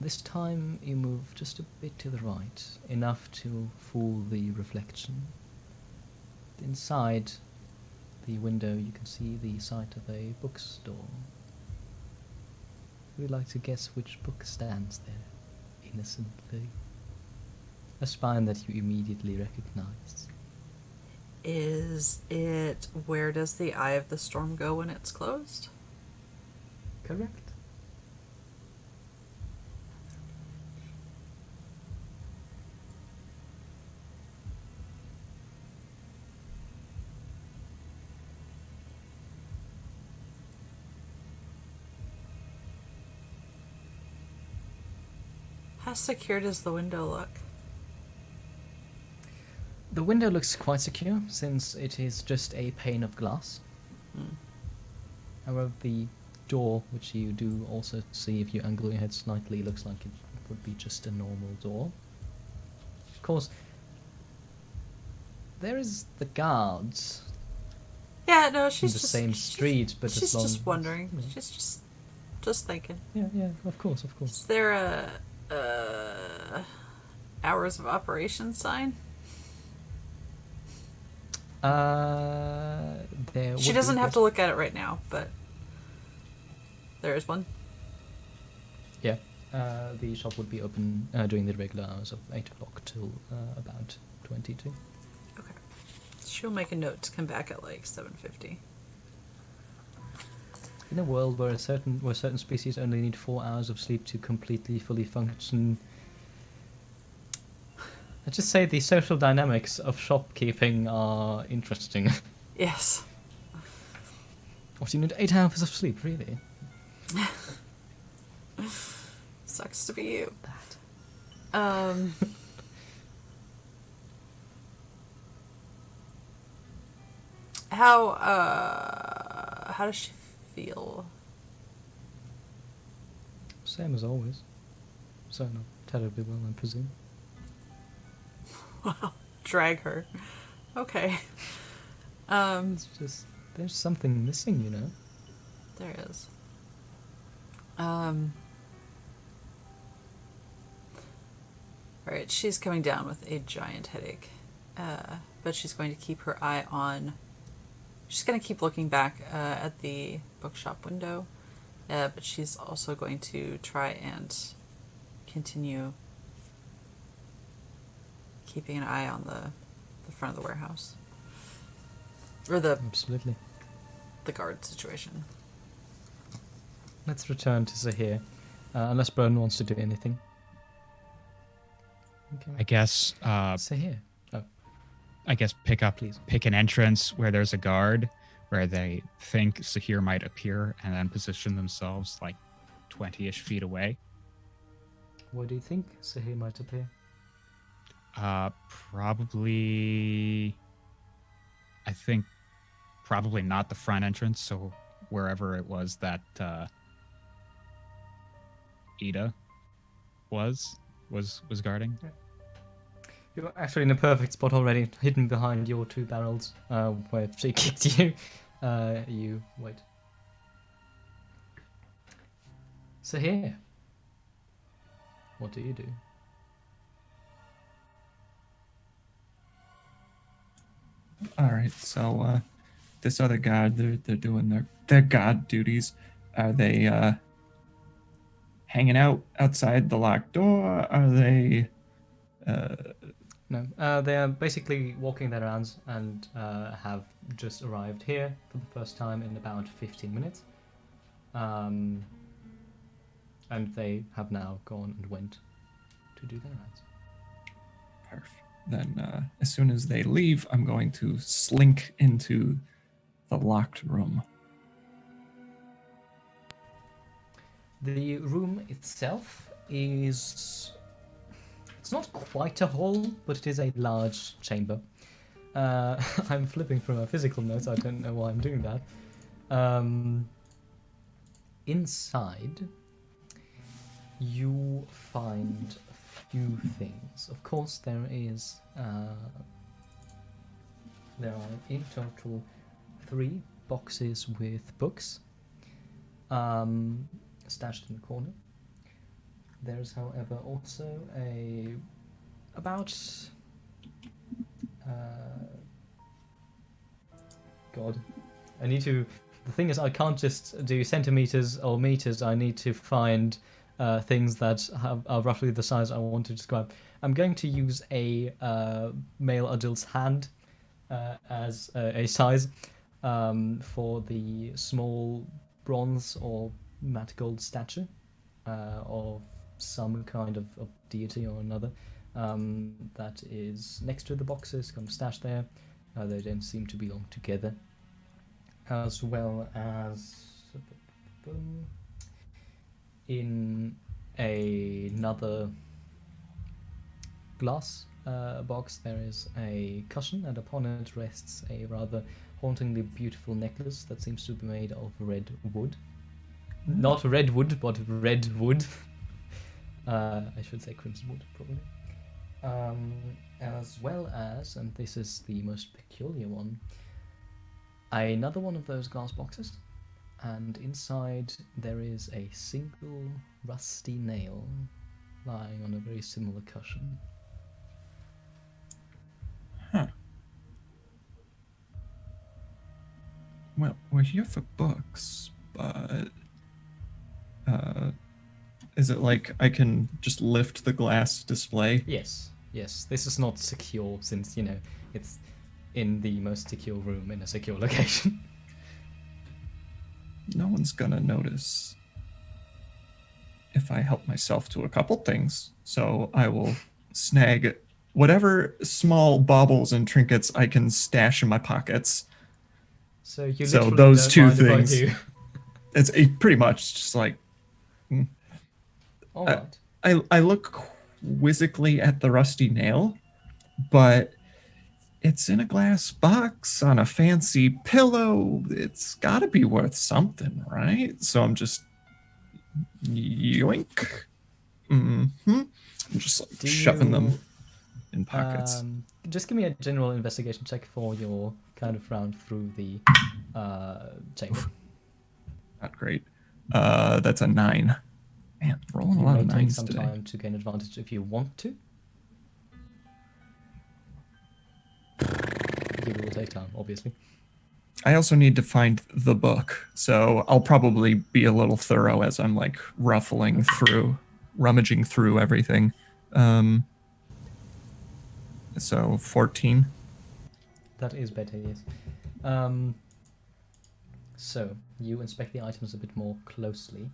this time you move just a bit to the right, enough to fool the reflection. Inside the window you can see the sight of a bookstore. Would you like to guess which book stands there, innocently? A spine that you immediately recognize. Is it Where Does the Eye of the Storm Go When It's Closed? Correct. How secure does the window look? The window looks quite secure, since it is just a pane of glass. However, the door, which you do also see if you angle your head slightly, looks like it would be just a normal door. Of course, there is the guards Yeah, no, in she's the just same street, but she's as long just wondering. Yeah. She's just thinking. Yeah, of course. Is there a hours of operation sign? There She would doesn't be, have yes. to look at it right now, but there is one. Yeah, the shop would be open during the regular hours of 8 o'clock till about 22. Okay. She'll make a note to come back at like 7:50. In a world where certain species only need 4 hours of sleep to completely fully function, I'd just say the social dynamics of shopkeeping are interesting. Yes. What, you need 8 hours of sleep, really? Sucks to be you. That. How does she feel? Same as always. So not terribly well, I presume. Wow. Drag her. Okay. It's just there's something missing, you know. There is. Alright, she's coming down with a giant headache. But she's going to keep her eye on... She's going to keep looking back at the bookshop window. But she's also going to try and continue keeping an eye on the front of the warehouse. Or Absolutely. the guard situation. Let's return to Sahir. Unless Bren wants to do anything. Okay. I guess Sahir. Oh, pick an entrance where there's a guard, where they think Sahir might appear, and then position themselves like 20-ish feet away. where do you think Sahir might appear? Probably not the front entrance, so wherever it was that Ida was guarding. You're actually in a perfect spot already, hidden behind your two barrels, where she kicked you. You wait. Sahir, what do you do? All right, so this other guard, they're doing their guard duties. Are they hanging out outside the locked door? Are they? No, they are basically walking their rounds and have just arrived here for the first time in about 15 minutes. And they have now gone and went to do their rounds. Perfect. Then, as soon as they leave, I'm going to slink into the locked room. The room itself is... It's not quite a hall, but it is a large chamber. I'm flipping from a physical note, I don't know why I'm doing that. Inside, you find a few things. Of course, there are in total 3 boxes with books stashed in the corner. There's, however, also the thing is, I can't just do centimeters or meters. I need to find things that are roughly the size I want to describe. I'm going to use a male adult's hand as a size for the small bronze or matte gold statue of some kind of deity or another that is next to the boxes, kind of stashed there. They don't seem to belong together. As well as in another glass box there is a cushion, and upon it rests a rather hauntingly beautiful necklace that seems to be made of red wood. Not redwood, but red wood. I should say crimson wood, probably. As well as, and this is the most peculiar one, another one of those glass boxes, and inside there is a single rusty nail lying on a very similar cushion. Huh. Well, we're here for books, but is it like I can just lift the glass display? Yes. This is not secure since, it's in the most secure room in a secure location. No one's gonna notice if I help myself to a couple things. So I will snag whatever small baubles and trinkets I can stash in my pockets. So you So literally those don't two mind if I things. do. It's pretty much just like... All right. I look quizzically at the rusty nail, but it's in a glass box on a fancy pillow. It's got to be worth something, right? So I'm just yoink. I'm just like shoving them in pockets. Just give me a general investigation check for your kind of round through the chamber. Not great. That's a 9. Man, rolling a You lot may of take 9s some today. time to gain advantage if you want to. You will take time, obviously. I also need to find the book, so I'll probably be a little thorough as I'm like rummaging through everything. So 14. That is better, yes. So, you inspect the items a bit more closely.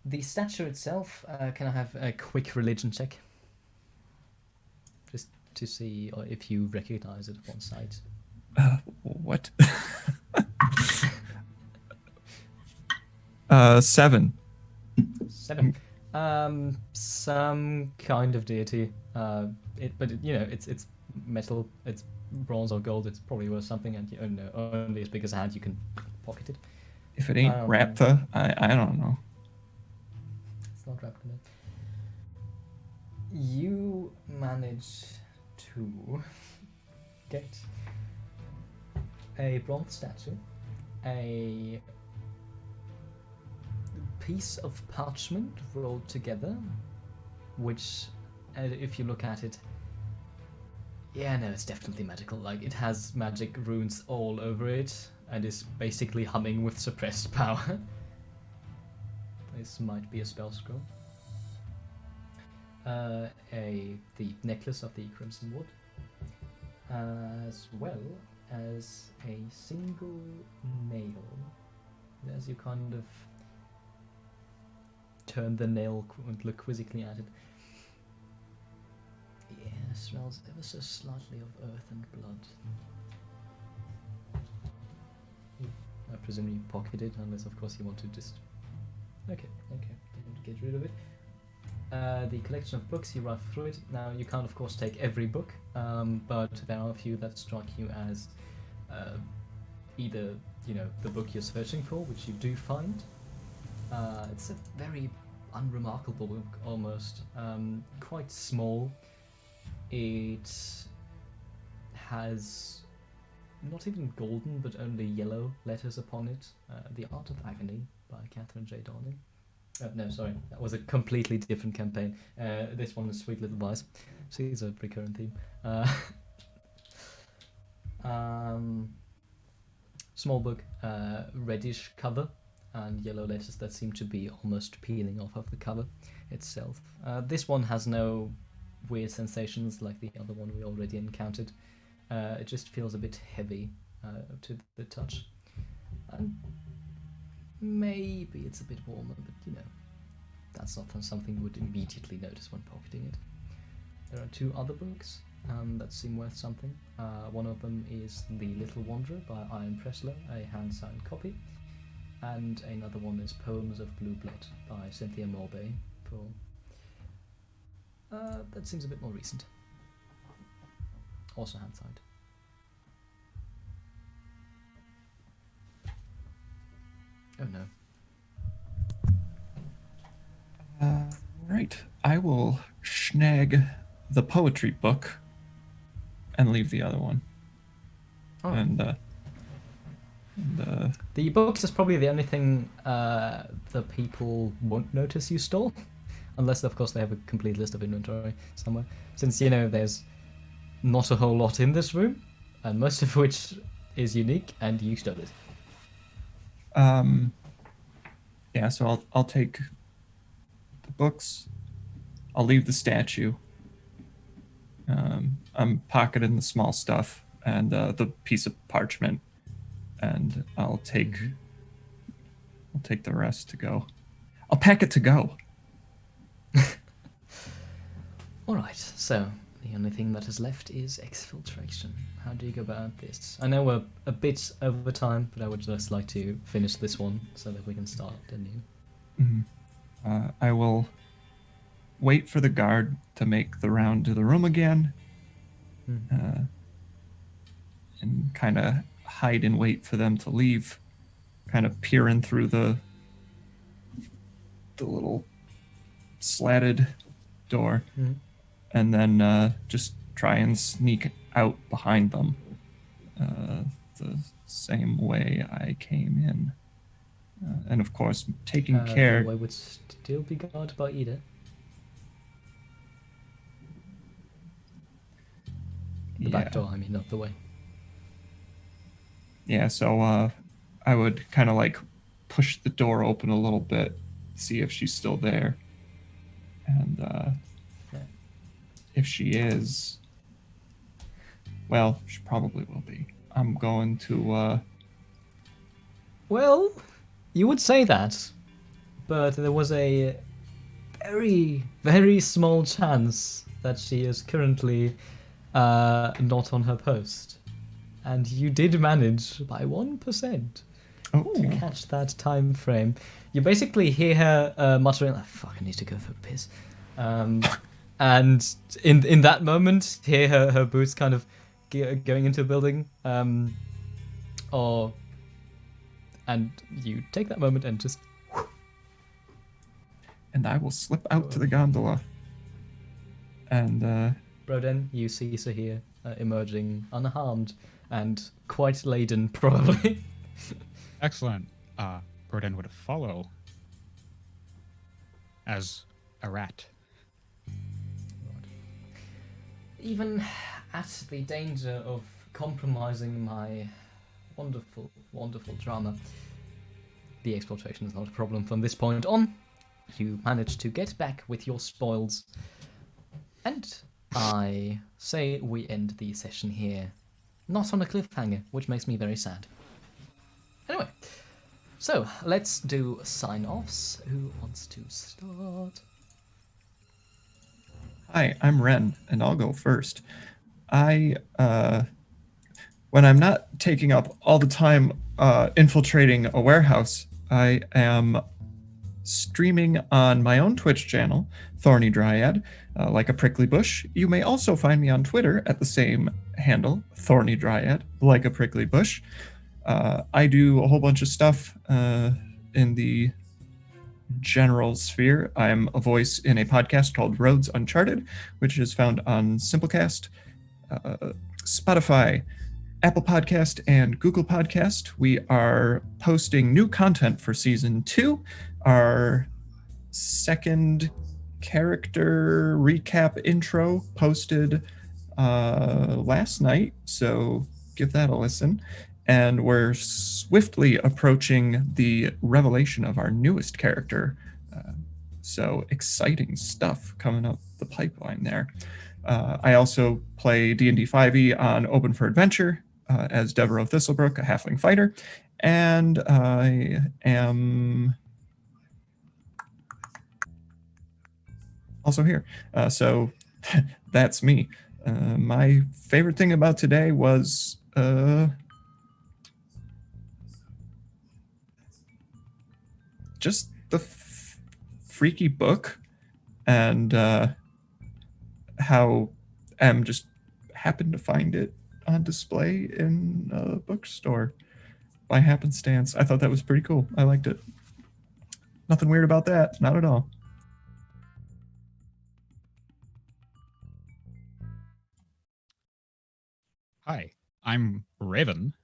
The statue itself, can I have a quick religion check? Just to see if you recognize it upon sight. What? 7. 7. Some kind of deity. It's metal. It's bronze or gold. It's probably worth something, and only as big as a hand you can pocket it. If it ain't Raptha, I don't know. It's not Raptha. You manage to get a bronze statue, a piece of parchment rolled together, which, if you look at it, it's definitely magical. Like, it has magic runes all over it, and is basically humming with suppressed power. This might be a spell scroll. The necklace of the Crimson Wood, as well as a single nail. As you kind of turn the nail and look quizzically at it, it smells ever so slightly of earth and blood. I presume you pocket it, unless of course you want to just... Okay, don't get rid of it. The collection of books, you run through it. Now, you can't of course take every book, but there are a few that strike you as either, the book you're searching for, which you do find. It's a very unremarkable book, almost. Quite small. It has not even golden, but only yellow letters upon it. The Art of Agony by Catherine J. Downing. No, sorry, that was a completely different campaign. This one is Sweet Little Lies. She's a recurrent theme. Small book, reddish cover, and yellow letters that seem to be almost peeling off of the cover itself. This one has no weird sensations like the other one we already encountered. It just feels a bit heavy to the touch. And maybe it's a bit warmer, but that's not something you would immediately notice when pocketing it. There are 2 other books that seem worth something. One of them is The Little Wanderer by Ian Pressler, a hand-signed copy, and another one is Poems of Blue Blood by Cynthia Morbey. That seems a bit more recent. Also hand-signed. Oh no. Right. I will snag the poetry book and leave the other one. Oh. And the books is probably the only thing the people won't notice you stole, unless of course they have a complete list of inventory somewhere. Since there's not a whole lot in this room, and most of which is unique, and you stole it. Yeah, so I'll take the books. I'll leave the statue. I'm pocketing the small stuff and the piece of parchment, and I'll take the rest to go. I'll pack it to go. All right. So the only thing that is left is exfiltration. How do you go about this? I know we're a bit over time, but I would just like to finish this one so that we can start anew. I will wait for the guard to make the round to the room again, and kind of hide and wait for them to leave, kind of peering through the little slatted door, and then just try and sneak out behind them the same way I came in. And of course, taking care. The way would still be guarded by Ida. The back door, I mean, not the way. Yeah, so I would kind of like push the door open a little bit, see if she's still there. And if she is, well, she probably will be. I'm going to. Well, you would say that, but there was a very, very small chance that she is currently not on her post. And you did manage by 1% to catch that time frame. You basically hear her muttering, like, fuck, I need to go for a piss. And in that moment, hear her boots kind of going into the building. And you take that moment and just... And I will slip out to the gondola. And... Broden, you see Sahir emerging unharmed and quite laden, probably. Excellent. Broden would follow as a rat. Even at the danger of compromising my wonderful, wonderful drama, the exploitation is not a problem from this point on. You manage to get back with your spoils. And I say we end the session here. Not on a cliffhanger, which makes me very sad. Anyway, so let's do sign-offs. Who wants to start? Hi, I'm Wren, and I'll go first. When I'm not taking up all the time infiltrating a warehouse, I am streaming on my own Twitch channel, Thorny Dryad, like a prickly bush. You may also find me on Twitter at the same handle, Thorny Dryad, like a prickly bush. I do a whole bunch of stuff in the general sphere. I'm a voice in a podcast called Roads Uncharted, which is found on Simplecast, Spotify, Apple Podcast, and Google Podcast. We are posting new content for season 2. Our second character recap intro posted last night, so give that a listen. And we're swiftly approaching the revelation of our newest character. So exciting stuff coming up the pipeline there. I also play D&D 5e on Open for Adventure as Devereaux Thistlebrook, a halfling fighter. And I am also here. So that's me. My favorite thing about today was just the freaky book, and how Em just happened to find it on display in a bookstore by happenstance. I thought that was pretty cool. I liked it. Nothing weird about that. Not at all. Hi, I'm Raven.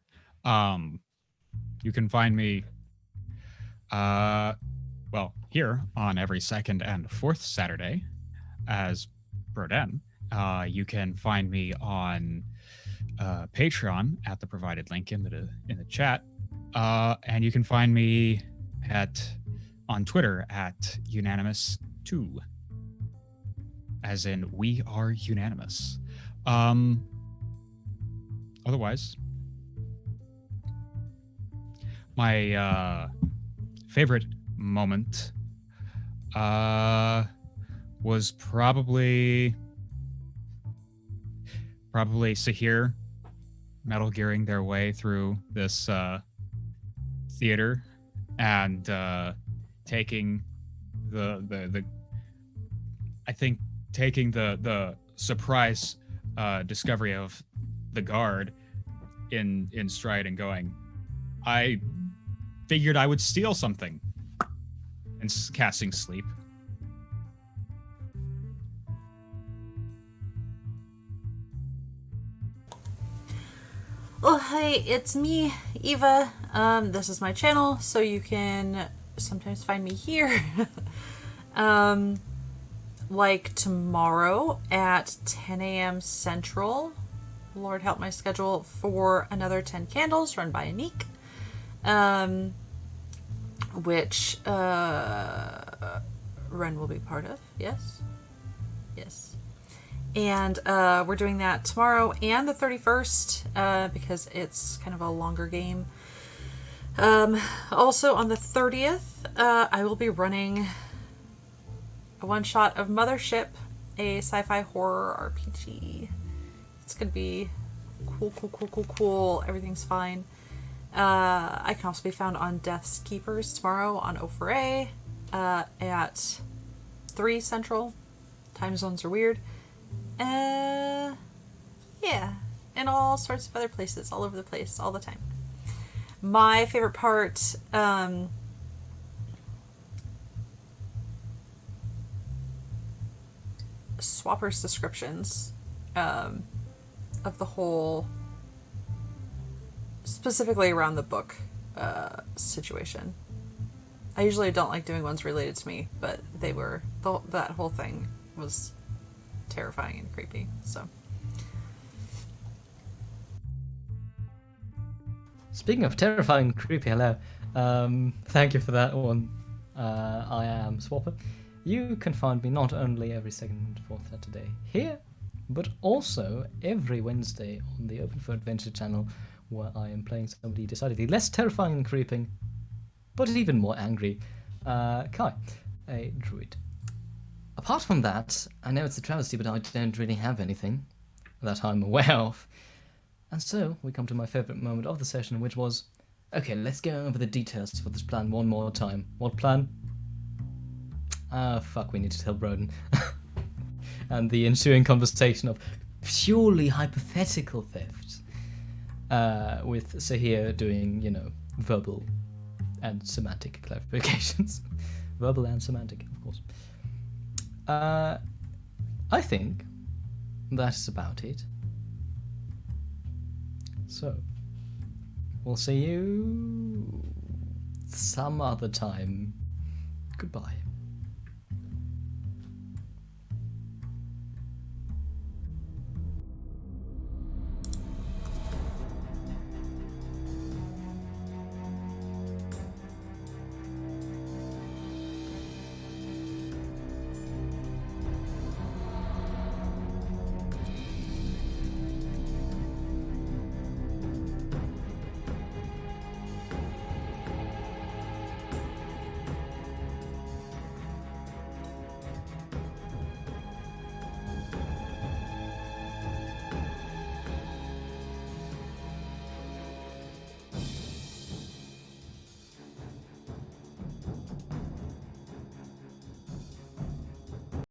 You can find me here on every second and fourth Saturday as Broden. You can find me on Patreon at the provided link in the chat, and you can find me on Twitter at unanimous2, as in we are unanimous. Otherwise, my favorite moment was probably Sahir Metal Gearing their way through this theater and taking I think taking the surprise discovery of the guard in stride and going, I figured I would steal something, and casting sleep. Oh, hey, it's me, Eva. This is my channel, so you can sometimes find me here. Like tomorrow at 10 a.m. Central. Lord help my schedule for another 10 Candles run by Anik. Which Wren will be part of. Yes? Yes. And we're doing that tomorrow and the 31st because it's kind of a longer game. Also on the 30th, I will be running a one-shot of Mothership, a sci-fi horror RPG. It's going to be cool. Everything's fine. I can also be found on Death's Keepers tomorrow on O4A at 3 Central. Time zones are weird. Yeah. And all sorts of other places, all over the place, all the time. My favorite part, Swapper's descriptions of the whole, specifically around the book situation. I usually don't like doing ones related to me, but they were, that whole thing was terrifying and creepy, so. Speaking of terrifying and creepy, hello. Thank you for that one. I am Swapper. You can find me not only every second and fourth Saturday here, but also every Wednesday on the Open for Adventure channel, where I am playing somebody decidedly less terrifying and creeping, but even more angry, Kai, a druid. Apart from that, I know it's a travesty, but I don't really have anything that I'm aware of. And so, we come to my favourite moment of the session, which was, okay, let's go over the details for this plan one more time. What plan? Fuck, we need to tell Broden. And the ensuing conversation of purely hypothetical theft, with Sahir doing, verbal and semantic clarifications. Verbal and semantic, of course. I think that's about it. So, we'll see you some other time. Goodbye.